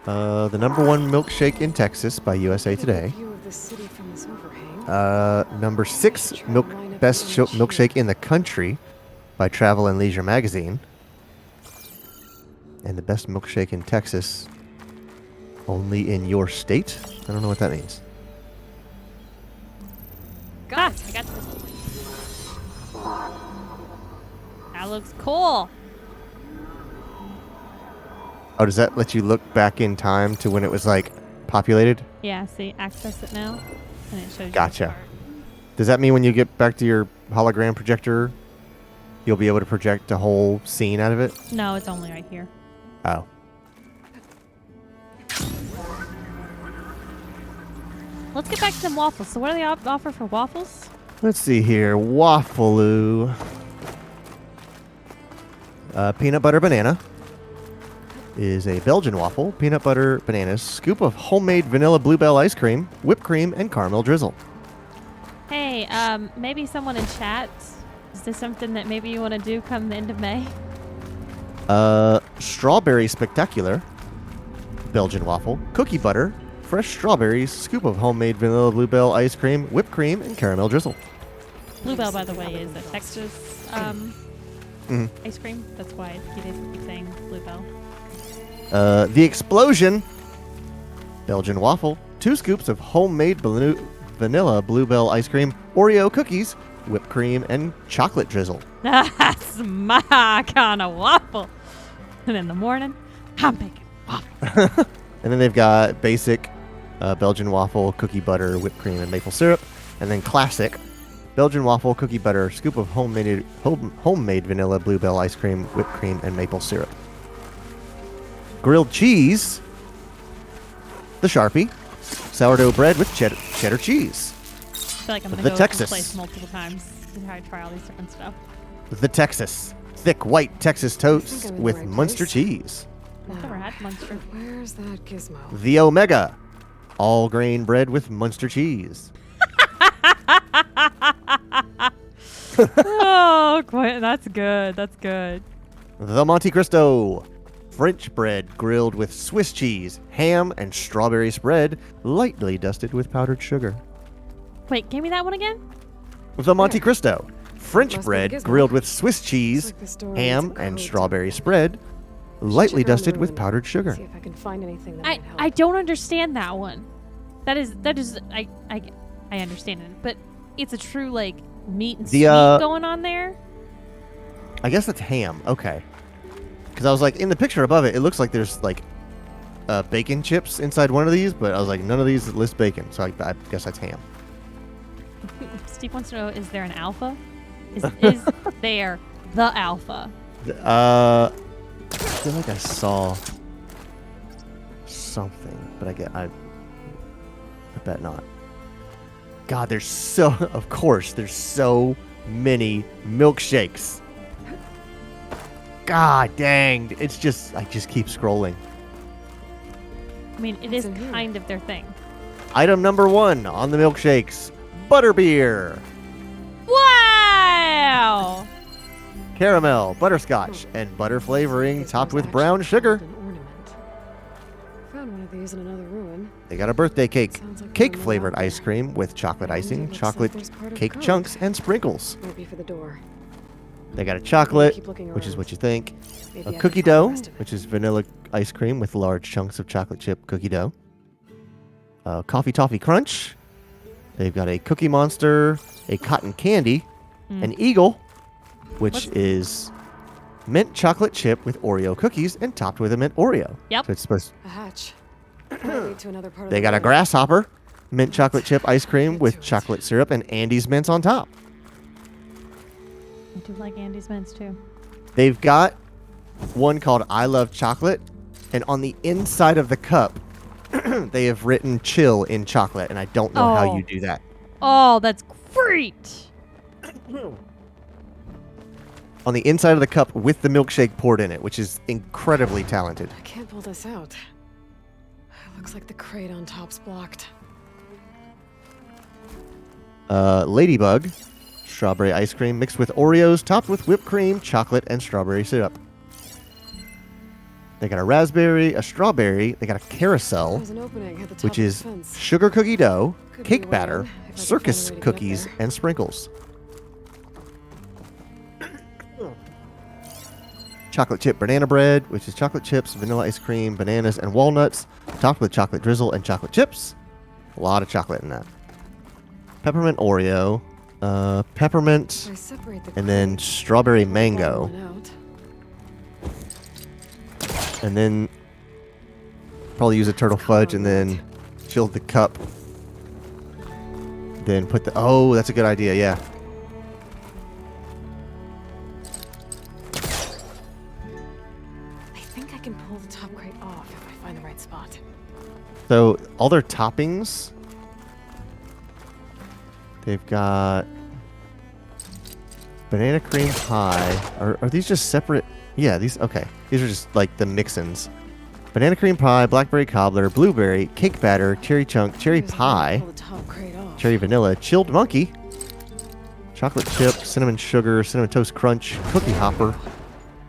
The #1 milkshake in Texas by USA Today. View of the city from this overhang. #6 best milkshake in the country by Travel and Leisure magazine. And the best milkshake in Texas only in your state? I don't know what that means. God, I got this. That looks cool. Oh, does that let you look back in time to when it was like populated? Yeah, see, access it now, and it shows you. Gotcha. Does that mean when you get back to your hologram projector, you'll be able to project a whole scene out of it? No, it's only right here. Oh. Let's get back to them waffles. So what do they offer for waffles? Let's see here. Waffaloo. Peanut butter banana is a Belgian waffle. Peanut butter bananas. Scoop of homemade vanilla bluebell ice cream. Whipped cream and caramel drizzle. Hey, maybe someone in chat. Is this something that maybe you want to do come the end of May? Strawberry spectacular. Belgian waffle. Cookie butter. Fresh strawberries. Scoop of homemade vanilla bluebell ice cream. Whipped cream and caramel drizzle. Bluebell, by the way, is a Texas ice cream. That's why he keep saying Bluebell. The explosion. Belgian waffle. 2 scoops of homemade vanilla bluebell ice cream. Oreo cookies. Whipped cream and chocolate drizzle. That's my kind of waffle. And in the morning, I'm making waffle. And then they've got basic Belgian waffle, cookie butter, whipped cream, and maple syrup. And then classic Belgian waffle, cookie butter, scoop of homemade vanilla bluebell ice cream, whipped cream, and maple syrup. Grilled cheese. The Sharpie. Sourdough bread with cheddar cheese. I feel like I'm going The to go Texas. to this place multiple times to try all these different stuff. The Texas. Thick white Texas toast I'm in the with right Munster place. cheese. I've never had Munster. Where's that gizmo? The Omega. All grain bread with Munster cheese. Oh, quite, that's good. That's good. The Monte Cristo. French bread grilled with Swiss cheese, ham, and strawberry spread, lightly dusted with powdered sugar. Wait, give me that one again? The Monte Cristo. French Must be bread Gizmo. grilled with Swiss cheese, like the store ham, needs a and code. strawberry spread, lightly Check around dusted the with room, powdered sugar. See if I can find anything that I might help. I don't understand that one. That is I understand it, but it's a true like meat and The, sweet uh, going on there. I guess that's ham. Okay. Because I was like, in the picture above it, it looks like there's like bacon chips inside one of these, but I was like, none of these list bacon, so I guess that's ham. Steve wants to know: is there an alpha? Is there the alpha? I feel like I saw something, but I bet not. God, there's so many milkshakes. God dang. I just keep scrolling. I mean, it is kind of their thing. Item number 1 on the milkshakes. Butterbeer. Wow! Caramel, butterscotch, and butter flavoring topped with brown sugar. Found one of these in another ruin. They got a birthday cake. like Cake they're flavored not ice cream with chocolate icing, looks chocolate like there's part of cake code. chunks, and sprinkles. Might be for the door. They got a chocolate, keep looking which is around. what you think. Maybe A I can cookie find the dough, rest of which is vanilla ice cream with large chunks of chocolate chip cookie dough. Coffee Toffee Crunch. They've got a Cookie Monster, a Cotton Candy, an Eagle, which is mint chocolate chip with Oreo cookies and topped with a mint Oreo. Yep. So it's supposed. A hatch. Might lead to another part of They the got a ruin. Grasshopper, mint chocolate chip ice cream with chocolate syrup and Andes mints on top. I do like Andy's mints too. They've got one called I Love Chocolate, and on the inside of the cup, they have written chill in chocolate, and I don't know how Oh. you do that. Oh, that's great. On the inside of the cup with the milkshake poured in it, which is incredibly talented. I can't pull this out. Looks like the crate on top's blocked. Ladybug, strawberry ice cream mixed with Oreos, topped with whipped cream, chocolate, and strawberry syrup. They got a raspberry, a strawberry, they got a carousel, There's an opening at the top which of the is fence. sugar cookie dough, Could be cake a way batter, in, if I can circus find a way to get up cookies, there. and sprinkles. Chocolate chip banana bread, which is chocolate chips, vanilla ice cream, bananas, and walnuts, topped with chocolate drizzle and chocolate chips. A lot of chocolate in that. Peppermint Oreo, peppermint, I separate the and then strawberry mango, bottom one out. and then probably use a turtle fudge, and then fill the cup. Then put the that's a good idea, yeah. I think I can pull the top crate off if I find the right spot. So all their toppings, they've got banana cream pie. Are these just separate? Yeah, these okay. These are just like the mix-ins. Banana cream pie, blackberry cobbler, blueberry, cake batter, cherry chunk, cherry pie, Pull the top crate off. cherry vanilla, chilled monkey, chocolate chip, cinnamon sugar, cinnamon toast crunch, cookie hopper.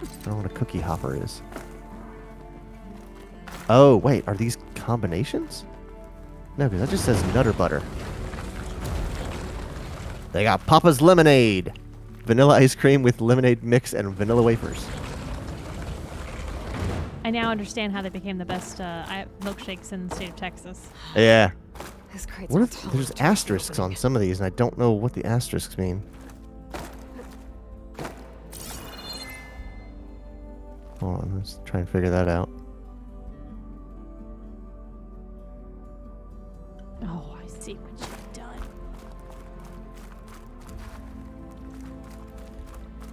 I don't know what a cookie hopper is. Oh, wait, are these combinations? No, because that just says Nutter Butter. They got Papa's Lemonade. Vanilla ice cream with lemonade mix and vanilla wafers. I now understand how they became the best milkshakes in the state of Texas. Yeah. This crate's What not if tall there's enough to asterisks open. on some of these, and I don't know what the asterisks mean. Hold on, let's try and figure that out. Oh, I see what you've done.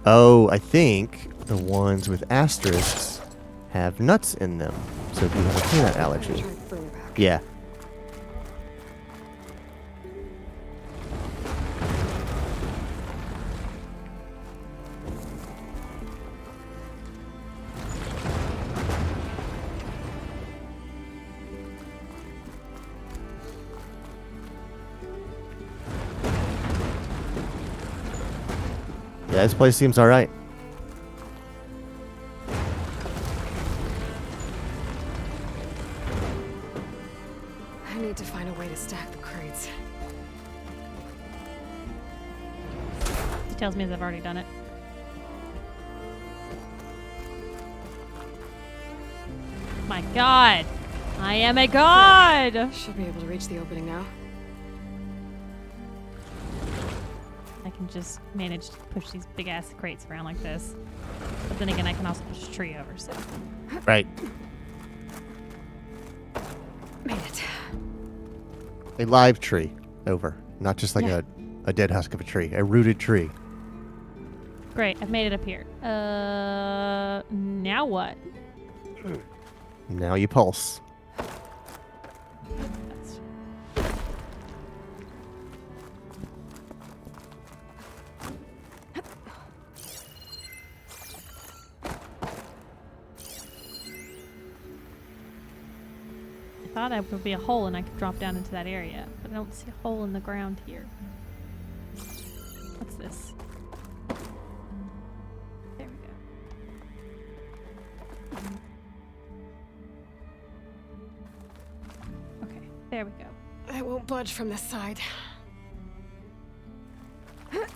Oh, I think the ones with asterisks have nuts in them. So if you have a peanut allergy. Yeah. Yeah, this place seems alright. I need to find a way to stack the crates. He tells me that I've already done it. My god! I am a god! Should be able to reach the opening now. I can just manage to push these big ass crates around like this. But then again, I can also push a tree over, so. Right. Made it. A live tree over. Not just like a dead husk of a tree. A rooted tree. Great, I've made it up here. Now what? Now you pulse. thought that would be a hole and I could drop down into that area, but I don't see a hole in the ground here. What's this? There we go. Okay, there we go. I won't budge from this side. I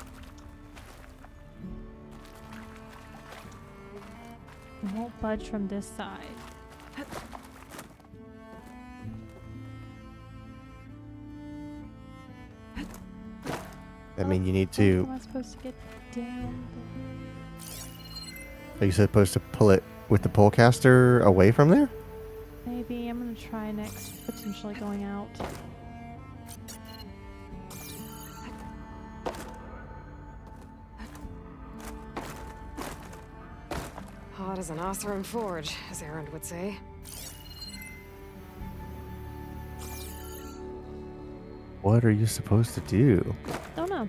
won't budge from this side. I mean, you need How to. am I supposed to get down? Are you supposed to pull it with the polecaster away from there? Maybe I'm gonna try next, potentially going out. Hot as an Osram forge, as Erend would say. What are you supposed to do? Don't know.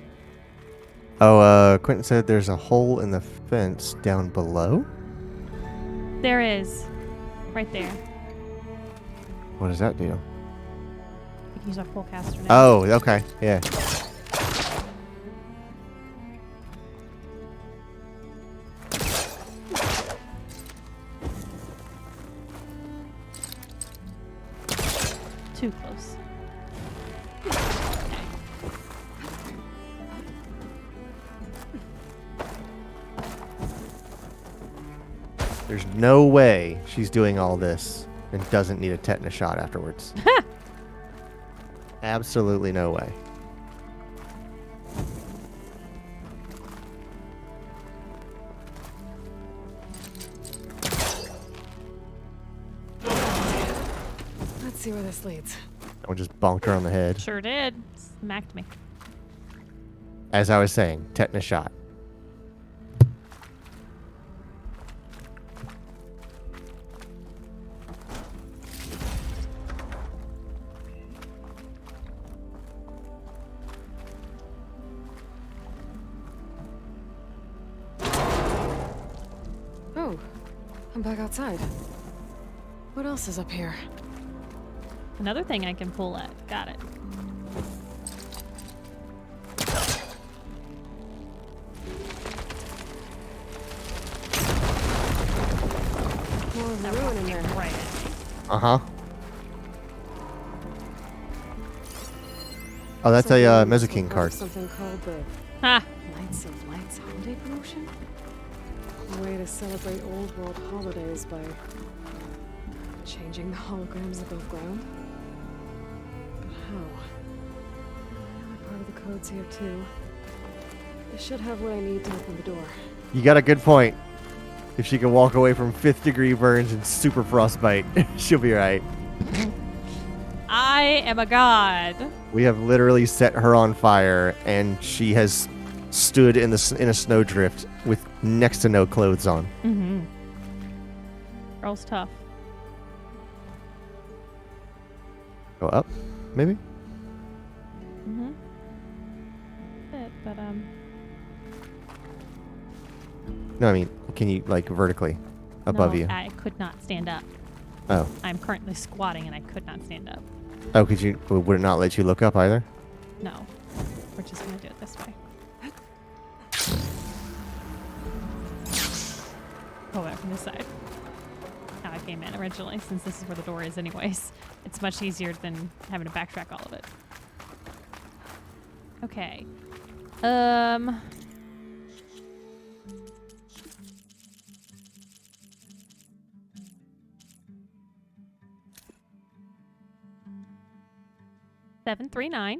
Oh, Quentin said there's a hole in the fence down below. There is. Right there. What does that do? We can use our forecaster now. Oh, okay, yeah. Too close. There's no way she's doing all this and doesn't need a tetanus shot afterwards. Absolutely no way. Let's see where this leads. I just bonked her on the head. Sure did. Smacked me. As I was saying, tetanus shot. Oh, I'm back outside. What else is up here? Another thing I can pull at. Got it. More of the ruin in there. Right. Uh-huh. Oh, that's a Mesoking card. Something called the Ha! Knights of Lights holiday promotion? A way to celebrate old world holidays by changing the holograms above ground. But how? I know part of the code's here too. I should have what I need to open the door. You got a good point. If she can walk away from 5th degree burns and super frostbite, she'll be right. I am a god. We have literally set her on fire, and she has stood in a snowdrift with next to no clothes on. Mm-hmm. Girl's tough. Go up, maybe? Mm-hmm. Bit, but No, I mean, can you, like, vertically above no, you? I could not stand up. Oh. I'm currently squatting and I could not stand up. Oh, would it not let you look up either? No. We're just gonna do it this way. Pull it from this side. How I came in originally, since this is where the door is anyways. It's much easier than having to backtrack all of it. Okay. Seven, 3, 9.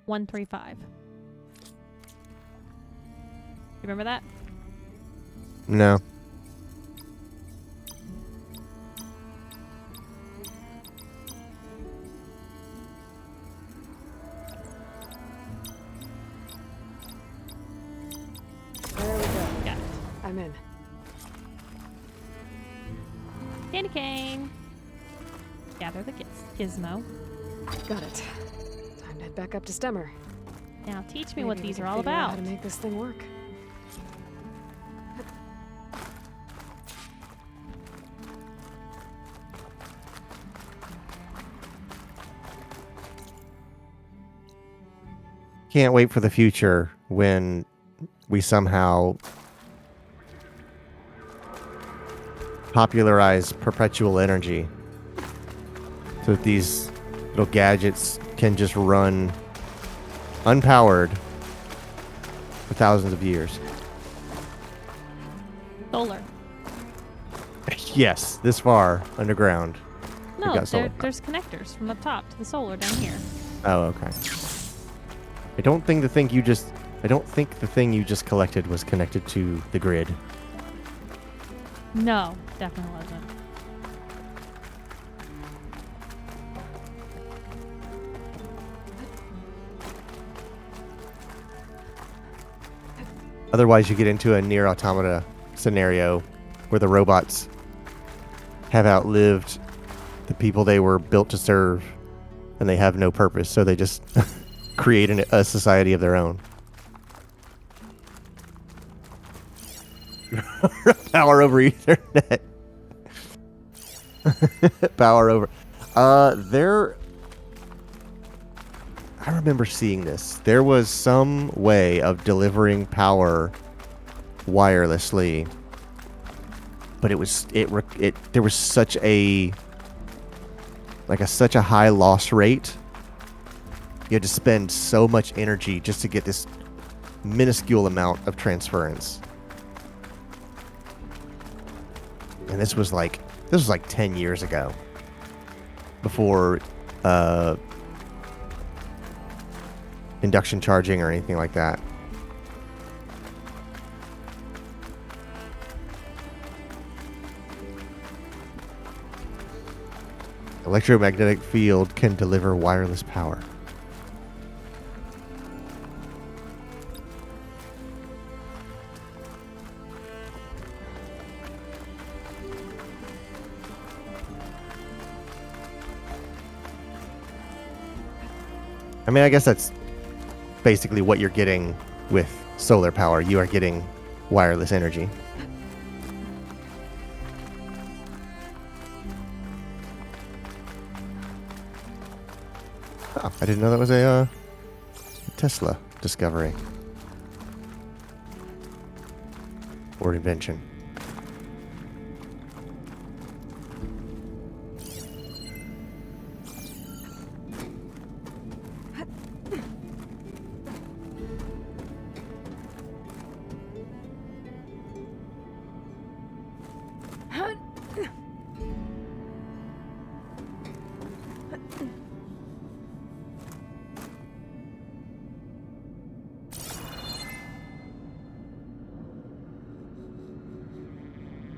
1, 3, 5. You remember that? No. There we go. Got it. I'm in. Candy cane. Gather the gizmo. Got it. Time to head back up to Stemmer. Now teach me Maybe what we these can are all figure out about. How to make this thing work. Can't wait for the future when we somehow popularize perpetual energy so that these little gadgets can just run unpowered for thousands of years. Solar. Yes, this far underground. we've No, got solar. there's connectors from up top to the solar down here. Oh, okay. I don't think the thing you just collected was connected to the grid. No, definitely wasn't. Otherwise, you get into a near automata scenario where the robots have outlived the people they were built to serve, and they have no purpose, so they just create a society of their own. Power over Ethernet. Power over. I remember seeing this. There was some way of delivering power wirelessly, but there was such a high loss rate. You had to spend so much energy just to get this minuscule amount of transference. And this was like 10 years ago, before induction charging or anything like that. Electromagnetic field can deliver wireless power. I mean, I guess that's basically what you're getting with solar power. You are getting wireless energy. Oh, I didn't know that was a Tesla discovery or invention.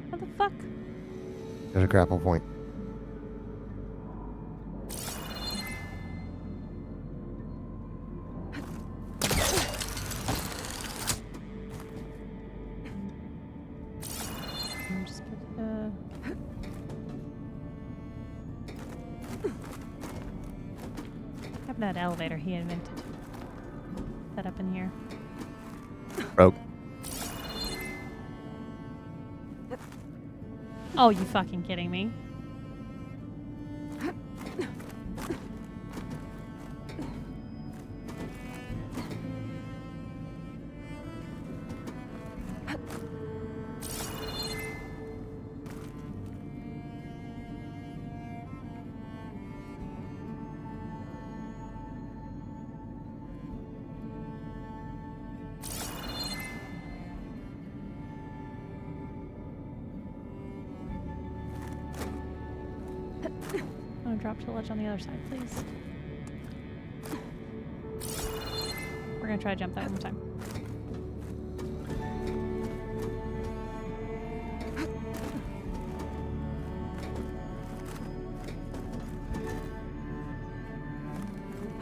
What the fuck? There's a grapple point. Have that elevator he invented. Set up in here. Broke. Oh, you fucking kidding me? Drop to the ledge on the other side, please. We're gonna try to jump that one more time.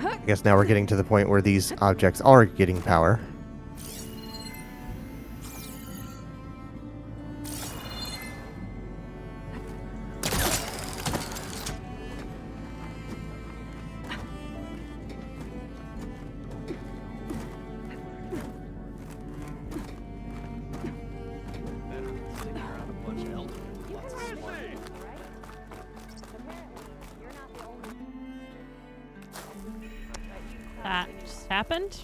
I guess now we're getting to the point where these objects are getting power. That just happened.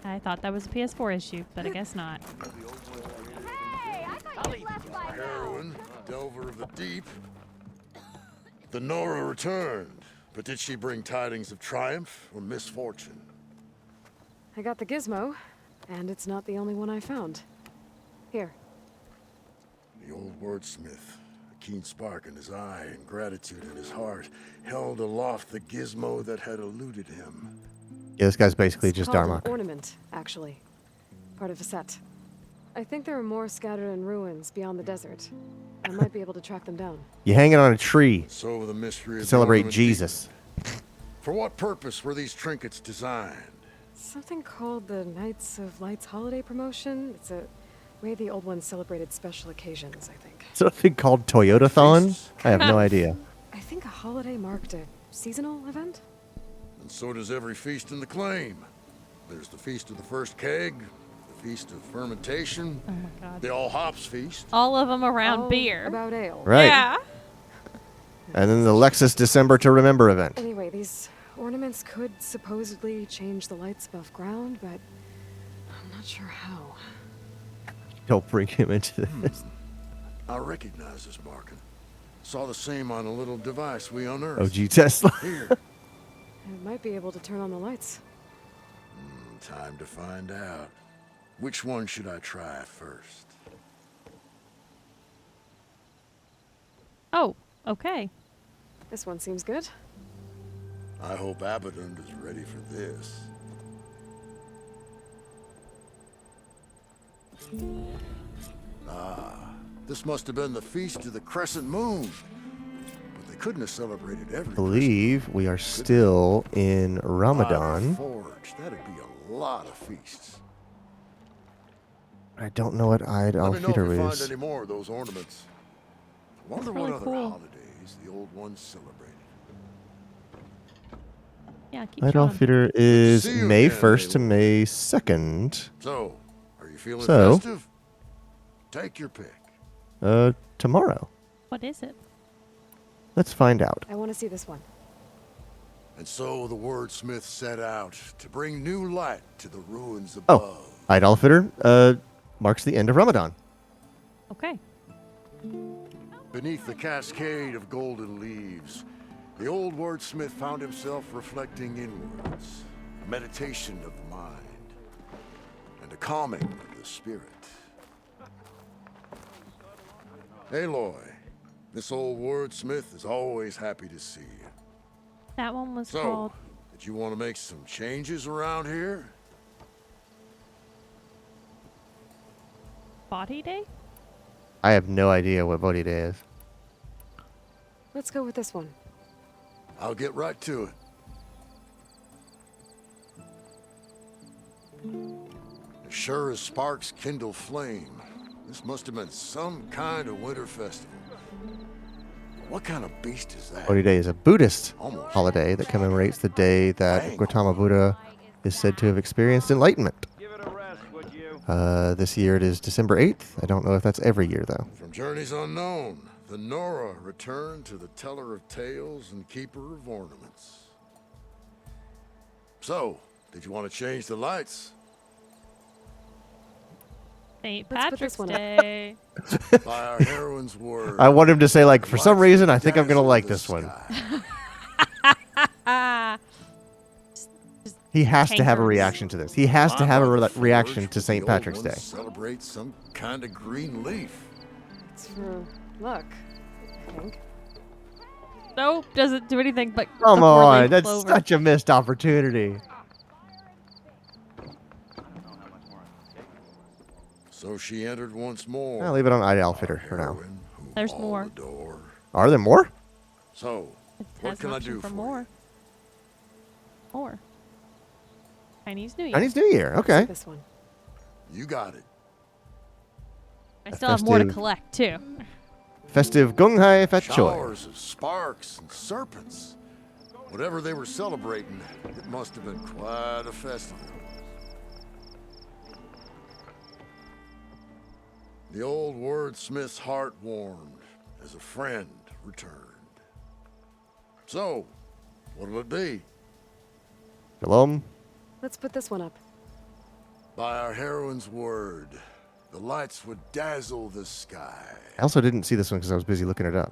I thought that was a PS4 issue, but I guess not. Heroine, delver of the deep. The Nora returned, but did she bring tidings of triumph or misfortune? I got the gizmo, and it's not the only one I found. Here. The old wordsmith, a keen spark in his eye and gratitude in his heart, held aloft the gizmo that had eluded him. Yeah, this guy's basically It's just called Darmok. an ornament, actually. Part of a set. I think there are more scattered in ruins beyond the desert. I might be able to track them down. You hang it on a tree So the mystery to of the celebrate ornament Jesus. For what purpose were these trinkets designed? Something called the Knights of Lights holiday promotion. It's a way the old ones celebrated special occasions, I think. Something called Toyotathon? I have no idea. I think a holiday marked a seasonal event? And so does every feast in the claim. There's the Feast of the First Keg, the Feast of Fermentation, Oh my god. the All Hops Feast. All of them around All beer. About ale. Right. Yeah. And then the Lexus December to Remember event. Anyway, these ornaments could supposedly change the lights above ground, but I'm not sure how. Don't bring him into this. I recognize this marking. Saw the same on a little device we unearthed. OG Tesla. Here. It might be able to turn on the lights. Time to find out. Which one should I try first? Oh, okay. This one seems good. I hope Abaddon is ready for this. Ah, this must have been the Feast of the Crescent Moon. But they couldn't have celebrated every I believe we are still in Ramadan. Forge. That'd be a lot of feasts. I don't know what Eid Let me know if you al-Fitr find is. any more of those ornaments. Wonder really what other cool. holidays the old ones celebrated. Yeah, keep Eid showing. al-Fitr is See you May again, 1st to Layla. May 2nd. So, are you feeling So- festive? Take your pick. Tomorrow. What is it? Let's find out. I want to see this one. And so the wordsmith set out to bring new light to the ruins above. Oh, Eid al-Fitr marks the end of Ramadan. Okay. Beneath the cascade of golden leaves, the old wordsmith found himself reflecting inwards, a meditation of the mind, and a calming of the spirit. Aloy, this old wordsmith is always happy to see you. That one was So, called did you want to make some changes around here? Body Day? I have no idea what Bodhi Day is. Let's go with this one. I'll get right to it. As sure as sparks kindle flame, this must have been some kind of winter festival. What kind of beast is that? Bodhi Day is a Buddhist Almost. holiday that commemorates the day that Gautama Buddha is said to have experienced enlightenment. This year it is December 8th. I don't know if that's every year, though. From journeys unknown, the Nora returned to the teller of tales and keeper of ornaments. So, did you want to change the lights? St. Let's put Patrick's this one up. Day. By our heroine's word. I want him to say, like, for some reason, I think I'm going to like this one. He has to have a Tankers. reaction to this. He has to have a reaction to St. Patrick's Day. Celebrate some kind of green leaf. It's for luck, I think. Nope, doesn't do anything but Come the on, four-leaf that's clover. such a missed opportunity. So she entered once more. I'll leave it on Eid al-Fitr for now. There's more. Are there more? So, It what has can an I option do for for more? More. Chinese New Year. Chinese New Year. Okay. This one. you? You got it. I still have more to festive- collect too. Festive Gung Hai Fat Choi. Showers of sparks and serpents. Whatever they were celebrating, it must have been quite a festival. The old wordsmith's heart warmed as a friend returned. So, what'll it be? Shalom. Let's put this one up. By our heroine's word, the lights would dazzle the sky. I also didn't see this one because I was busy looking it up.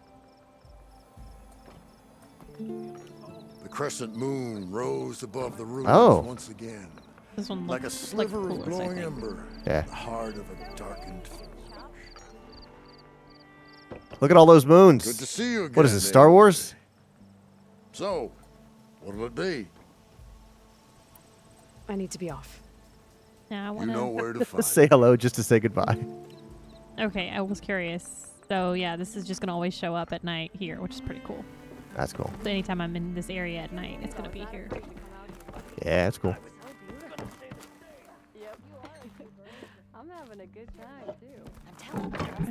The crescent moon rose above the ruins once again. This one like a looks sliver like of coolest, I glowing think. ember. Yeah. The heart of a darkened. Look at all those moons. Good to see you again. What is this, Star Wars? So, what'll it be? I need to be off. Now I You wanna... know where to find. Say hello just to say goodbye. Okay, I was curious. So yeah, this is just gonna always show up at night here, which is pretty cool. That's cool. So anytime I'm in this area at night, it's gonna be here. Yeah, that's cool. I'm having a good time too.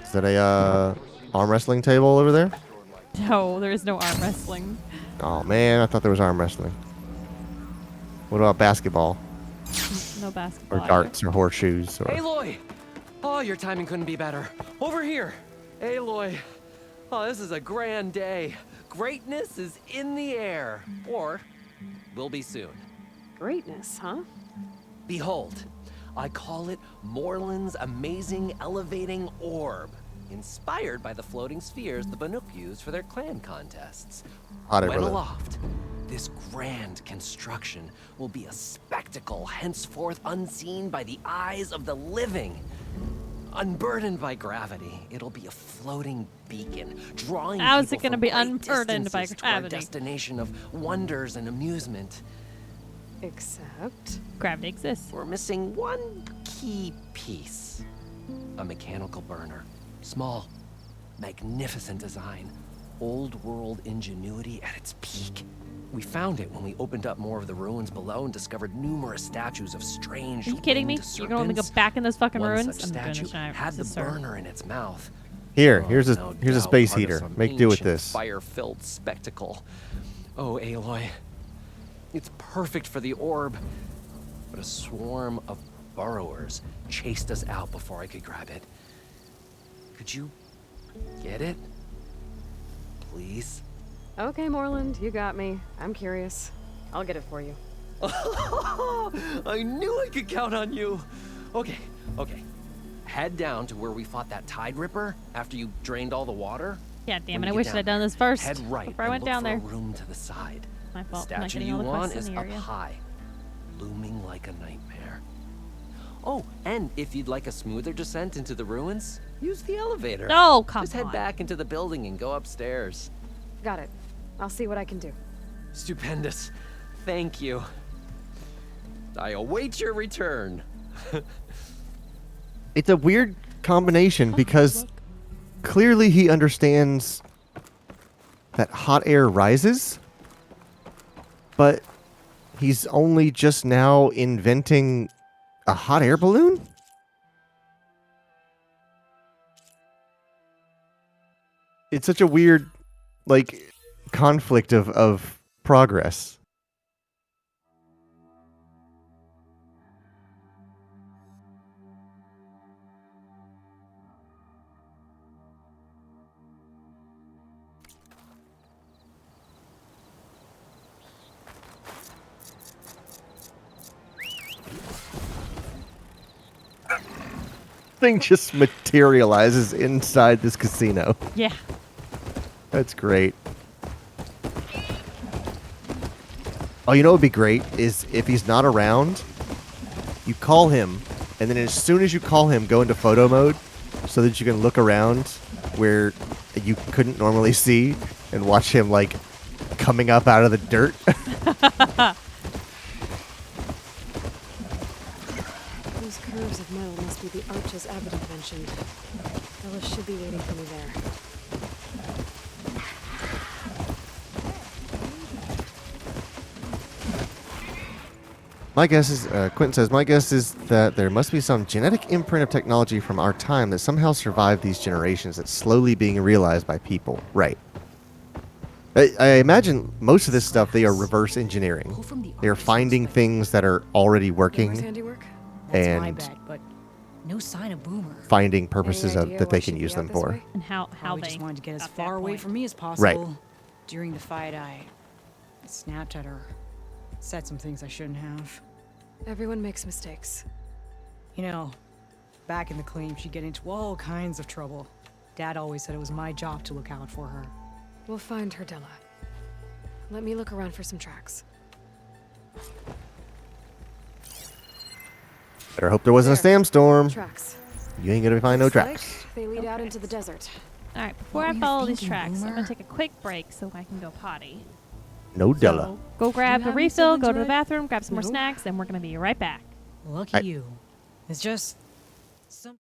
Is that a arm wrestling table over there? No, there is no arm wrestling. Oh man, I thought there was arm wrestling. What about basketball? No basketball. Or darts or horseshoes or Aloy! Oh, your timing couldn't be better. Over here. Aloy. Oh, this is a grand day. Greatness is in the air. Or will be soon. Greatness, huh? Behold, I call it Morland's amazing elevating orb. Inspired by the floating spheres the Banuk use for their clan contests. Hot air When balloon. aloft, this grand construction will be a spectacle henceforth unseen by the eyes of the living. Unburdened by gravity, it'll be a floating beacon, drawing How is people it gonna from be great unburdened by distances to our gravity? destination of wonders and amusement. Except gravity exists. We're missing one key piece. A mechanical burner. Small, magnificent design. Old world ingenuity at its peak. We found it when we opened up more of the ruins below and discovered numerous statues of strange Are you kidding me? winged You're gonna want to go serpents. back in those fucking One ruins? such statue had the burner in its mouth. Here's No a here's a doubt space part of heater. some Make do with ancient this. Fire-filled spectacle. Oh, Aloy. It's perfect for the orb. But a swarm of burrowers chased us out before I could grab it. Could you get it? Please? Okay, Morland, you got me. I'm curious. I'll get it for you. I knew I could count on you. Okay. Head down to where we fought that Tide Ripper after you drained all the water. Yeah, damn When it! I you wish get I'd down done this first. Head right before I and went look down for there. a room to the side. My The fault. I'm not statue getting you all the want quests is in the up area. high, looming like a nightmare. Oh, and if you'd like a smoother descent into the ruins, use the elevator. Oh, come Just head on. back into the building and go upstairs. Got it. I'll see what I can do. Stupendous. Thank you. I await your return. It's a weird combination because clearly he understands that hot air rises, but he's only just now inventing a hot air balloon? It's such a weird, like, conflict of progress. Thing just materializes inside this casino. Yeah. That's great. Oh, you know what would be great is if he's not around, you call him, and then as soon as you call him, go into photo mode so that you can look around where you couldn't normally see and watch him, like, coming up out of the dirt. Those curves of metal must be the arches Abaddon mentioned. Ellis should be waiting for me there. My guess is, Quentin says, my guess is that there must be some genetic imprint of technology from our time that somehow survived these generations that's slowly being realized by people. Right. I imagine most of this stuff, they are reverse engineering. They are finding things that are already working handiwork? That's my and bet, but no sign of Boomer. finding purposes of that they can use them for. And how Probably they just wanted to get as got that far away point. from me as possible. Right. During the fight, I snapped at her. Said some things I shouldn't have. Everyone makes mistakes. You know, back in the claim, she'd get into all kinds of trouble. Dad always said it was my job to look out for her. We'll find her, Della. Let me look around for some tracks. Better hope there wasn't a sandstorm. Tracks. You ain't gonna find no Looks like tracks. They lead out into the desert. All right, before I follow these tracks, I'm gonna take a quick break so I can go potty. No Della. So, go grab you the have any refill, go siblings, to the Red? bathroom, grab some more No. snacks, and we're gonna be right back. Lucky you. It's just... some...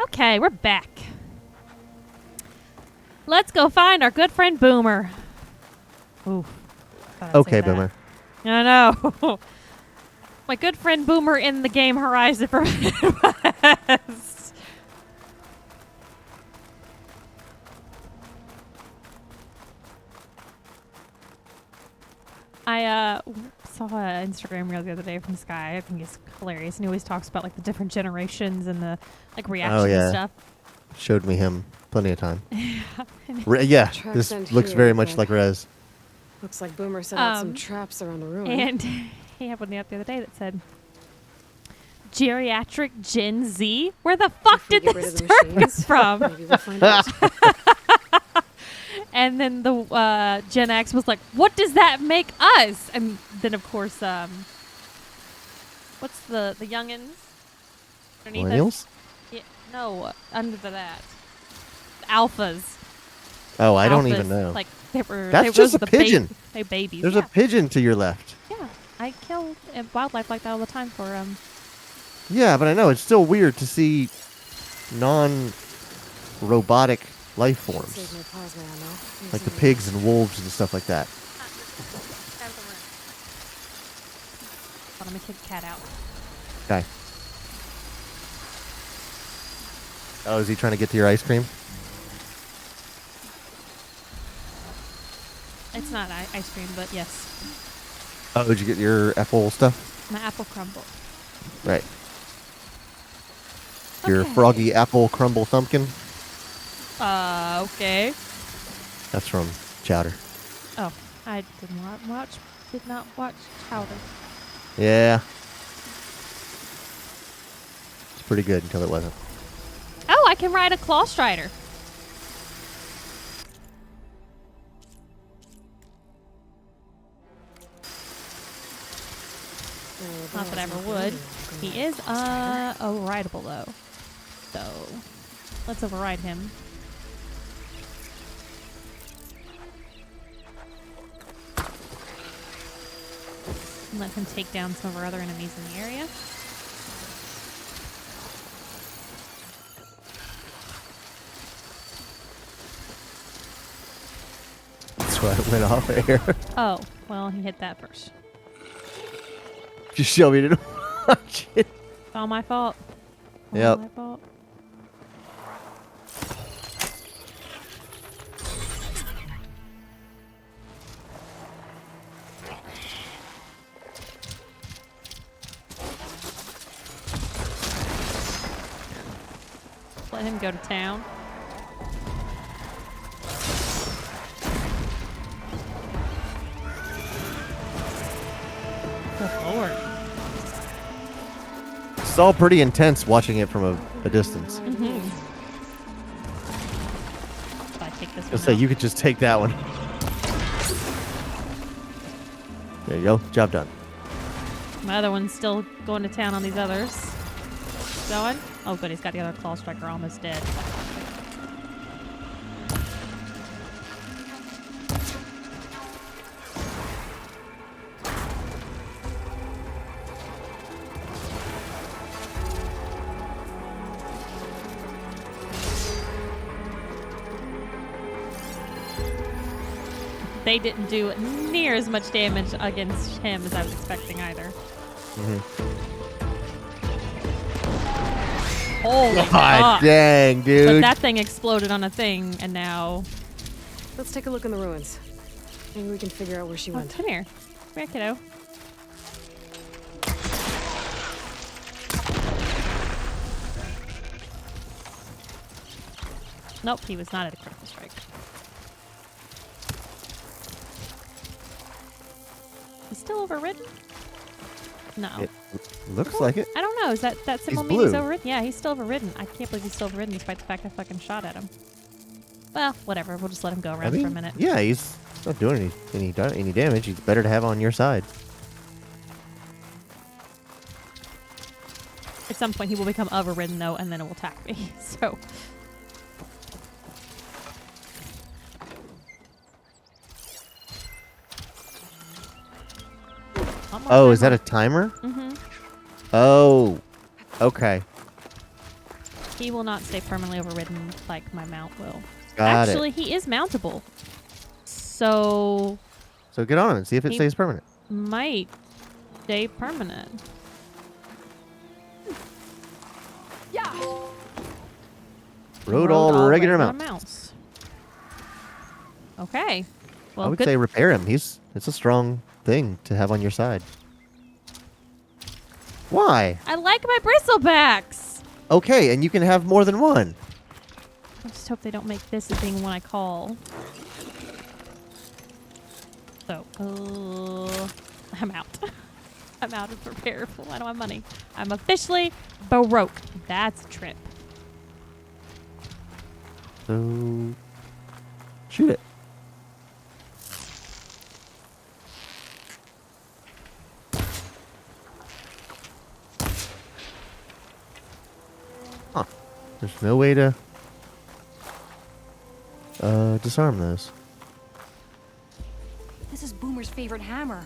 Okay, we're back. Let's go find our good friend Boomer. Ooh. Thought I'd say Okay, that. Boomer. I know. My good friend Boomer in the game Horizon Forbidden West. I saw an Instagram reel the other day from this guy. I think he's hilarious, and he always talks about like the different generations and the like reaction Oh, yeah. and stuff. Showed me him plenty of time. And- Yeah, Tracks this end looks here, very much but like Rez. Looks like Boomer set out some Um, traps around the ruin. And he had one up the other day that said, "Geriatric Gen Z? Where the fuck we did get rid this of the term come machines, from?" maybe we'll find out. And then the Gen X was like, "What does that make us?" And then of course, what's the youngins? Underneath us? Millennials? Yeah, no, under that, alphas. Oh, I don't Alphas, even know. Like they were. That's they, just those a were the pigeon. They babies. There's yeah. a pigeon to your left. Yeah, I kill wildlife like that all the time for Yeah, but I know it's still weird to see non-robotic life forms, Save my plasma ammo. like the pigs and wolves and stuff like that. Let me kick the cat out. Okay. Oh, is he trying to get to your ice cream? It's not ice cream, but yes, Oh, did you get your apple stuff? my apple crumble. Right. Your Okay. froggy apple crumble thumpkin? Okay. That's from Chowder. Oh, I did not watch Chowder. Yeah. It's pretty good until it wasn't. Oh, I can ride a Claw Strider. Not that I ever would. He is overrideable though. So let's override him. And let him take down some of our other enemies in the area. That's why it went off air. Oh, well, he hit that first. Just show me to watch it. It's all my fault. All Yep. my fault. Let him go to town. Good lord. It's all pretty intense watching it from a distance. Mm-hmm. If I take this I one say out. you could just take that one. There you go. Job done. My other one's still going to town on these others. Going? Oh, but he's got the other Claw Striker almost dead. They didn't do near as much damage against him as I was expecting either. Holy God fuck. dang, But dude. that thing exploded on a thing, and now... Let's take a look in the ruins. Maybe we can figure out where she went. Come here. Come here, kiddo. Nope, he was not at a critical strike. He's still overridden? No. It looks like it. I don't know. Is that symbol He's mean he's blue. overridden? Yeah, he's still overridden. I can't believe he's still overridden despite the fact I fucking shot at him. Well, whatever. We'll just let him go around for a minute. Yeah, he's not doing any damage. He's better to have on your side. At some point, he will become overridden, though, and then it will attack me. So... Oh, is that a timer? Mm-hmm. Oh, okay. He will not stay permanently overridden like my mount will. Got it. Actually, he is mountable. So So get on him and see if it He stays permanent. Might stay permanent. Yeah. Rode all regular amounts. amounts. Okay. Well, I would good. say repair him. It's a strong thing to have on your side. Why? I like my bristlebacks. Okay, and you can have more than one. I just hope they don't make this as being one I call. So, I'm out. I'm out of repair. I don't have money. I'm officially broke. That's a trip. So shoot it. Huh. There's no way to disarm those. This is Boomer's favorite hammer.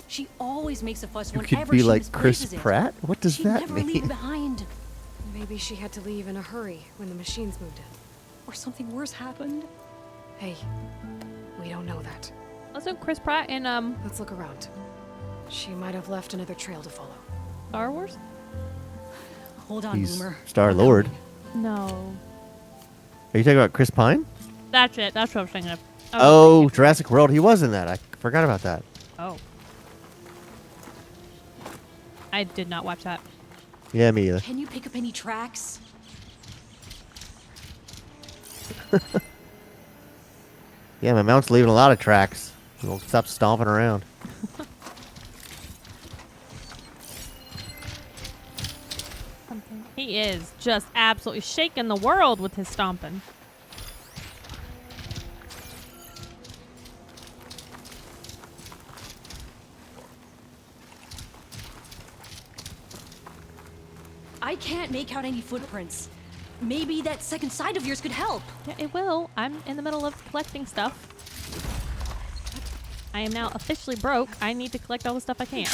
She always makes a fuss You whenever could be she like Chris misplaces it. Pratt? What does She'd that never leave it mean? behind. Maybe she had to leave in a hurry when the machines moved in. Or something worse happened. Hey, we don't know that. Wasn't Chris Pratt in Let's look around. She might have left another trail to follow. Star Wars? Hold on, He's Boomer. Star-Lord. No. Are you talking about Chris Pine? That's it. That's what I was thinking of. Oh, Jurassic World. He was in that. I forgot about that. Oh. I did not watch that. Yeah, me either. Can you pick up any tracks? Yeah, my mount's leaving a lot of tracks. He'll stop stomping around. He is just absolutely shaking the world with his stomping. I can't make out any footprints. Maybe that second side of yours could help. Yeah, it will. I'm in the middle of collecting stuff. I am now officially broke. I need to collect all the stuff I can.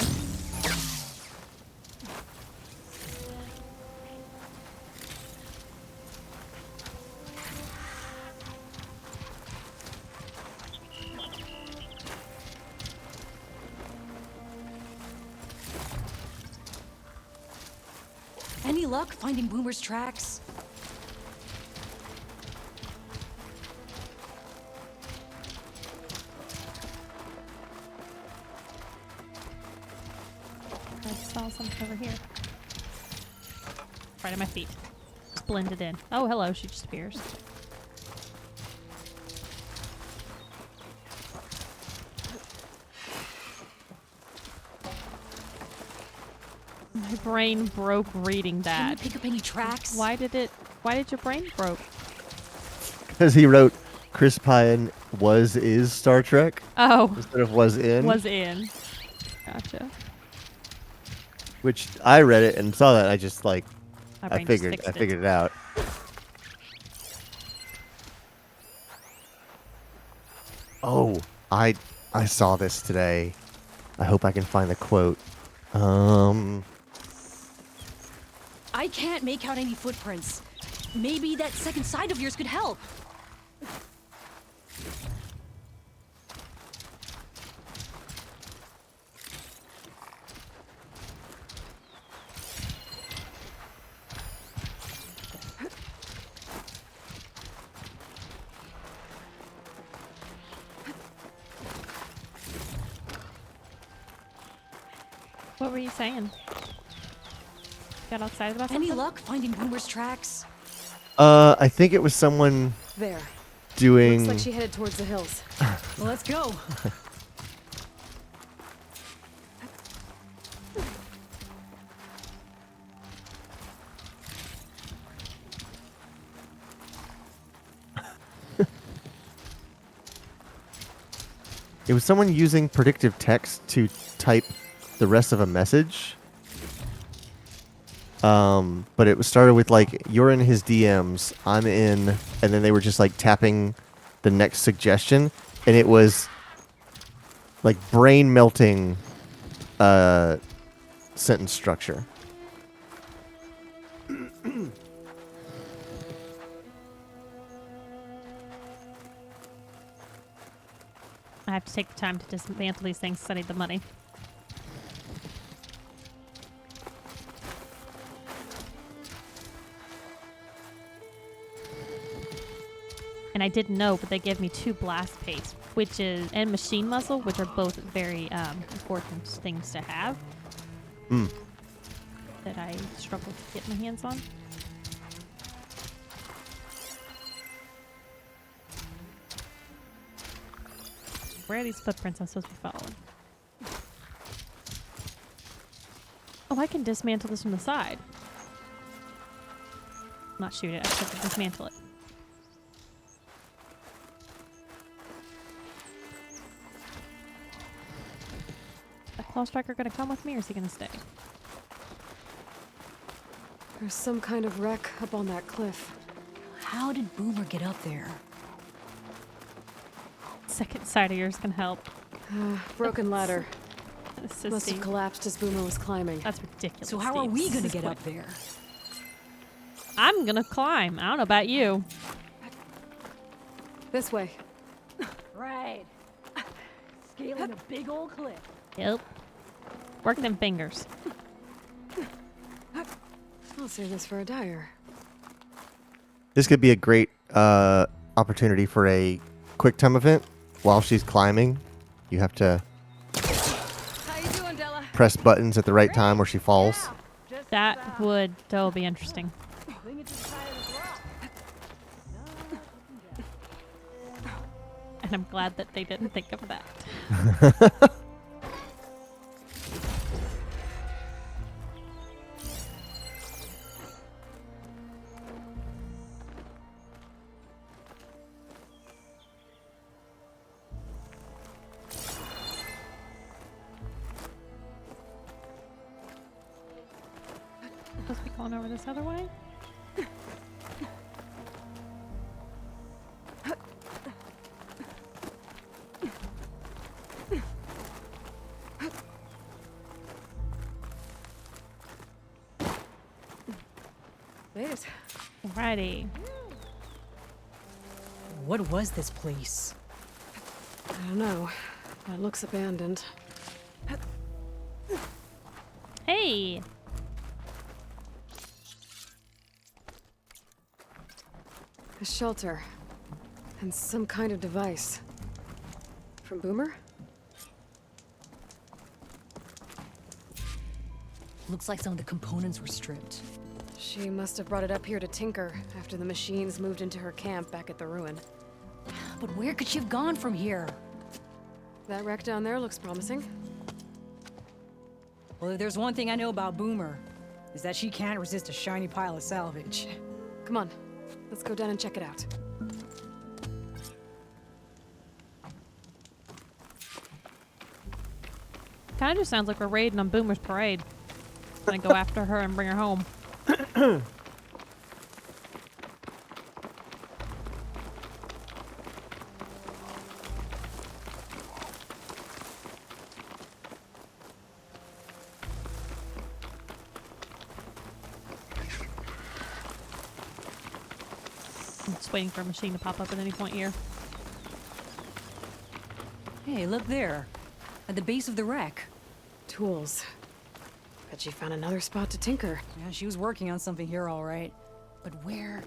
Any luck finding Boomer's tracks? I saw something over here. Right at my feet. Just blended in. Oh, hello. She just appears. My brain broke reading that. Can you pick up any tracks? Why did your brain broke? Because he wrote Chris Pine is Star Trek. Oh. Instead of was in. Was in. Gotcha. Which I read it and saw that. I just like, My I brain just figured fixed it out. Oh, I saw this today. I hope I can find the quote. I can't make out any footprints. Maybe that second side of yours could help. What were you saying? Got all excited about Any something? luck finding Boomer's tracks? I think it was someone There. doing. Looks like she headed towards the hills. Well, let's go. It was someone using predictive text to type the rest of a message. But it was started with like, you're in his DMs, I'm in, and then they were just like tapping the next suggestion, and it was like brain melting sentence structure. I have to take the time to dismantle these things because I need the money. And I didn't know, but they gave me 2 blast paste, and machine muzzle, which are both very important things to have. That I struggle to get my hands on. Where are these footprints I'm supposed to be following? Oh, I can dismantle this from the side. Not shoot it, I just have to dismantle it. Is that claw striker gonna come with me or is he gonna stay? There's some kind of wreck up on that cliff. How did Boomer get up there? Second side of yours can help. Broken ladder. Assisting. Must have collapsed as Boomer was climbing. That's ridiculous. So how are we gonna get up there? I'm gonna climb. I don't know about you. This way. Right. Scaling a big old cliff. Yep. Work them fingers. I'll save this for a dyer. This could be a great opportunity for a quick time event. While she's climbing, you have to press buttons at the right time where she falls. That would be interesting. And I'm glad that they didn't think of that. Supposed to be going over this other way? Made it. Alrighty. What was this place? I don't know. It looks abandoned. Hey! A shelter. And some kind of device. From Boomer? Looks like some of the components were stripped. She must have brought it up here to tinker after the machines moved into her camp back at the ruin. But where could she have gone from here? That wreck down there looks promising. Well, if there's one thing I know about Boomer, is that she can't resist a shiny pile of salvage. Come on, let's go down and check it out. Kind of just sounds like we're raiding on Boomer's parade. Gonna go after her and bring her home. I'm just waiting for a machine to pop up at any point here. Hey, look there. At the base of the wreck. Tools. Bet she found another spot to tinker. Yeah, she was working on something here, all right. But where?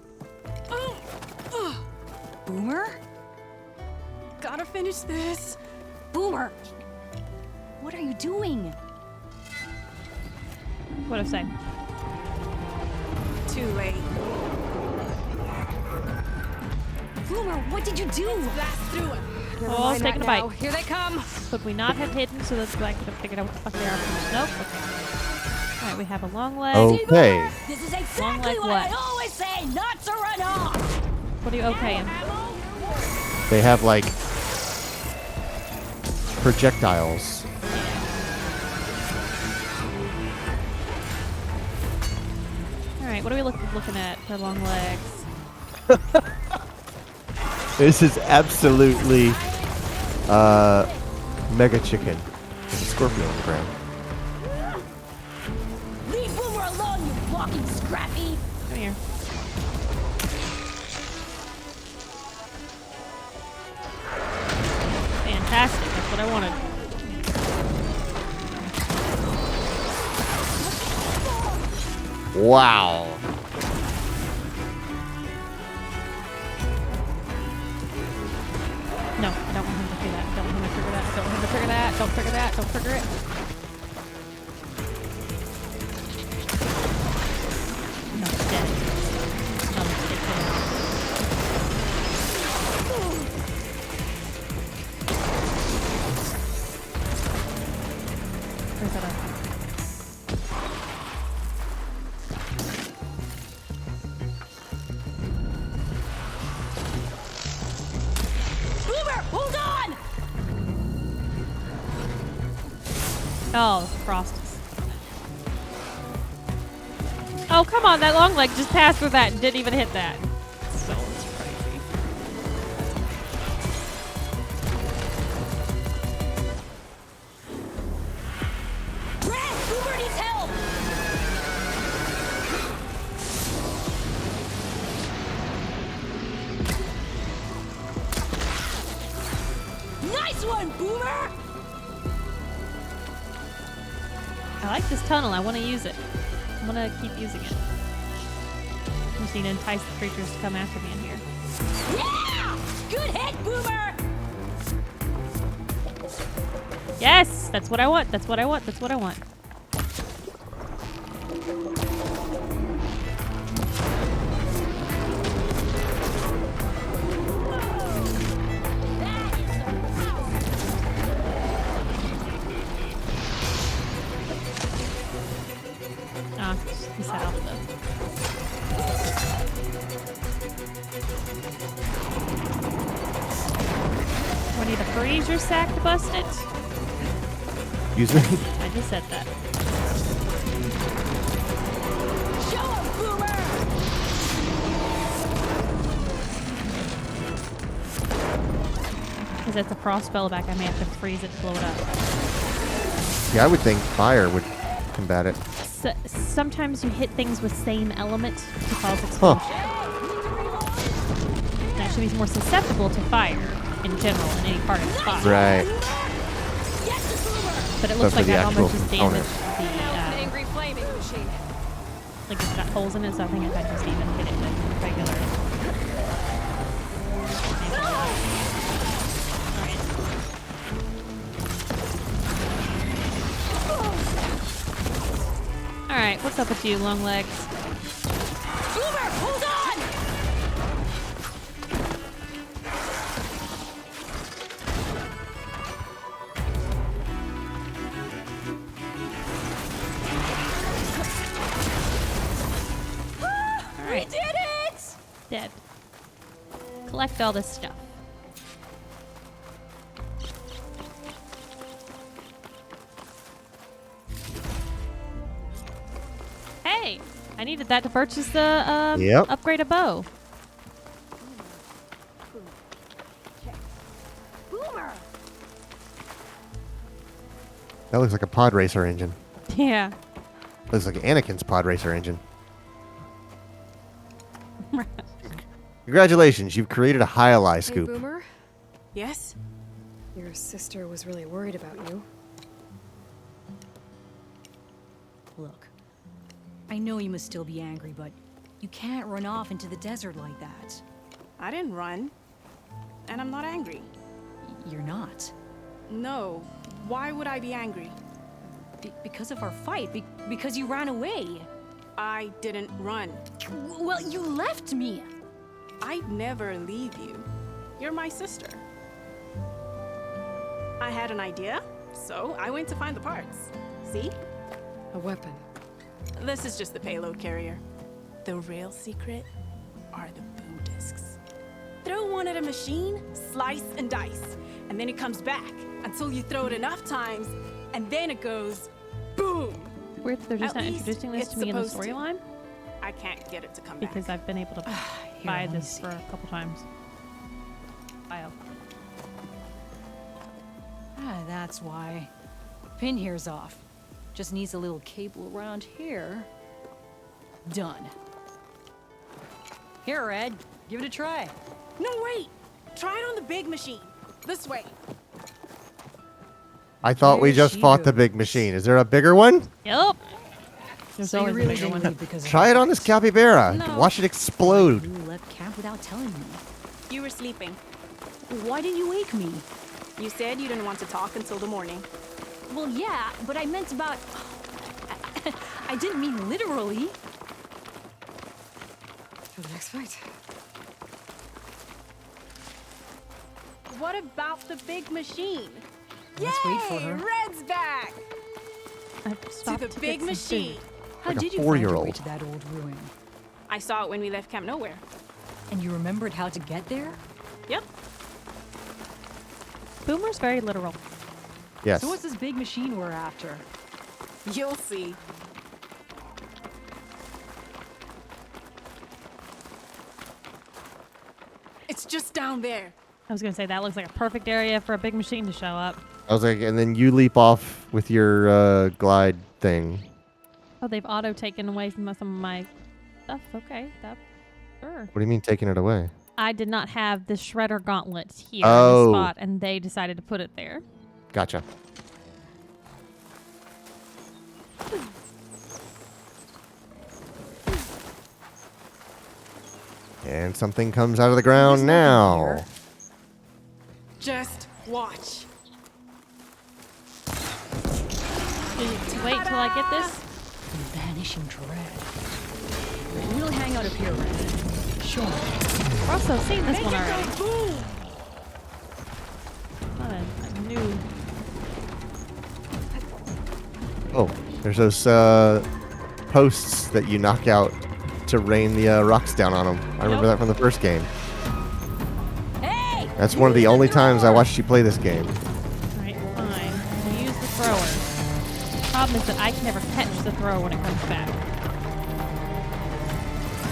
Boomer? Gotta finish this. Boomer! What are you doing? What I say? Too late. Boomer, what did you do? Blast through it. Oh, it's taking a bite. Here they come. Could we not have hidden so that I could have figured out what the fuck they are first? Nope. Okay. Alright, we have a long leg. Okay. This is Long exactly leg what what? I always say, not to run off! What are you okaying? They have like projectiles. Alright, what are we looking at for long legs? This is absolutely mega chicken. There's a scorpion on the ground. Leave Boomer alone, you walking scrappy! Come here. fantastic. That's what I wanted. Wow. No, I don't want him to do that. I don't want him to trigger that. I don't want him to trigger that. Don't trigger that. Don't trigger it. No, it's dead. No, it's dead. Where's that at? Boomer, hold on! Oh, Frosties. Oh, come on. That long leg just passed through that and didn't even hit that. So it's crazy. Brad, Boomer needs help! Nice one, Boomer! I like this tunnel. I want to use it. I'm going to keep using it. I'm just need to entice the creatures to come after me in here. Yeah! Good hit, Boomer! Yes! That's what I want. That's what I want. That's what I want. Ah, he set off the... Do I need a freezer sack to bust it? Excuse me? I just said that. Show him, Boomer! Because it's a frost spell back, I may have to freeze it to blow it up. Yeah, I would think fire would combat it. So, sometimes you hit things with same element to cause explosion. That should be more susceptible to fire in general in any part of the spot. Right. But it looks But for like the I've actual almost just damaged component. the Angry flaming machine. like it's got holes in it, so I think if I just even hit it with regular. Alright, what's up with you, long legs? Boomer, hold on! Alright. We did it! Dead. Collect all this stuff. Hey! I needed that to purchase the Yep. upgrade a bow. Boomer! That looks like a pod racer engine. Yeah. Looks like Anakin's pod racer engine. Congratulations, you've created a Hyali Hey, scoop. Boomer. Yes? Your sister was really worried about you. Look, I know you must still be angry, but you can't run off into the desert like that. I didn't run. And I'm not angry. You're not. No. Why would I be angry? Because of our fight. Because you ran away. I didn't run. Well, you left me. I'd never leave you. You're my sister. I had an idea, so I went to find the parts. See? A weapon. This is just the payload carrier. The real secret are the boom discs. Throw one at a machine, slice and dice, and then it comes back until you throw it enough times, and then it goes boom. Weird that they're just At not least introducing this it's to me in the supposed to. storyline. I can't get it to come back. Because I've been able to buy this for a couple times. That's why. Pin here's off. Just needs a little cable around here. Done. Here, Red. Give it a try. No, wait! Try it on the big machine. This way. I thought we just fought the big machine. Is there a bigger one? Yep. There's So you always really a bigger didn't one. leave because of Try it on this capybara. No. Watch it explode. You left camp without telling me. You were sleeping. Why didn't you wake me? You said you didn't want to talk until the morning. Well, yeah, but I meant about... I didn't mean literally. For the next fight. What about the big machine? Let's wait for her. Red's back! To the big machine. How Like a did you find your way 4-year-old. to that old ruin? I saw it when we left Camp Nowhere. And you remembered how to get there? Yep. Boomer's very literal. Yes. So what's this big machine we're after? You'll see. It's just down there. I was gonna say that looks like a perfect area for a big machine to show up. I was like, and then you leap off with your glide thing. Oh, they've auto taken away some of my stuff. Okay, that sure. What do you mean taking it away? I did not have the shredder gauntlets here Oh. in this spot, and they decided to put it there. Gotcha. And something comes out of the ground now. Just watch. Wait till I get this. The vanishing dread. We'll hang out up here, Red. Sure. We're also seeing this one already. Not a new. Oh, there's those posts that you knock out to rain the rocks down on them. I remember that from the first game. Hey! That's one of the only times I watched you play this game. Alright, fine. We'll use the thrower. Problem is that I can never catch the thrower when it comes back.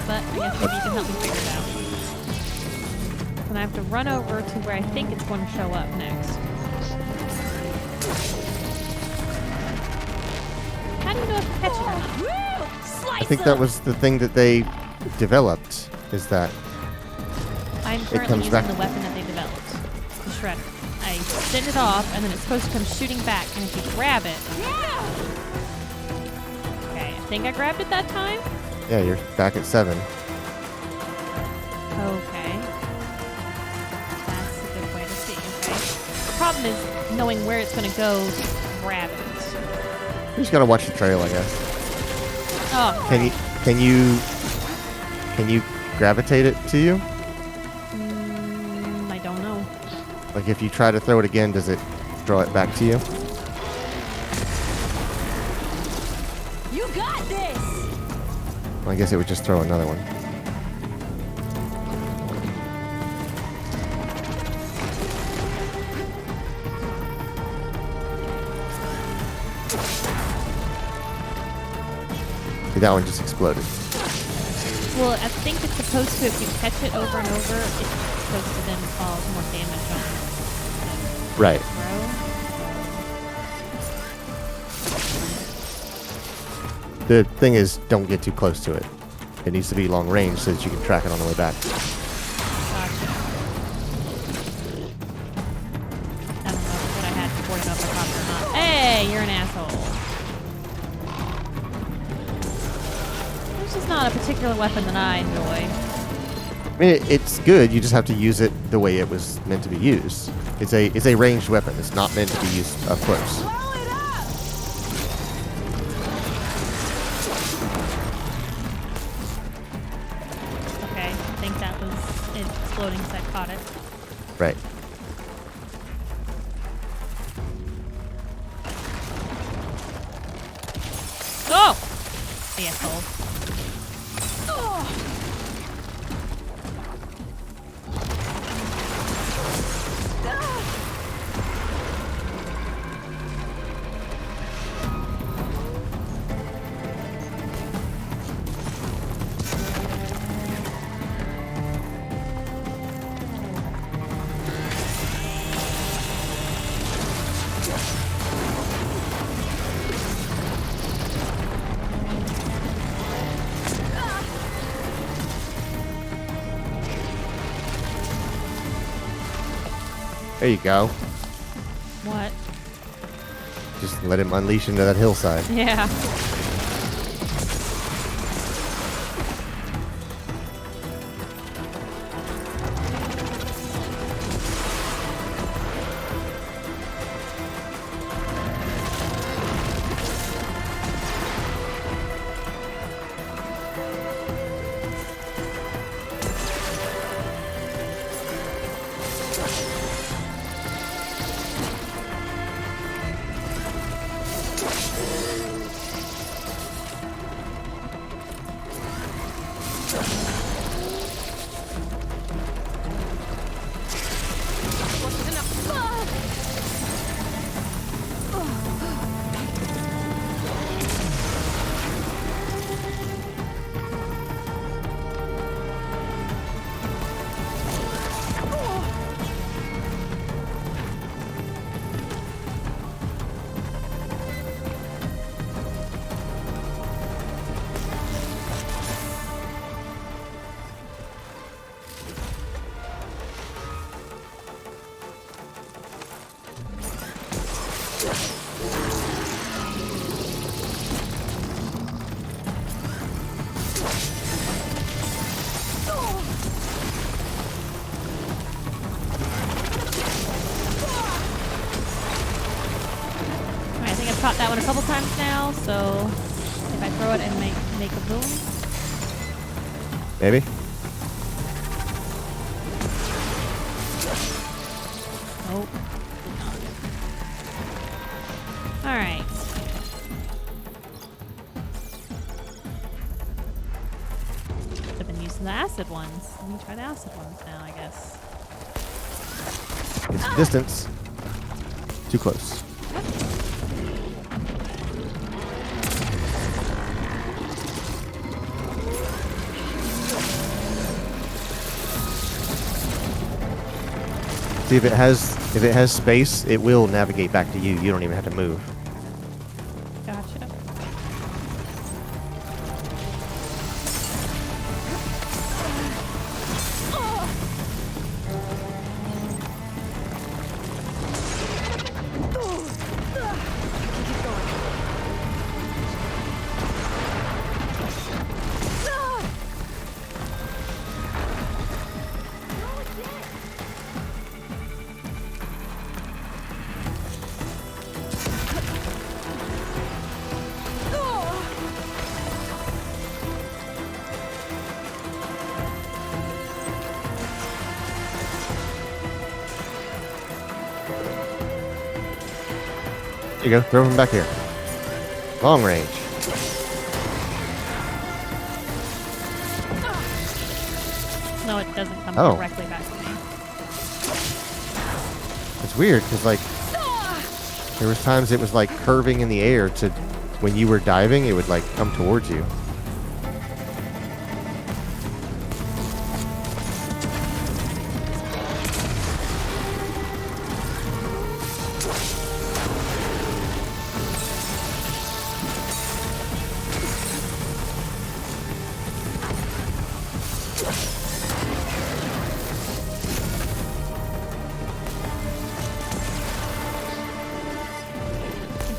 But I guess maybe you can help me figure it out. And I have to run over to where I think it's going to show up next. How do you know if you catch it or not? I think that was the thing that they developed, is that I'm it currently comes using back. the weapon that they developed, the shredder. I send it off, and then it's supposed to come shooting back, and if you grab it... Okay, I think I grabbed it that time? Yeah, you're back at 7. Okay. That's a good way to see, okay. The problem is knowing where it's going to go to grab it. You just gotta watch the trail, I guess. Oh. Can you gravitate it to you? I don't know. Like if you try to throw it again, does it throw it back to you? You got this! Well, I guess it would just throw another one. See, that one just exploded. Well, I think it's supposed to, if you catch it over and over, it's supposed to then cause more damage on it. Right. The thing is, don't get too close to it. It needs to be long range so that you can track it on the way back. Gotcha. I don't know what I had before to know if I caught it or not. Hey, you're an asshole. This is not a particular weapon that I enjoy. I mean, it's good. You just have to use it the way it was meant to be used. It's a ranged weapon. It's not meant to be used up close. Okay, I think that was it exploding so I caught it. Right. Oh! Asshole. There you go. What? Just let him unleash into that hillside. Yeah. Caught that one a couple times now, so if I throw it and make a boom. Maybe. Nope. Alright. I've been using the acid ones. Let me try the acid ones now, I guess. It's distance. Too close. See, if it has space, it will navigate back to you. You don't even have to move. Gotcha. There you go. Throw him back here. Long range. No, it doesn't come Oh. directly back to me. It's weird because like there was times it was like curving in the air to when you were diving, it would like come towards you.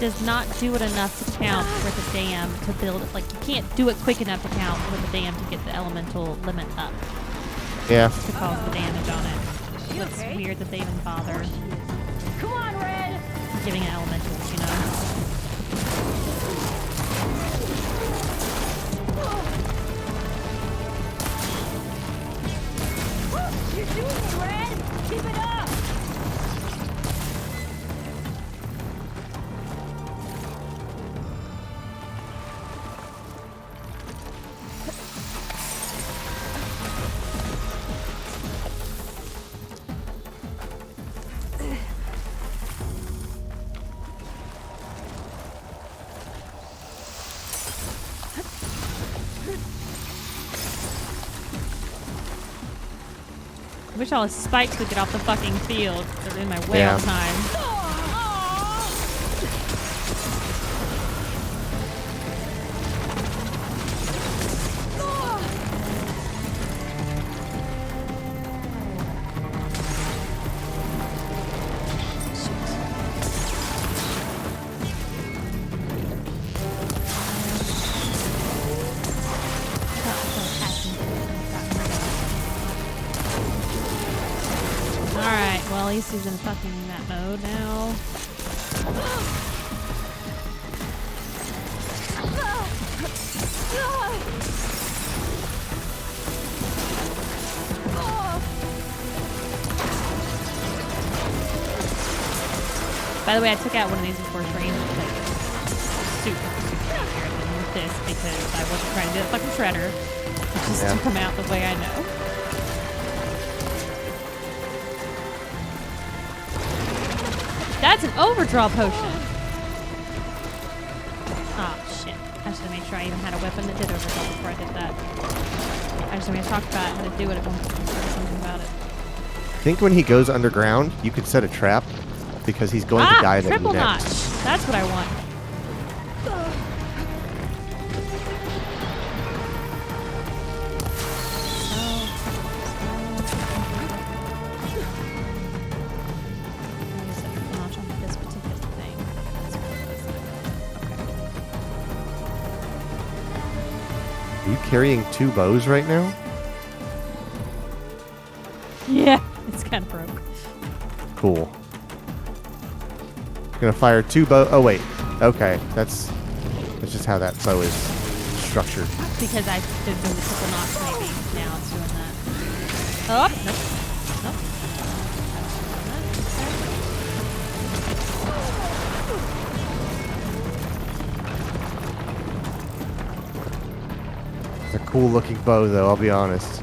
Does not do it enough to count for the dam to build it. Like, you can't do it quick enough to count for the dam to get the elemental limit up. Yeah. To cause the damage on it. It's weird that they even bother. Come on, Red! Giving it elementals, you know? You're doing it, Red! Keep it up! I wish all the spikes would get off the fucking field. They're in my way all the time. at least he's in fucking that mode now. By the way, I took out one of these before stream. Like, super easier than with this because I wasn't trying to do the fucking shredder. I just took them out the way I know. That's an overdraw potion. Oh shit! I should have made sure I even had a weapon that did overdraw before I did that. I just want to talk about how to do it at one point or something about it. I think when he goes underground, you could set a trap because he's going to die there triple next. notch. That's what I want. Are you carrying 2 bows right now? Yeah, it's kind of broke. Cool. Gonna fire 2 bow. Oh wait. Okay, that's just how that bow is structured. Because I did the triple knots maybe. Now it's doing that. Oh, nope. It's a cool looking bow though, I'll be honest.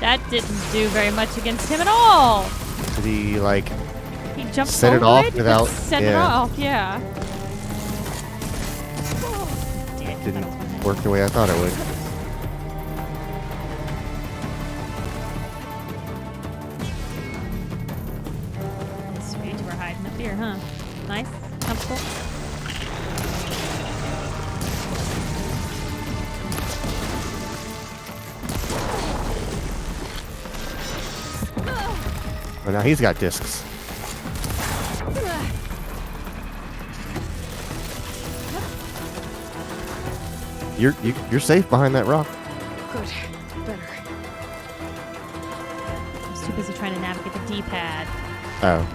That didn't do very much against him at all. Did he like He jumped set it forward, off without set it off, yeah. Didn't work the way I thought it would. Sweet, you were hiding up here, huh? Nice, comfortable. Oh, now he's got discs. You're safe behind that rock. Good. Better. I was too busy trying to navigate the D-pad. Oh.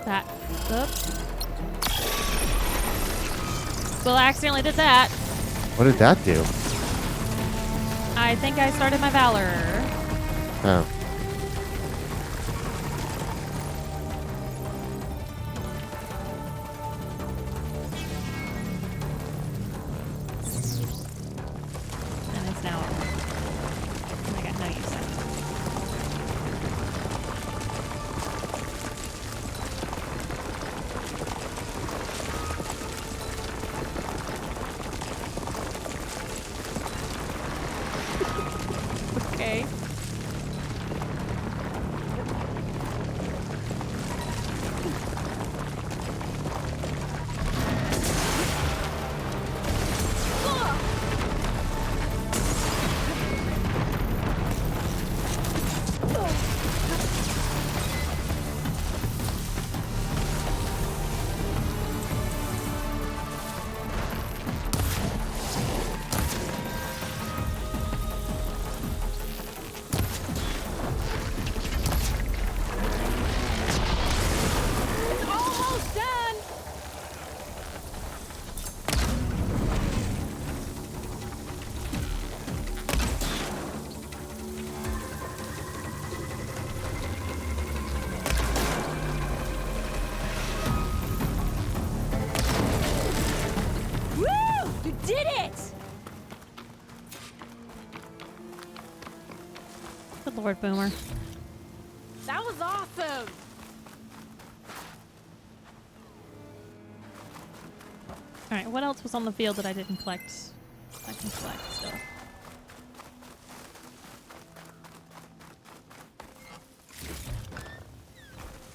That. Oops. Well, I accidentally did that. What did that do? I think I started my Valor. Oh. And it's now. I got no use of it. Okay. Almost done. Woo! You did it! Good Lord, Boomer. awesome! Alright, what else was on the field that I didn't collect? I can collect still.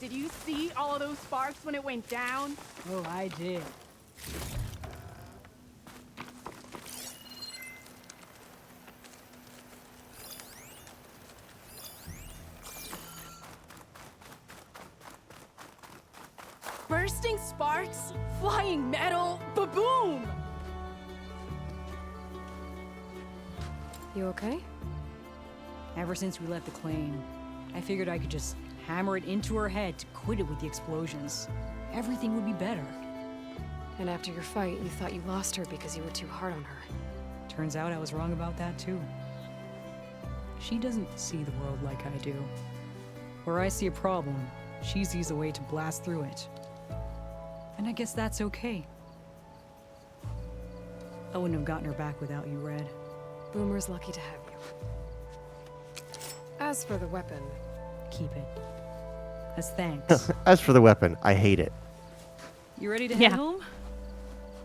Did you see all of those sparks when it went down? Oh, I did. Bursting sparks, flying metal, ba-boom! You okay? Ever since we left the claim, I figured I could just hammer it into her head to quit it with the explosions. Everything would be better. And after your fight, you thought you lost her because you were too hard on her. Turns out I was wrong about that too. She doesn't see the world like I do. Where I see a problem, she sees a way to blast through it. And I guess that's okay. I wouldn't have gotten her back without you, Red. Boomer's lucky to have you. As for the weapon... Keep it. As thanks. As for the weapon, I hate it. You ready to head home?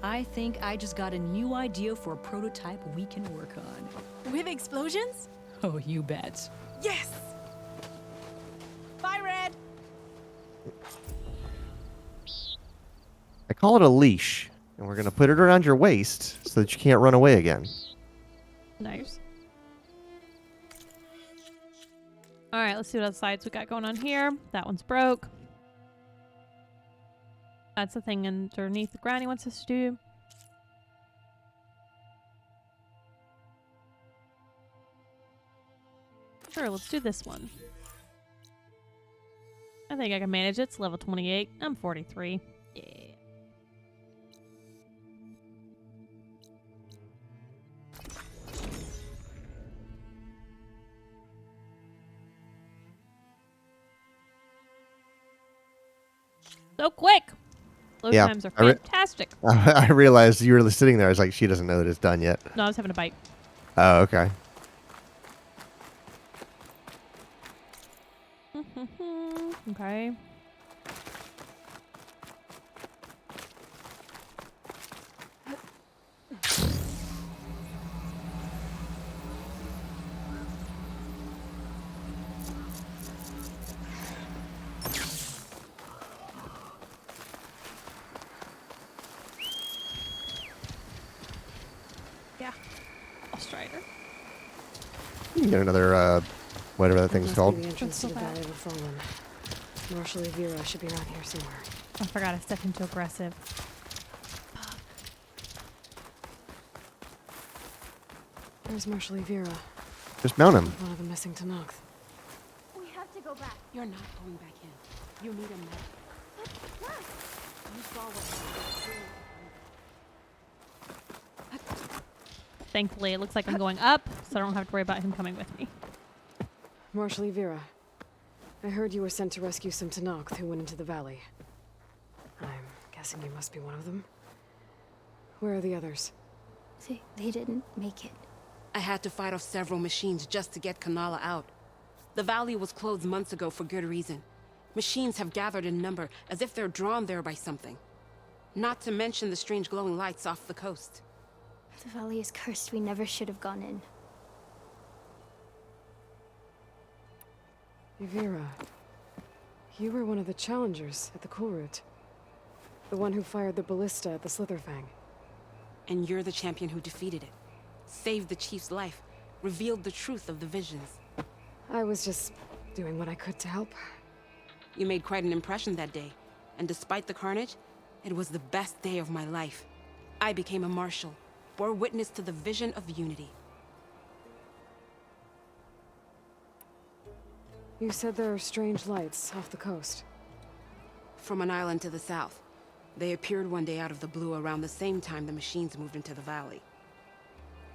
I think I just got a new idea for a prototype we can work on. With explosions? Oh, you bet. Yes! Bye, Red! I call it a leash, and we're going to put it around your waist so that you can't run away again. Nice. Alright, let's see what other sides we got going on here. That one's broke. That's the thing underneath the ground he wants us to do. Sure, let's do this one. I think I can manage it. It's level 28. I'm 43. Yeah. So quick! Load times are fantastic. I realized you were sitting there. I was like, she doesn't know that it's done yet. No, I was having a bite. Oh, okay. Okay. Yeah. I'll Strider. You can get another, whatever that thing's called. The entrance to the Valley of the Fallen. Marshal Vera should be around here somewhere. I forgot I stepped into aggressive. There's Marshal Vera. Just mount him. One of the missing Tenakth. We have to go back. You're not going back in. You need a med. What? You saw what Thankfully, it looks like I'm going up, so I don't have to worry about him coming with me. Marshal Vera. I heard you were sent to rescue some Tenakth who went into the valley. I'm guessing you must be one of them. Where are the others? They didn't make it. I had to fight off several machines just to get Kanala out. The valley was closed months ago for good reason. Machines have gathered in number, as if they're drawn there by something. Not to mention the strange glowing lights off the coast. The valley is cursed. We never should have gone in. Vera, you were one of the challengers at the Kulrut. The one who fired the ballista at the Slitherfang. And you're the champion who defeated it. Saved the chief's life. Revealed the truth of the visions. I was just doing what I could to help. You made quite an impression that day. And despite the carnage, it was the best day of my life. I became a marshal. Bore witness to the vision of unity. You said there are strange lights off the coast. From an island to the south. They appeared one day out of the blue around the same time the machines moved into the valley.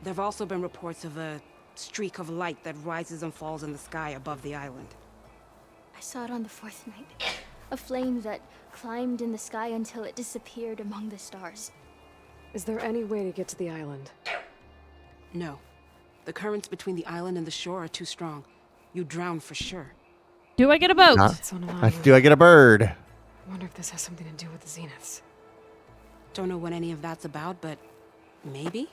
There have also been reports of a streak of light that rises and falls in the sky above the island. I saw it on the fourth night. A flame that climbed in the sky until it disappeared among the stars. Is there any way to get to the island? No. The currents between the island and the shore are too strong. You'd drown for sure. Do I get a boat? It's on an island. Do I get a bird? I wonder if this has something to do with the Zeniths. Don't know what any of that's about, but maybe?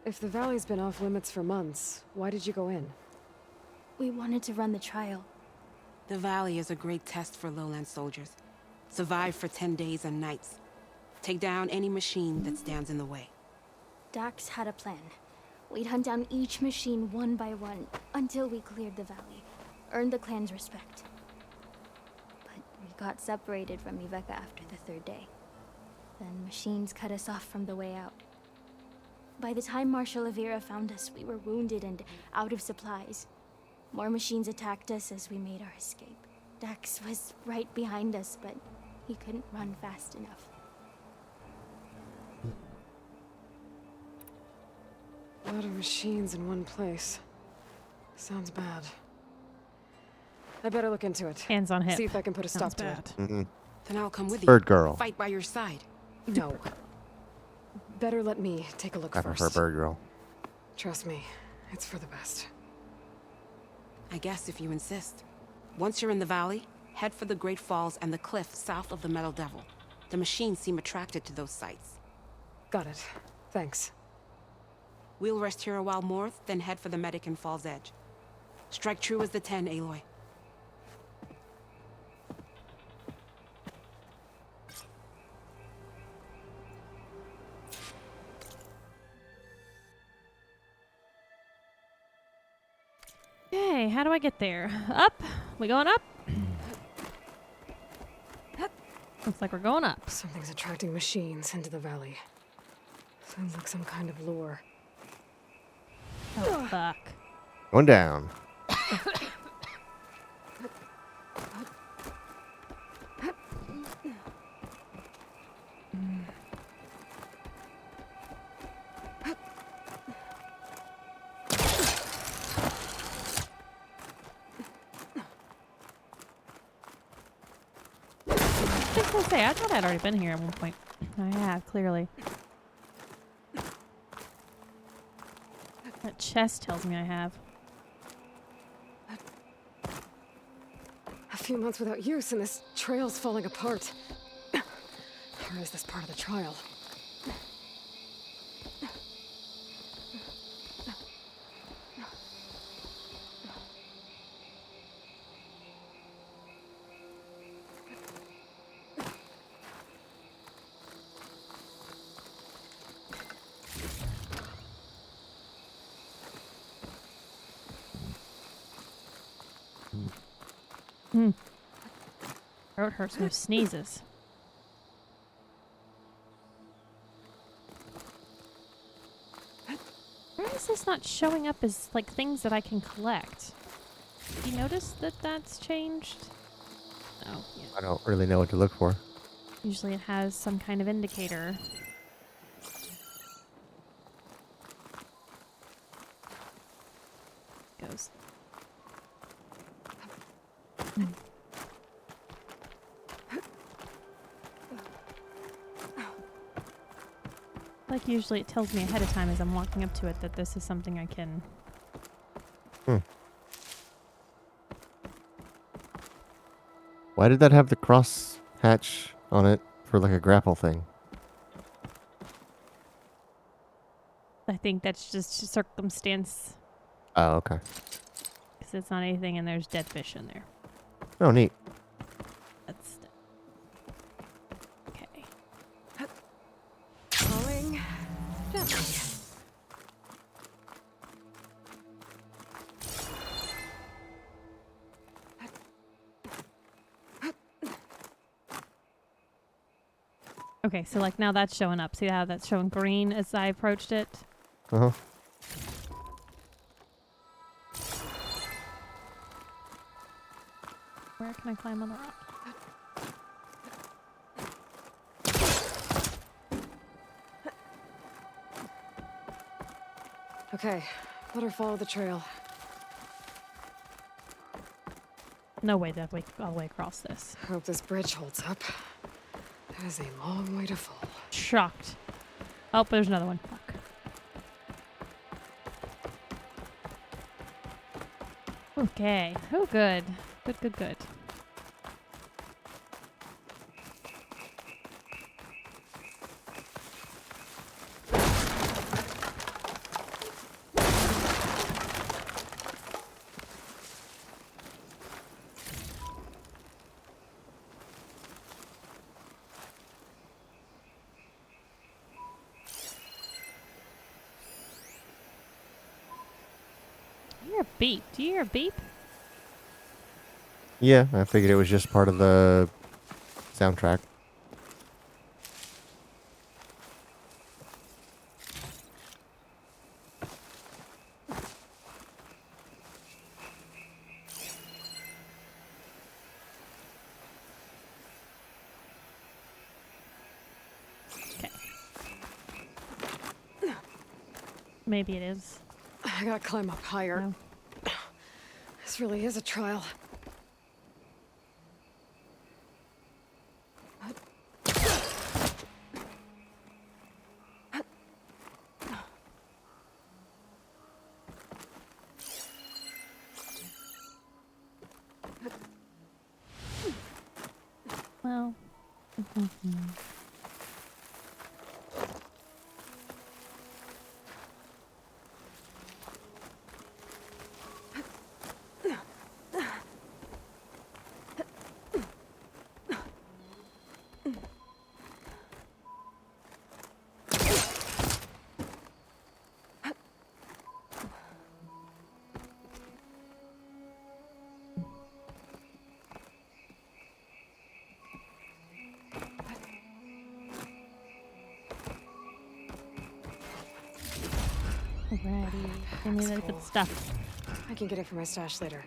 If the valley's been off limits for months, why did you go in? We wanted to run the trial. The valley is a great test for lowland soldiers. Survive for 10 days and nights. Take down any machine that stands in the way. Dax had a plan. We'd hunt down each machine one by one until we cleared the valley, earned the clan's respect. But we got separated from Iveka after the third day. Then machines cut us off from the way out. By the time Marshal Avira found us, we were wounded and out of supplies. More machines attacked us as we made our escape. Dax was right behind us, but he couldn't run fast enough. A lot of machines in one place. Sounds bad. I better look into it. Hands on hip. See if I can put a stop to it. Mm-mm. Then I'll come with you. Bird girl. Fight by your side. No. Better let me take a look I first. prefer bird girl. Trust me, it's for the best. I guess if you insist. Once you're in the valley, head for the Great Falls and the cliff south of the Metal Devil. The machines seem attracted to those sites. Got it. Thanks. We'll rest here a while more, then head for the medic in Falls Edge. Strike true as the 10, Aloy. Okay, how do I get there? Up? We going up? Looks like we're going up. Something's attracting machines into the valley. Sounds like some kind of lure. Oh, fuck. Going down. I thought I'd already been here at one point. I have, clearly. That chest tells me I have. A few months without use and this trail's falling apart. Or is this part of the trial? Throat hurts from sneezes. Why is this not showing up as like things that I can collect? Have you noticed that that's changed? Oh, yeah. I don't really know what to look for. Usually it has some kind of indicator. Goes. Like usually it tells me ahead of time as I'm walking up to it that this is something I can... Why did that have the cross hatch on it for like a grapple thing? I think that's just circumstance. Oh, okay. Because it's not anything and there's dead fish in there. Oh, neat. That's... Okay. Falling gently. Okay, so like now that's showing up. See how that's showing green as I approached it? Uh-huh. Where can I climb on the rock? Okay, let her follow the trail. No way that way all the way across this. Hope this bridge holds up. That is a long way to fall. Shocked. Oh, there's another one. Fuck. Okay. Oh, good. Good, good, good. I hear a beep. Do you hear a beep? Yeah, I figured it was just part of the soundtrack. Maybe it is. I gotta climb up higher. This really is a trial. Well. Alrighty. Give me that good stuff. I can get it for my stash later.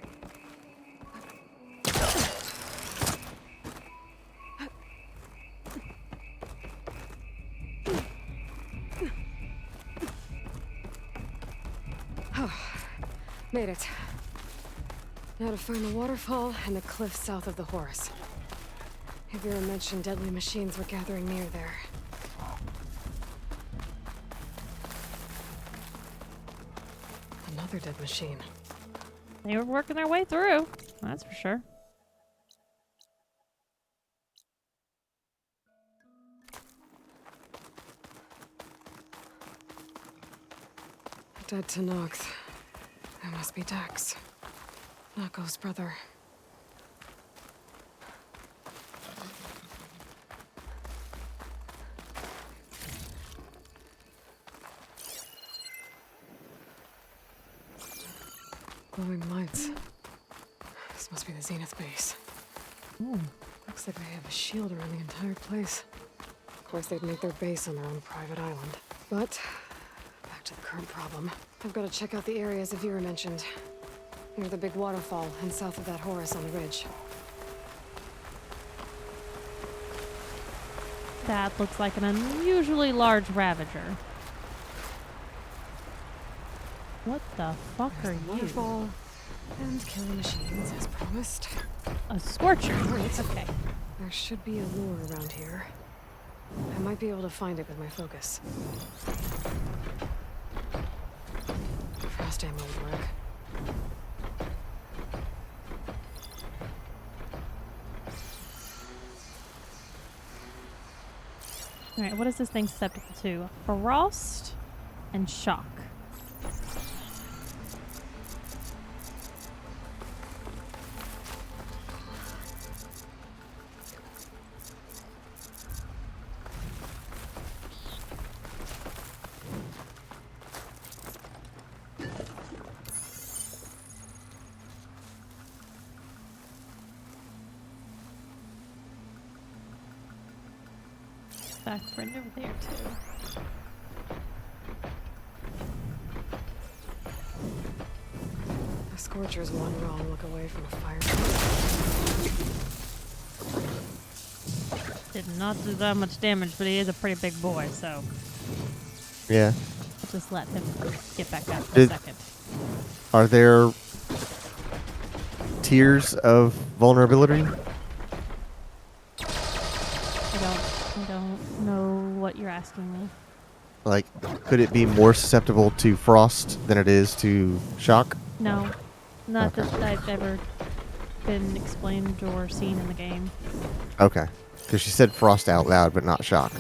Oh, made it. Now to find the waterfall and the cliff south of the Horus. Vera mentioned deadly machines were gathering near there. Another dead machine. They were working their way through. That's for sure. Dead Tenakth. That must be Dex. Nako's brother. Glowing lights. This must be the Zenith base. Ooh. Looks like they have a shield around the entire place. Of course, they'd make their base on their own private island. But, back to the current problem. I've got to check out the areas Vera mentioned. Near the big waterfall and south of that Horus on the ridge. That looks like an unusually large Ravager. What the fuck are you? Waterfall and killing machines as promised. A Scorcher. Wait. Okay. There should be a lure around here. I might be able to find it with my focus. Frost ammo would work. Alright, what is this thing susceptible to? Frost and shock. Back friend over there too. The Scorcher's one wrong look away from a fire. Did not do that much damage, but he is a pretty big boy, so Yeah. I'll just let him get back up for a Did- second. Are there tiers of vulnerability? I don't know what you're asking me. Like, could it be more susceptible to frost than it is to shock? No. Not that I've ever been explained or seen in the game. Okay. Because she said frost out loud, but not shock.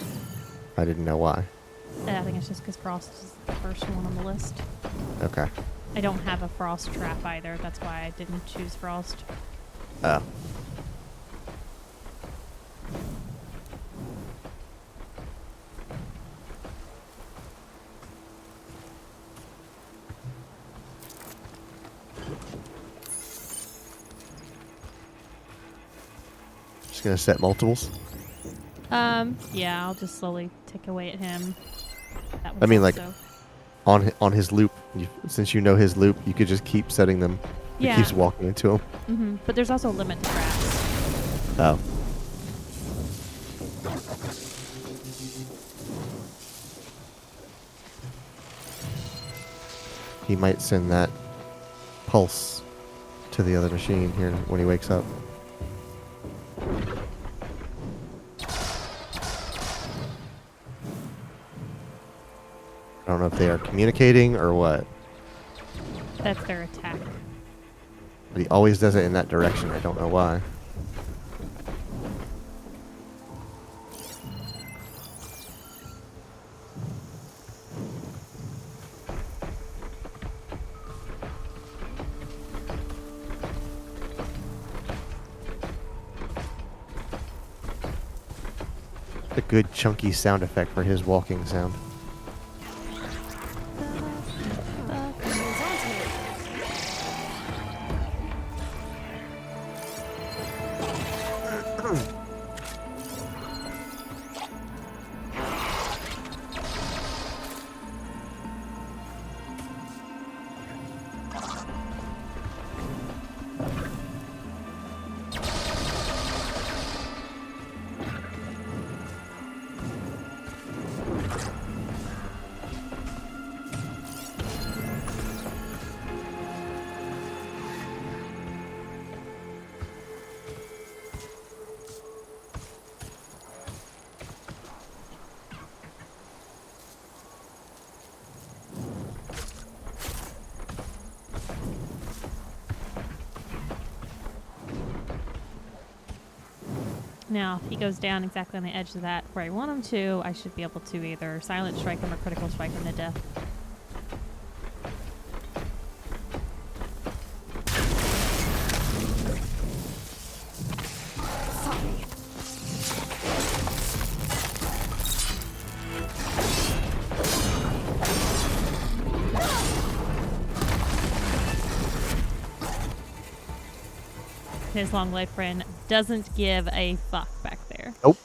I didn't know why. I think it's just because frost is the first one on the list. Okay. I don't have a frost trap either. That's why I didn't choose frost. Oh. Just gonna set multiples. Yeah, I'll just slowly tick away at him. That I mean, like, also- on his loop. Since you know his loop, you could just keep setting them. He Yeah. keeps walking into him. But there's also a limit to traps. Oh. He might send that pulse to the other machine here when he wakes up. I don't know if they are communicating or what, That's their attack. but he always does it in that direction. I don't know why. A good chunky sound effect for his walking sound. Now, if he goes down exactly on the edge of that where I want him to, I should be able to either silent strike him or critical strike him to death. His long life friend doesn't give a fuck back there. Nope.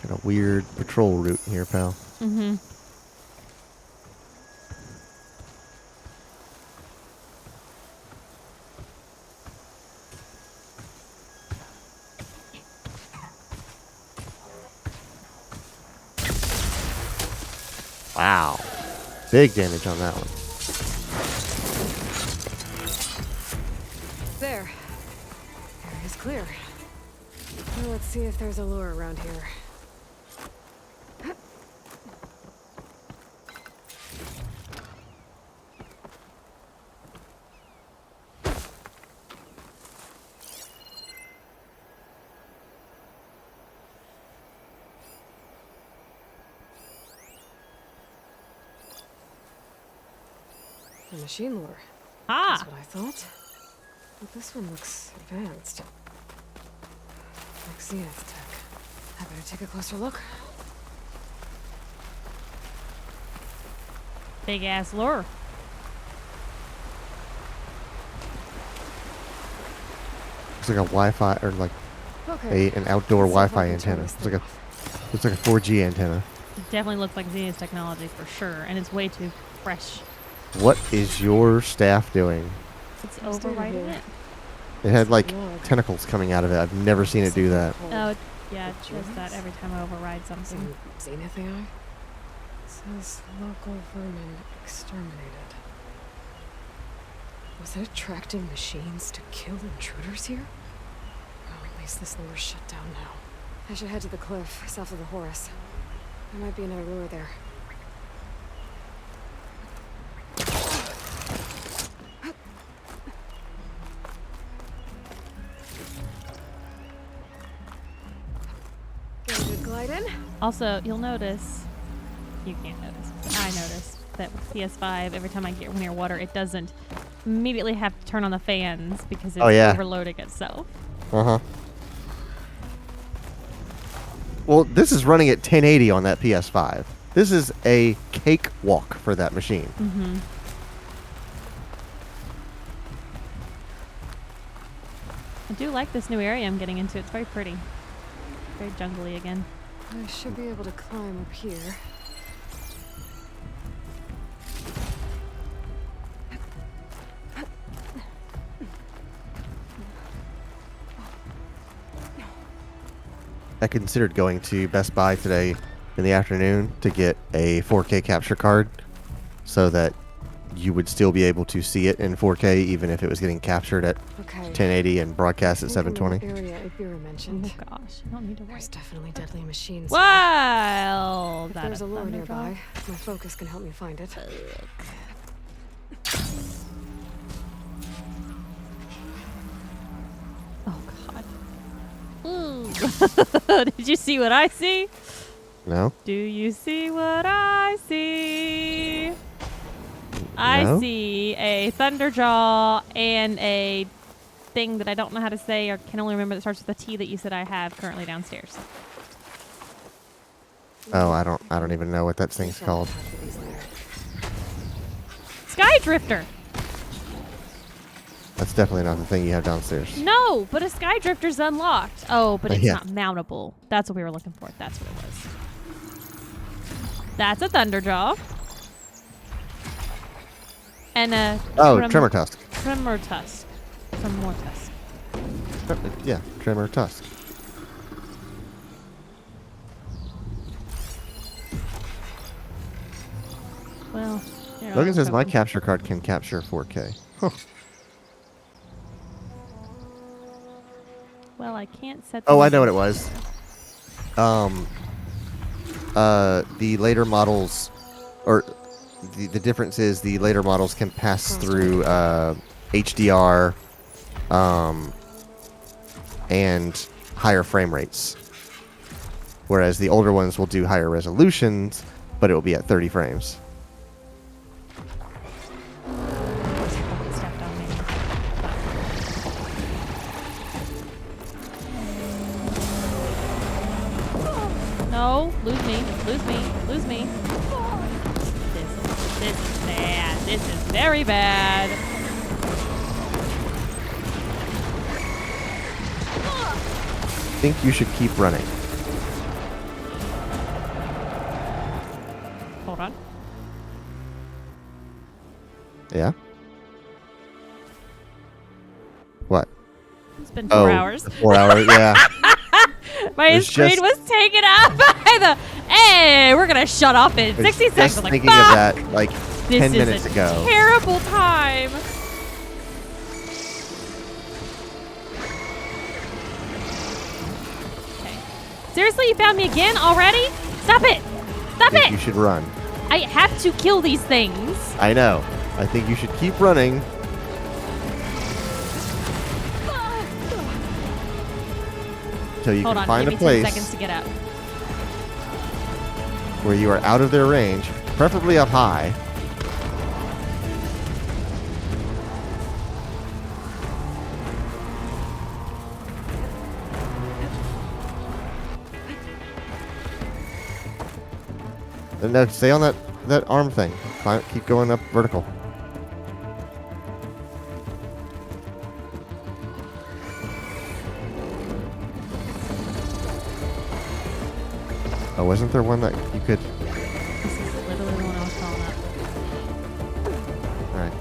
Got a weird patrol route here, pal. Mm-hmm. Wow. Big damage on that one. There. Area's clear. Now let's see if there's a lure around here. A machine lure. Ah! That's what I thought. But this one looks advanced. Like Zenith tech. I better take a closer look. Big ass lure. Looks like a Wi-Fi or like Okay. an outdoor Let's see if I Wi-Fi can turn antenna. this Looks like a 4G antenna. It definitely looks like Zenith technology for sure, and it's way too fresh. What is your staff doing? It's overriding it. It had like tentacles coming out of it. I've never seen it do that. Oh, yeah, it shows that every time I override something. Zenith AI? Says local vermin exterminated. Was it attracting machines to kill intruders here? Or at least this lure's shut down now. I should head to the cliff south of the Horus. There might be another lure there. Light in. Also, you'll notice, you can't notice, but I noticed that with PS5, every time I get near water, it doesn't immediately have to turn on the fans because it's overloading itself. Uh-huh. Well, this is running at 1080 on that PS5. This is a cakewalk for that machine. Mm-hmm. I do like this new area I'm getting into. It's very pretty. Very jungly again. I should be able to climb up here. I considered going to Best Buy today in the afternoon to get a 4K capture card so that you would still be able to see it in 4K even if it was getting captured at 1080 and broadcast at 720. Area Ibira mentioned. Oh gosh, I don't need to worry. There's definitely deadly machines. Well, If there's a lure nearby, my focus can help me find it. Oh god. Did you see what I see? No. Do you see what I see? I see a Thunderjaw and a thing that I don't know how to say or can only remember that starts with a T that you said I have currently downstairs. Oh, I don't even know what that thing's called. Sky Drifter. That's definitely not the thing you have downstairs. No, but a Sky Drifter's unlocked. Oh, but it's Yeah. not mountable. That's what we were looking for. That's what it was. That's a Thunderjaw. And a Tremor Tusk. Tremor Tusk. Tremor Tusk. Yeah, Tremor Tusk. Well, here, Logan I'll says grab my one. capture card can capture 4K. Huh. Well, I can't set. Oh, I know what it was. The later models, or the difference is the later models can pass through HDR, and higher frame rates, whereas the older ones will do higher resolutions, but it will be at 30 frames. No, lose me, lose me, lose me. This is bad. This is very bad. I think you should keep running. Hold on. Yeah? What? It's been 4 hours. 4 hours, yeah. My It's screen just- was taken out by the. Hey, we're gonna shut off in 60 seconds. Just I'm like, thinking of fuck! that like This 10 is minutes a ago. Terrible time. Okay. Seriously, you found me again already? Stop it! Stop I think it! you should run. I have to kill these things. I know. I think you should keep running. Until you Hold can on, find give a me 10 place seconds to get up. where you are out of their range, preferably up high. And no, stay on that arm thing. Keep going up vertical. Oh, wasn't there one that you could? This is literally the one I was calling up. All right.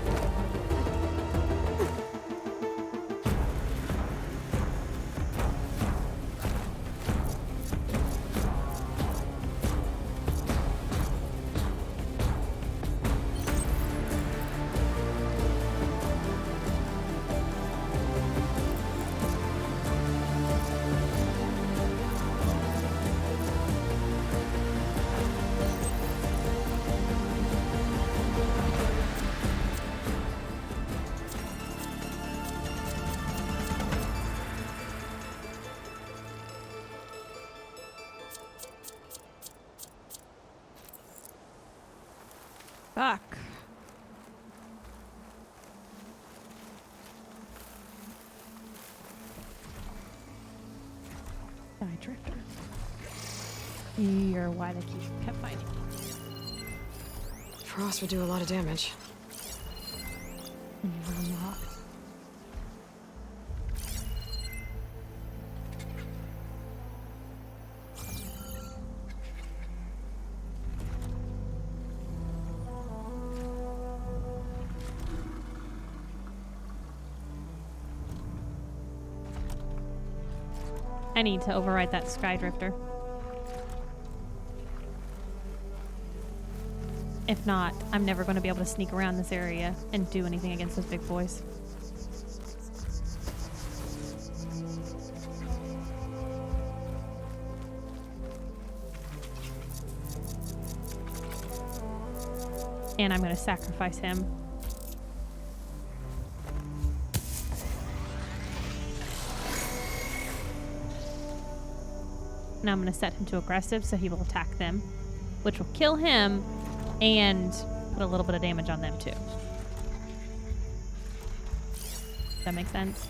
Fuck. Die drifter. You're why they kept fighting. Frost would do a lot of damage. Never unlocked. I need to override that Sky Drifter. If not, I'm never going to be able to sneak around this area and do anything against those big boys. And I'm going to sacrifice him. Now I'm going to set him to aggressive so he will attack them, which will kill him and put a little bit of damage on them too. Does that make sense?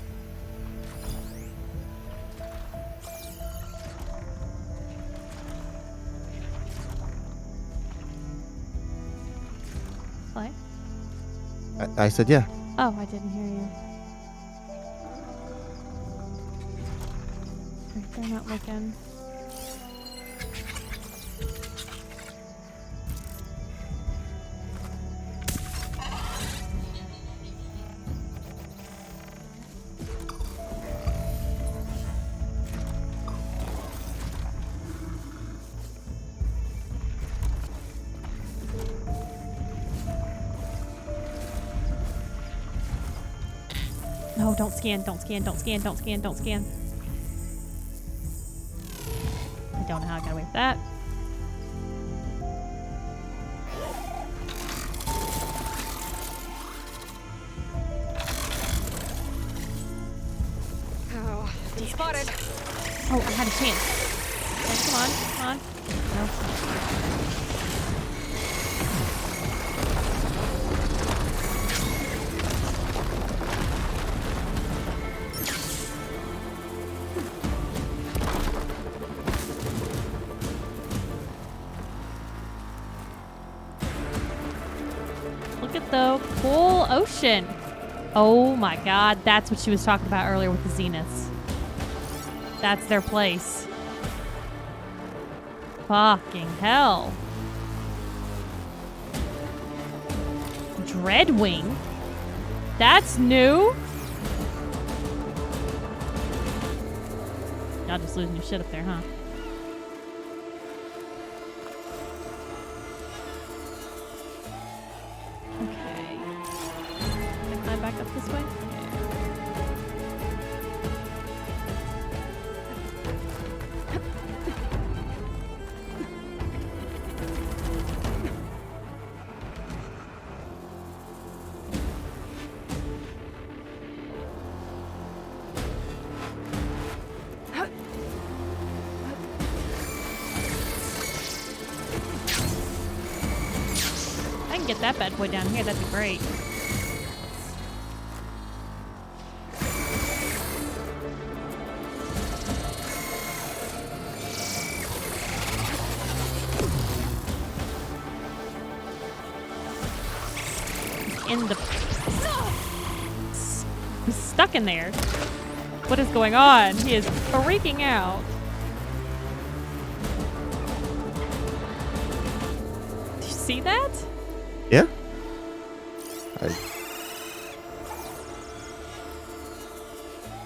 What? I said yeah. Oh, I didn't hear you. They're not looking. No, don't scan, don't scan, don't scan, don't scan, don't scan. I don't know how I got away with that. Oh, been spotted. Oh, I had a chance. Oh, come on, come on. No. Look at the cool ocean. Oh my god, that's what she was talking about earlier with the Zeniths. That's their place. Fucking hell. Dreadwing? That's new? Y'all just losing your shit up there, huh? Okay. Can I climb back up this way? I can get that bad boy down here, that'd be great. In the... He's stuck in there. What is going on? He is freaking out. Do you see that? Yeah.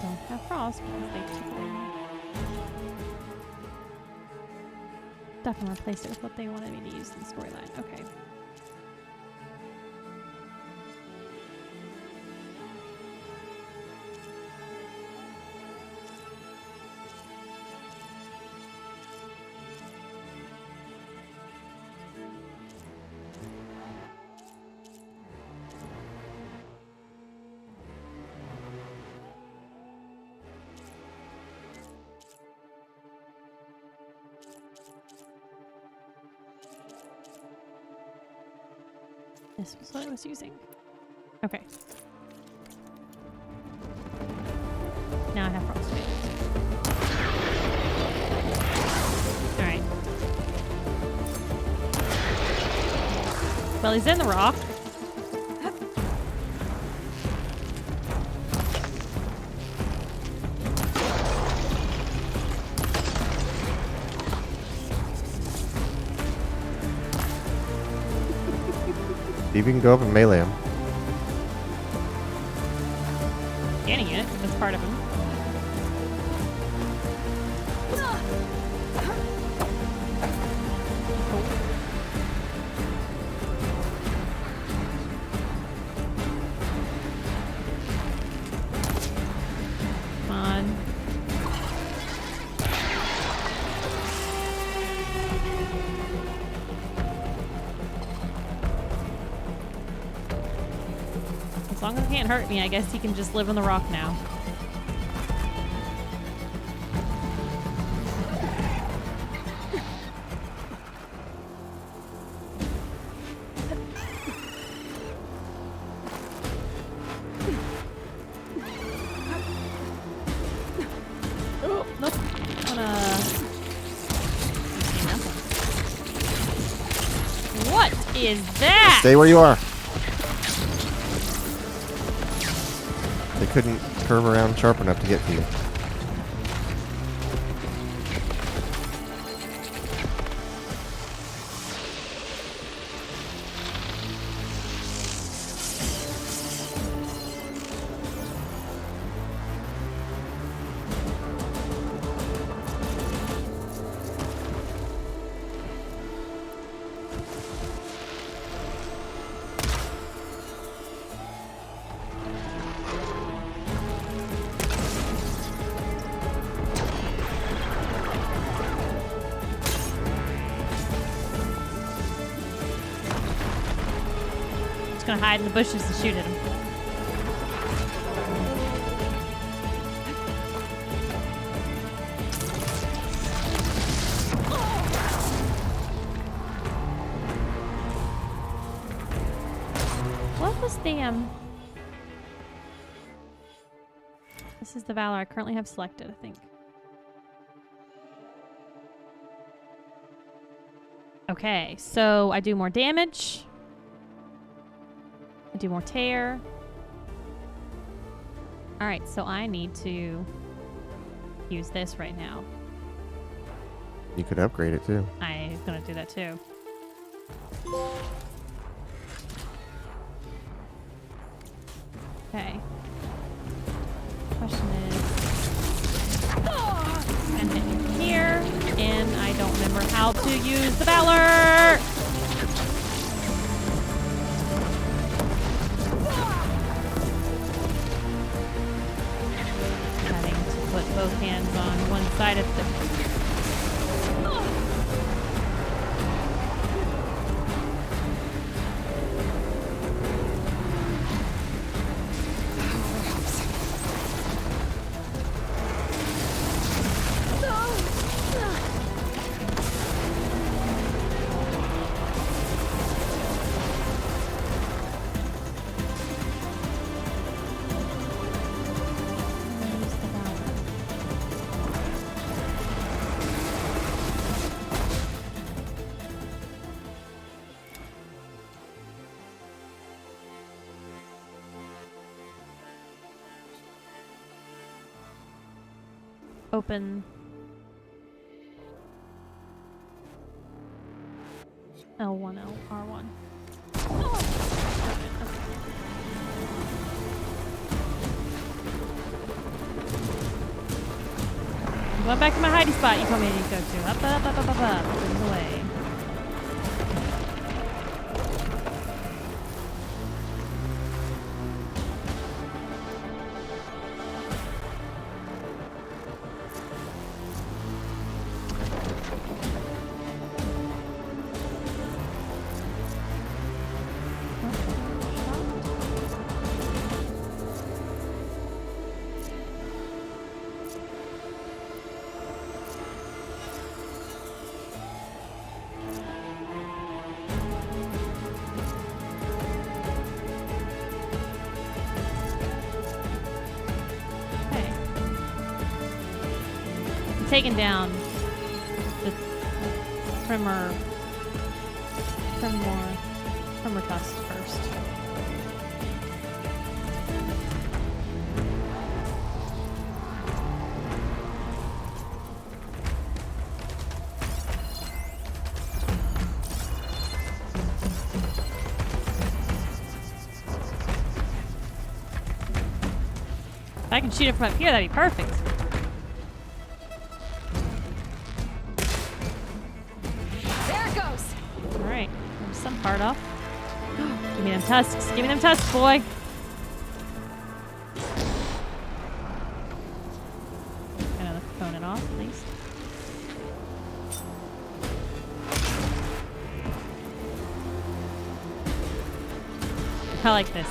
Don't have frost because they took it. Definitely replaced it with what they wanted me to use in the storyline. Okay. This was what I was using. Okay. Now I have frostbite. Alright. Well, he's in the rock. See if you can go up and melee him. Getting it. That's part of him. Come on. As long as he can't hurt me, I guess he can just live on the rock now. Oh, nope. What is that? Stay where you are. They couldn't curve around sharp enough to get to you. Gonna hide in the bushes and shoot at him. What was the This is the Valor I currently have selected, I think. Okay, so I do more damage. I do more tear. Alright, so I need to use this right now. You could upgrade it too. I'm gonna do that too. Okay. Question is, I'm hitting here, and I don't remember how to use the Valor! Put both hands on one side of the... Open L1, R1. I'm going back to my hiding spot you told me to go to. Up, up, up, up, up, up. Move away. taking down the primer tusk first. If I can shoot it from up here, that'd be perfect. There it goes. All right, there's some part off. Give me them tusks. Give me them tusks, boy. Another component off, at least. I like this.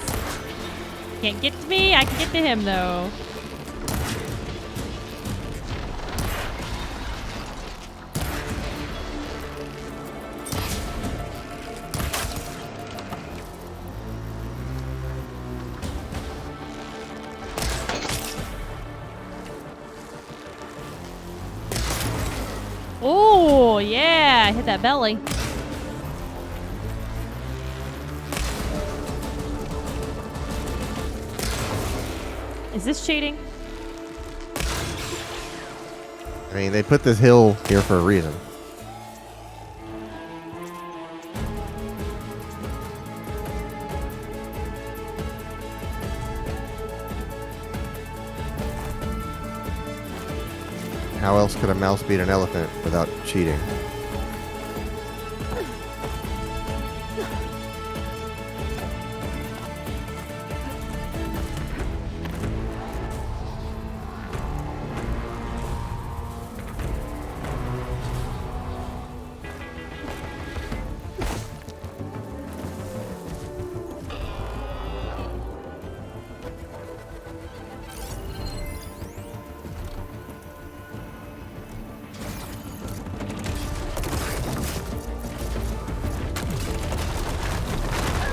Can't get to me. I can get to him, though. Oh, yeah. Hit that belly. Is this cheating? I mean, they put this hill here for a reason. How else could a mouse beat an elephant without cheating?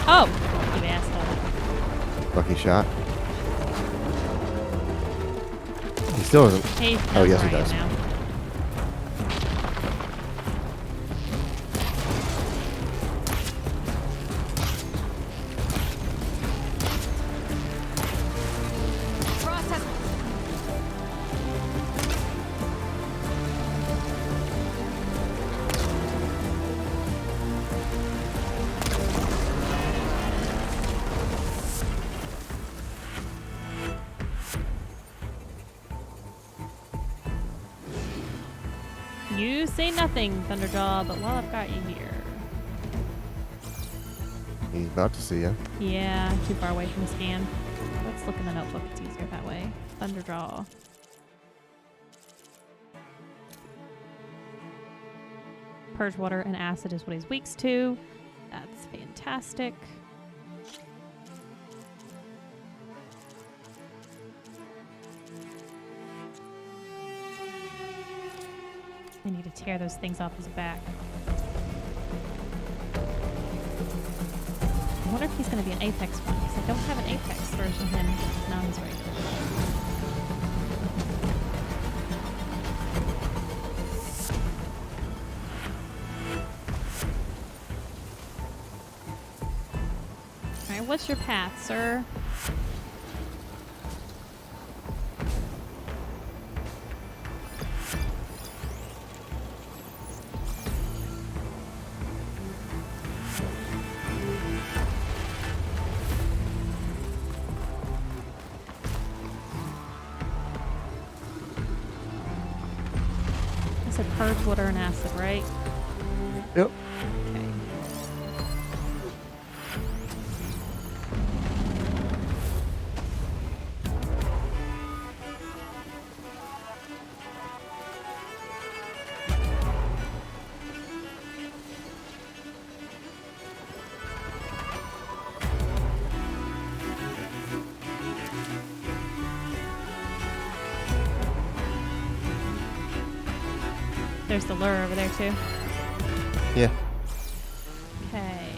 Oh, you asshole. Lucky shot. He still doesn't. He Oh, knows yes, he where I am does. now. Frost has You say nothing, Thunderjaw, but while I've got you here. He's about to see you. Yeah, I'm too far away from the scan. Let's look in the notebook. It's easier that way. Thunderjaw. Purge water and acid is what he's weak to. That's fantastic. I need to tear those things off his back. I wonder if he's going to be an Apex one, because I don't have an Apex version of him. No, he's right. Alright, what's your path, sir? I said purge water and acid, right? Yep. Okay. There's the lure over there too. Yeah. Okay.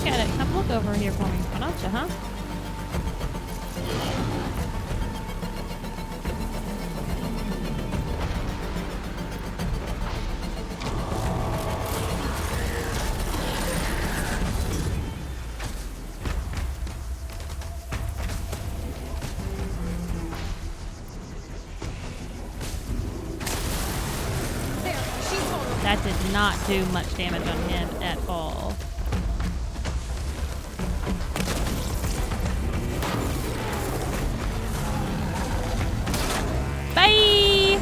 at it. Come look over here for me. Why don't you, huh? That did not do much damage on him at all. Bye!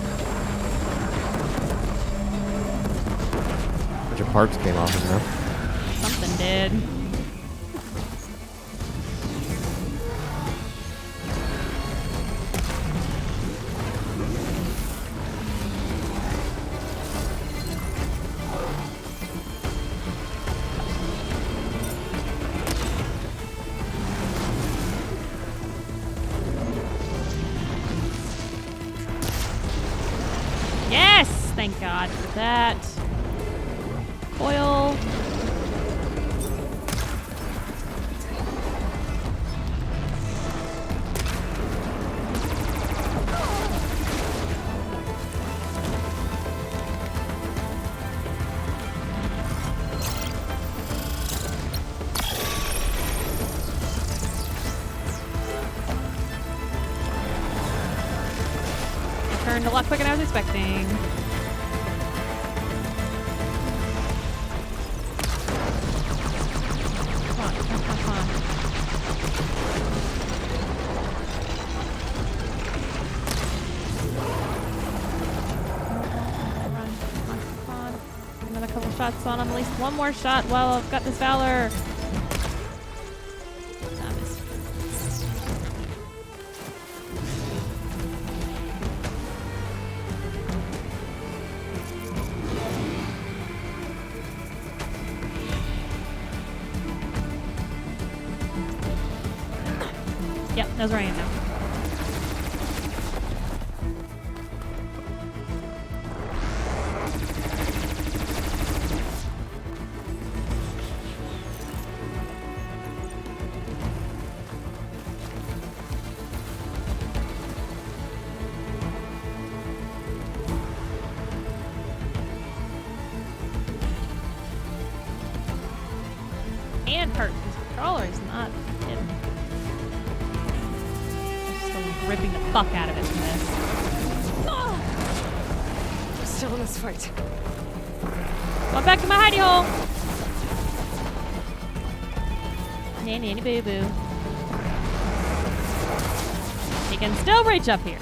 A bunch of parts came off him though. Something did. Yes! Thank God for that. Coil. Turned a lot quicker than I was expecting. Come on, come on. Come on. Another couple shots on him. At least one more shot while I've got this Valor. Yep, that's where I am now. And hurt. This controller is not hidden. Ripping the fuck out of it from this. We're still in this fight. Going back to my hidey hole. Nanny boo boo. He can still reach up here.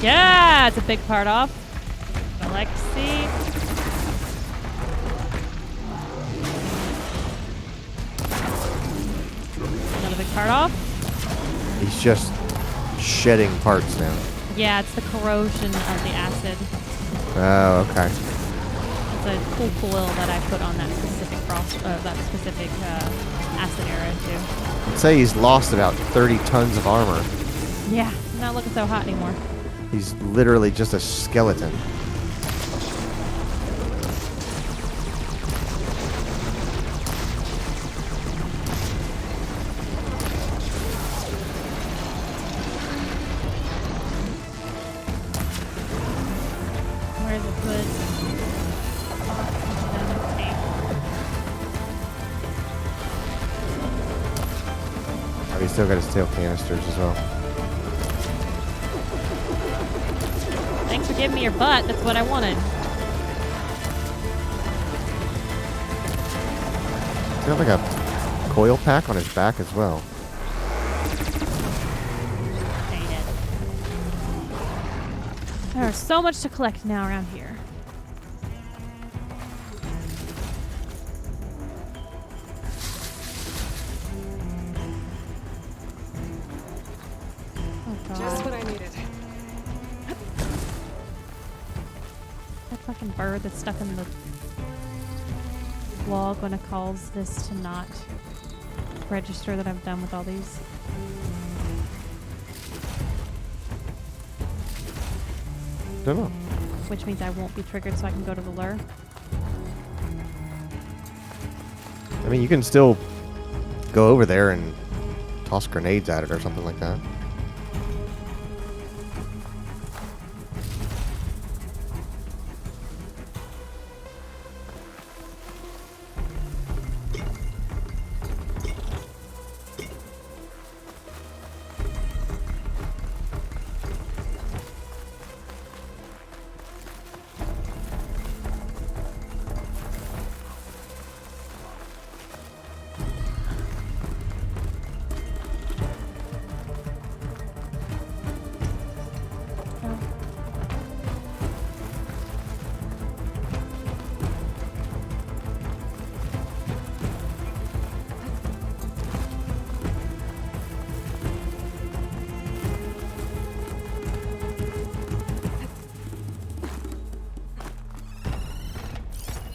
Yeah, it's a big part off. I like to see. Another big part off. He's just shedding parts now. Yeah, it's the corrosion of the acid. Oh, okay. It's a cool coil that I put on that specific acid area too. I'd say he's lost about 30 tons of armor. Yeah, not looking so hot anymore. He's literally just a skeleton. Where's the hood? Oh, he's still got his tail canisters as well. Thanks for giving me your butt. That's what I wanted. He's got like a coil pack on his back as well. Dang it. There's so much to collect now around here. Oh, God. Just what I needed. fucking bird that's stuck in the log gonna cause this to not register that I'm done with all these? Don't know. Which means I won't be triggered so I can go to the lure. I mean, you can still go over there and toss grenades at it or something like that.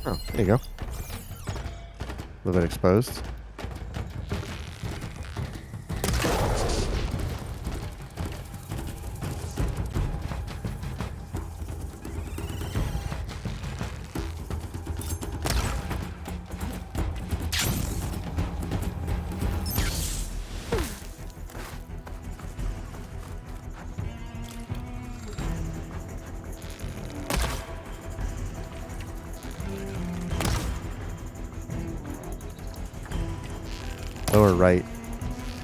Oh, there you go. A little bit exposed. Lower right,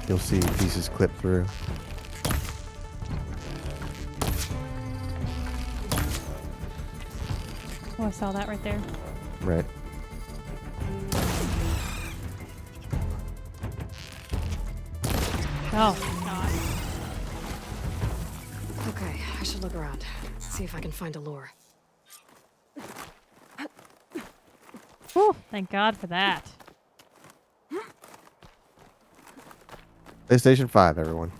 you'll see pieces clip through. Oh, I saw that right there. Right. Oh, God. Okay, I should look around. See if I can find a lure. Whew, thank God for that. PlayStation 5, everyone.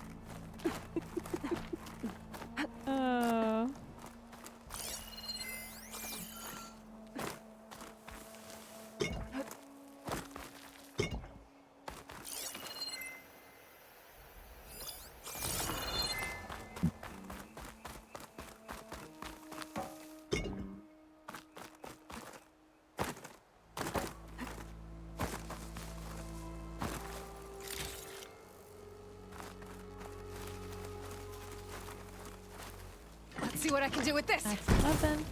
Let's see what I can do with this. That's nothing.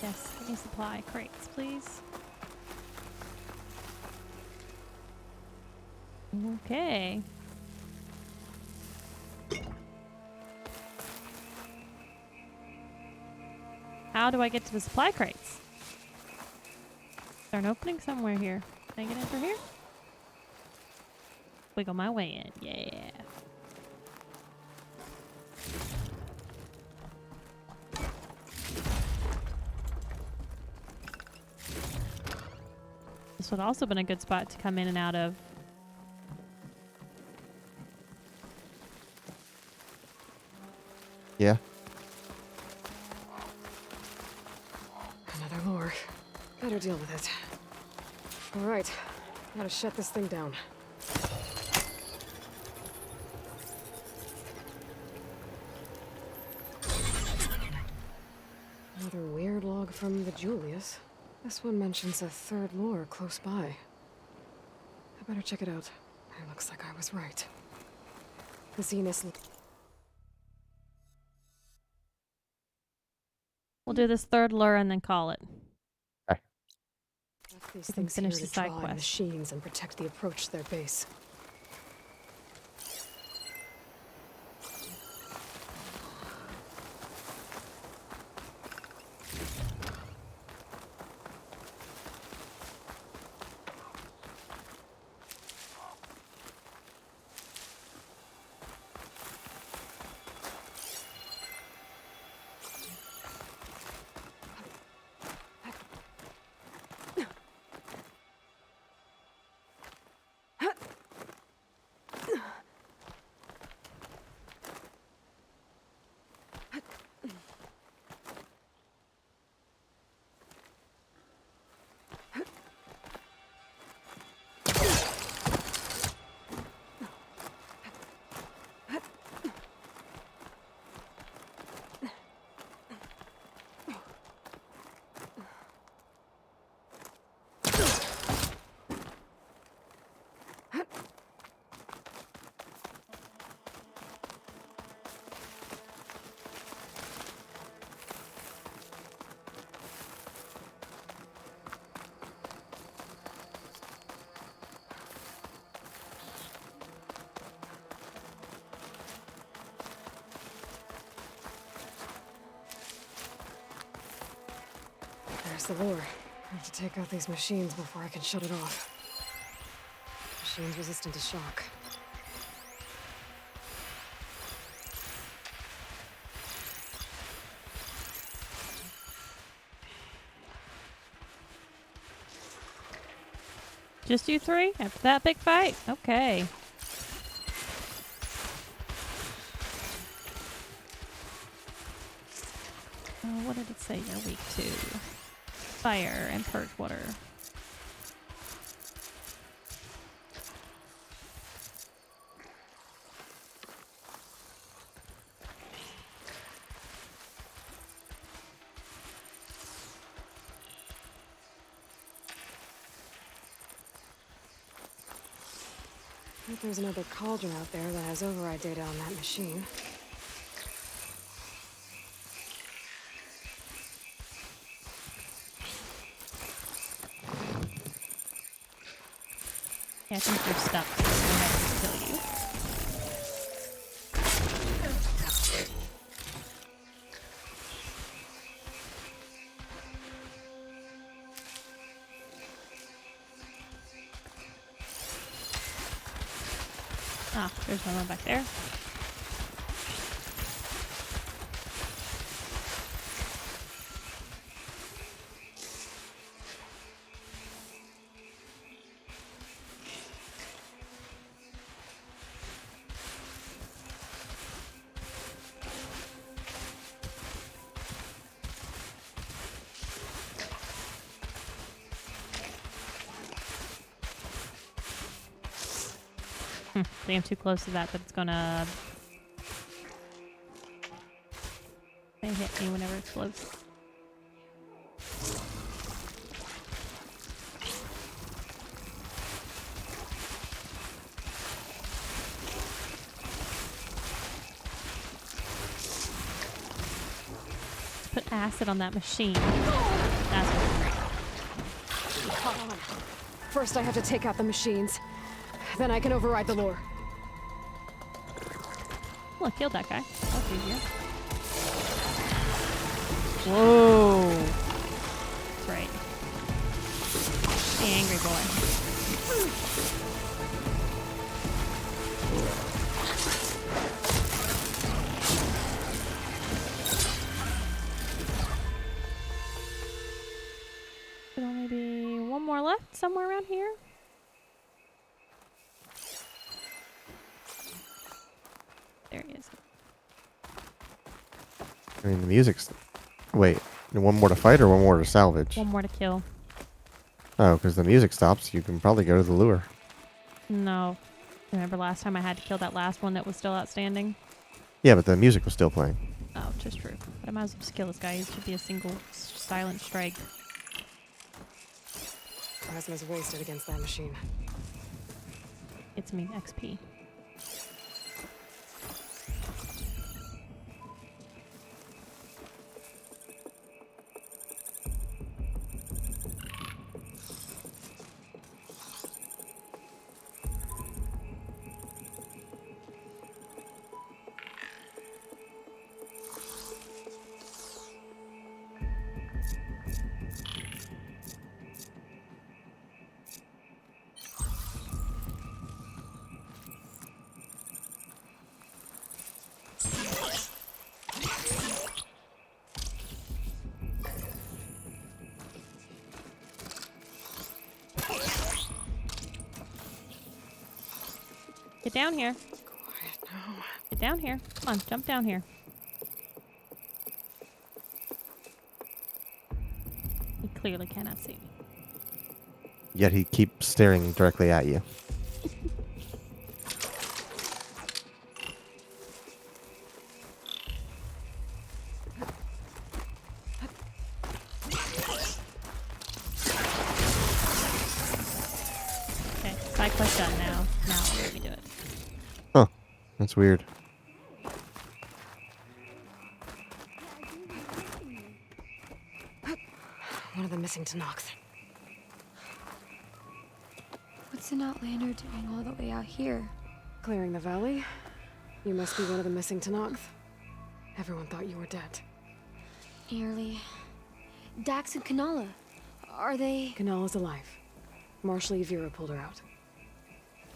Yes, give me supply crates, please. Okay. How do I get to the supply crates? Is there an opening somewhere here? Can I get in through here? Wiggle my way in. Yeah. This would also been a good spot to come in and out of. Yeah. Another lure. Better deal with it. All right, gotta shut this thing down. Another weird log from the Julius. This one mentions a third lure close by. I better check it out. It looks like I was right. The Zenith. We'll do this third lure and then call it. These We can things finish here the to side draw in quest. machines and protect the approach to their base. Where's the lure? I have to take out these machines before I can shut it off. Machines resistant to shock. Just you three after that big fight? Okay. What did it say you're weak to? Fire and purge water. I think there's another cauldron out there that has override data on that machine. Yeah, I think you're stuck. So I'm gonna kill you. Ah, there's one back there. I think I'm too close to that, but it's gonna hit me whenever it explodes. Let's put acid on that machine. That's what Hold on. First, I have to take out the machines. Then I can override the lure. Look, killed that guy. That's easier. Whoa. That's right. The angry boy. Should only be one more left somewhere around here. There he is. I mean, the music's... Wait, one more to fight or one more to salvage? One more to kill. Oh, because the music stops, you can probably go to the lure. No. Remember last time I had to kill that last one that was still outstanding? Yeah, but the music was still playing. Oh, just true. But I might as well just kill this guy. He should be a single silent strike. Plasma's wasted against that machine. It's me, XP. Get down here. Quiet now. Get down here. Come on, jump down here. He clearly cannot see me. Yet he keeps staring directly at you. Okay, side quest done now. Now let me do it. Huh. That's weird. One of the missing Tanoks. What's an Outlander doing all the way out here? Clearing the valley? You must be one of the missing Tanoks. Everyone thought you were dead. Nearly. Dax and Kanala. Are they... Kanala's alive. Marshall Yvira pulled her out.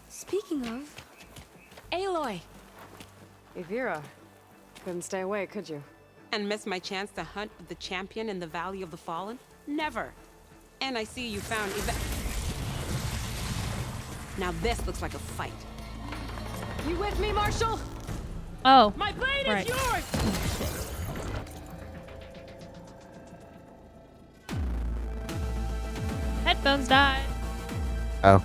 Speaking of... Aloy! Yvira. Couldn't stay away, could you? And miss my chance to hunt with the champion in the Valley of the Fallen? Never. And I see you found Now this looks like a fight. You with me, Marshall? Oh. My blade right. is yours! Headphones died. Oh.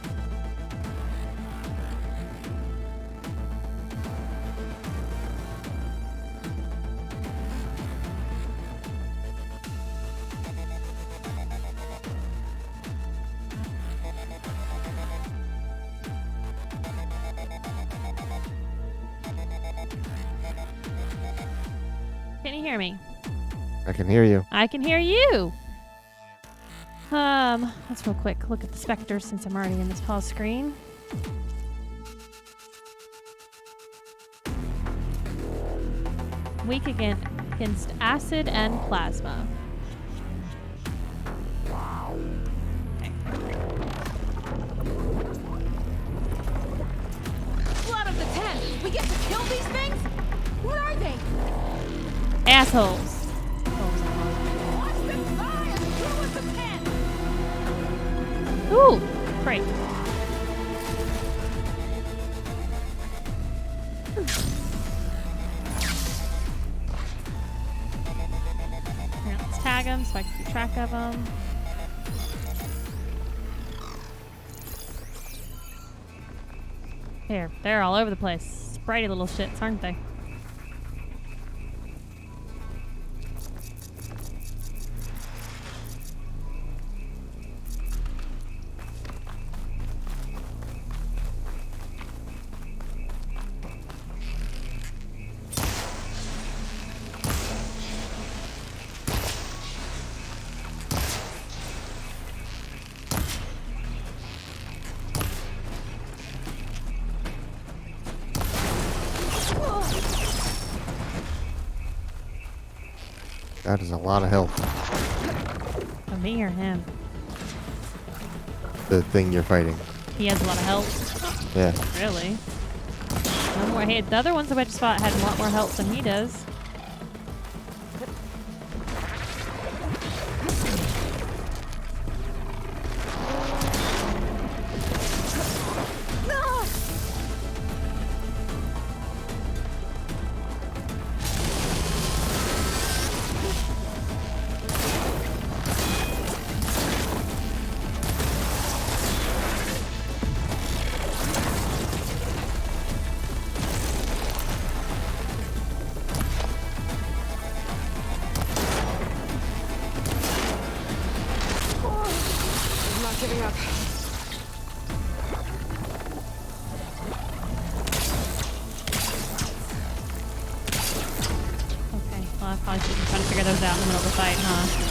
Can you hear me? I can hear you. I can hear you. Let's real quick look at the specters since I'm already in this pause screen. Weak against acid and plasma. Blood of the Ten! We get to kill these things? What are they? Assholes. Ooh, great. Now let's tag them so I can keep track of them. Here, they're all over the place. Spritey little shits, aren't they? That is a lot of health. For me or him? The thing you're fighting. He has a lot of health. Yeah. Really? No more. Hey, the other ones that I just fought had a lot more health than he does. Giving up. Okay, well I probably should try to figure those out in the middle of the fight, huh?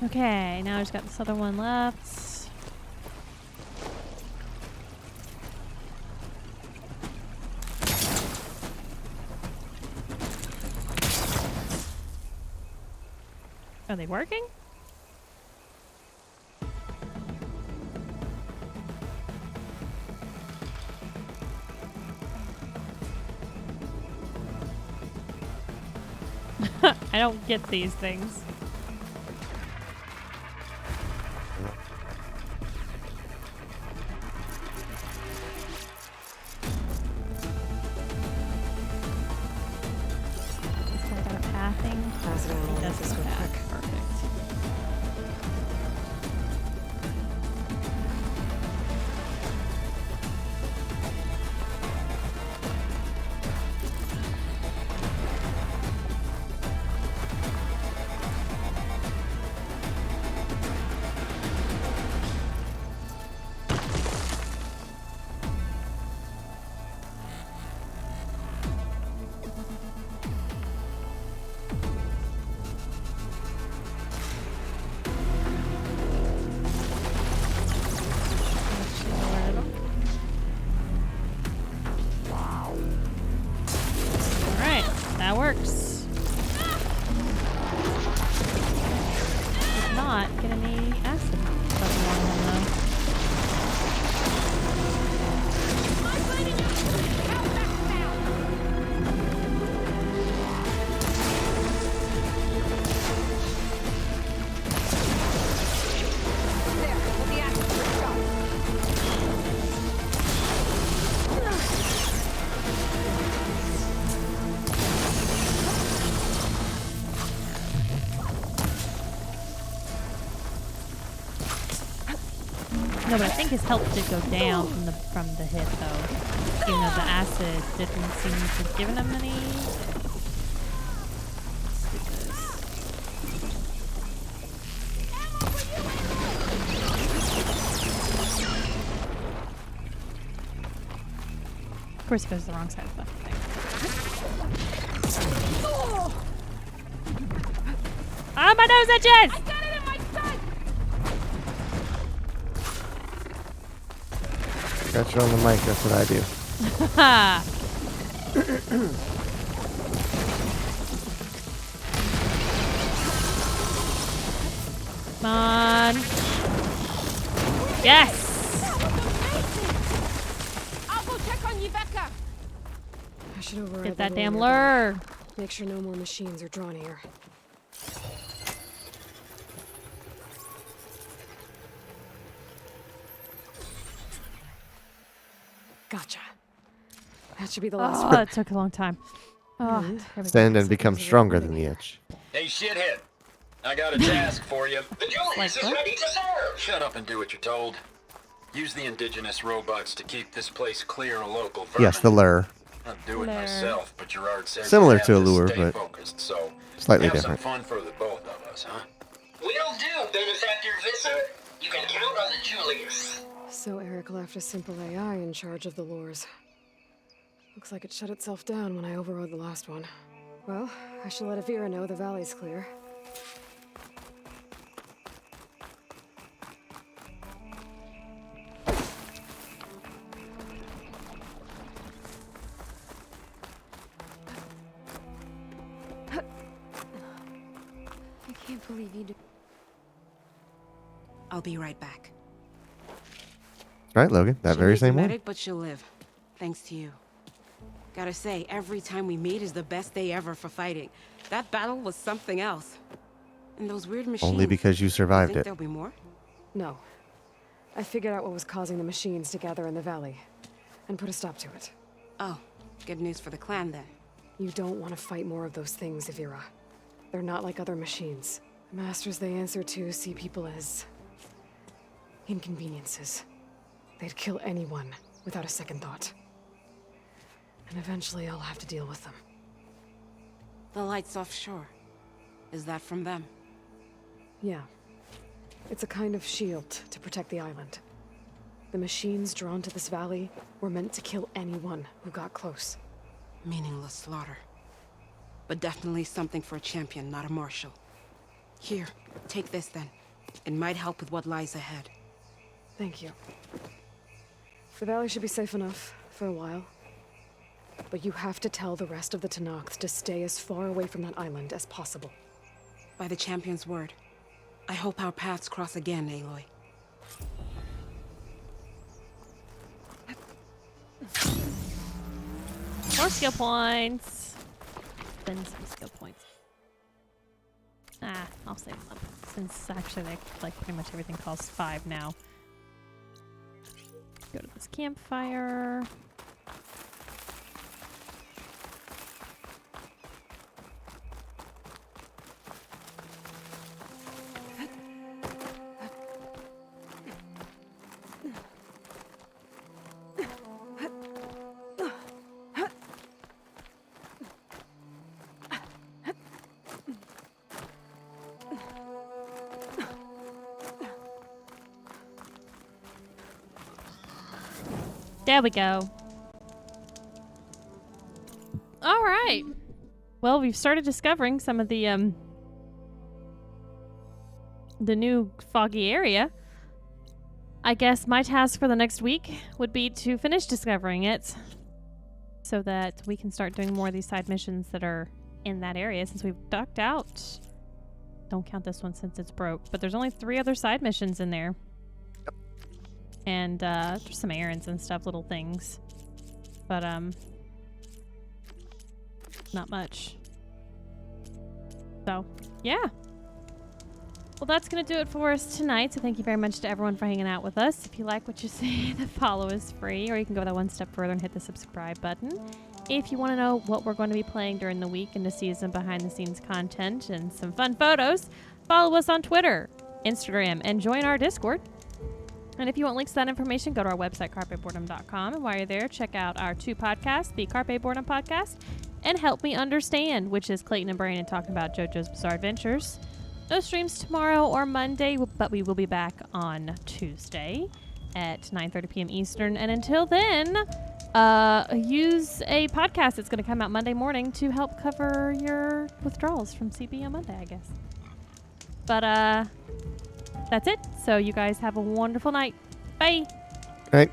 Okay, now I just got this other one left. Are they working? I don't get these things. Is that our pathing? Pass it on. That's This the go path. quick. Perfect. Alright, that works. Did not get any acid stuff along them though. No, but I think his health did go down from the hit though. Even though the acid didn't seem to have given him any. Of course he goes to the wrong side of the fucking thing. Ah, my nose itches! Got you on the mic, that's what I do. Come on. Yes! I'll go check on Yveka. I should override Get the that damn nearby. lure. Make sure no more machines are drawn here. Gotcha. That should be the last Oh, one. it took a long time. Oh, here we go. Send and become stronger than the itch. Hey, shithead. I got a task for you. The Julius is ready to serve. Shut up and do what you're told. Use the indigenous robots to keep this place clear of local vermin. Yes, the lure. I'd do it myself, but Gerard says Similar you have to a lure, stay but focused, so slightly have different. some fun for the both of us, huh? Will do, Benefactor Visser. You can count on the Julius. So Eric left a simple AI in charge of the lures. Looks like it shut itself down when I overrode the last one. Well, I shall let Avira know the valley's clear. I can't believe you did. I'll be right back. Right, Logan? That She very needs a same one? medic, but she'll live. Thanks to you. Gotta say, every time we meet is the best day ever for fighting. That battle was something else. And those weird machines. Only because you You survived think it. there'll be more? No. I figured out what was causing the machines to gather in the valley, and put a stop to it. Oh, good news for the clan then. You don't want to fight more of those things, Avira. They're not like other machines. The masters they answer to see people as inconveniences. They'd kill anyone without a second thought. And eventually I'll have to deal with them. The lights offshore. Is that from them? Yeah. It's a kind of shield to protect the island. The machines drawn to this valley were meant to kill anyone who got close. Meaningless slaughter. But definitely something for a champion, not a marshal. Here, take this then. It might help with what lies ahead. Thank you. The valley should be safe enough for a while. But you have to tell the rest of the Tenakth to stay as far away from that island as possible. By the champion's word. I hope our paths cross again, Aloy. More skill points. Spend some skill points. I'll save them up. Since actually, like pretty much everything costs 5 now. Go to this campfire. There we go. All right. Well, we've started discovering some of the new foggy area. I guess my task for the next week would be to finish discovering it so that we can start doing more of these side missions that are in that area since we've ducked out. Don't count this one since it's broke, but there's only 3 other side missions in there. And just some errands and stuff, little things. But not much. So, yeah. Well, that's going to do it for us tonight. So thank you very much to everyone for hanging out with us. If you like what you see, the follow is free, or you can go that one step further and hit the subscribe button. If you want to know what we're going to be playing during the week and to see some behind-the-scenes content and some fun photos, follow us on Twitter, Instagram, and join our Discord. And if you want links to that information, go to our website, carpeboredom.com. And while you're there, check out our 2 podcasts, the Carpe Boredom podcast and Help Me Understand, which is Clayton and Brandon talking about JoJo's Bizarre Adventures. No streams tomorrow or Monday, but we will be back on Tuesday at 9:30 p.m. Eastern. And until then, use a podcast that's going to come out Monday morning to help cover your withdrawals from CB on Monday, I guess. But, that's it. So you guys have a wonderful night. Bye. Right.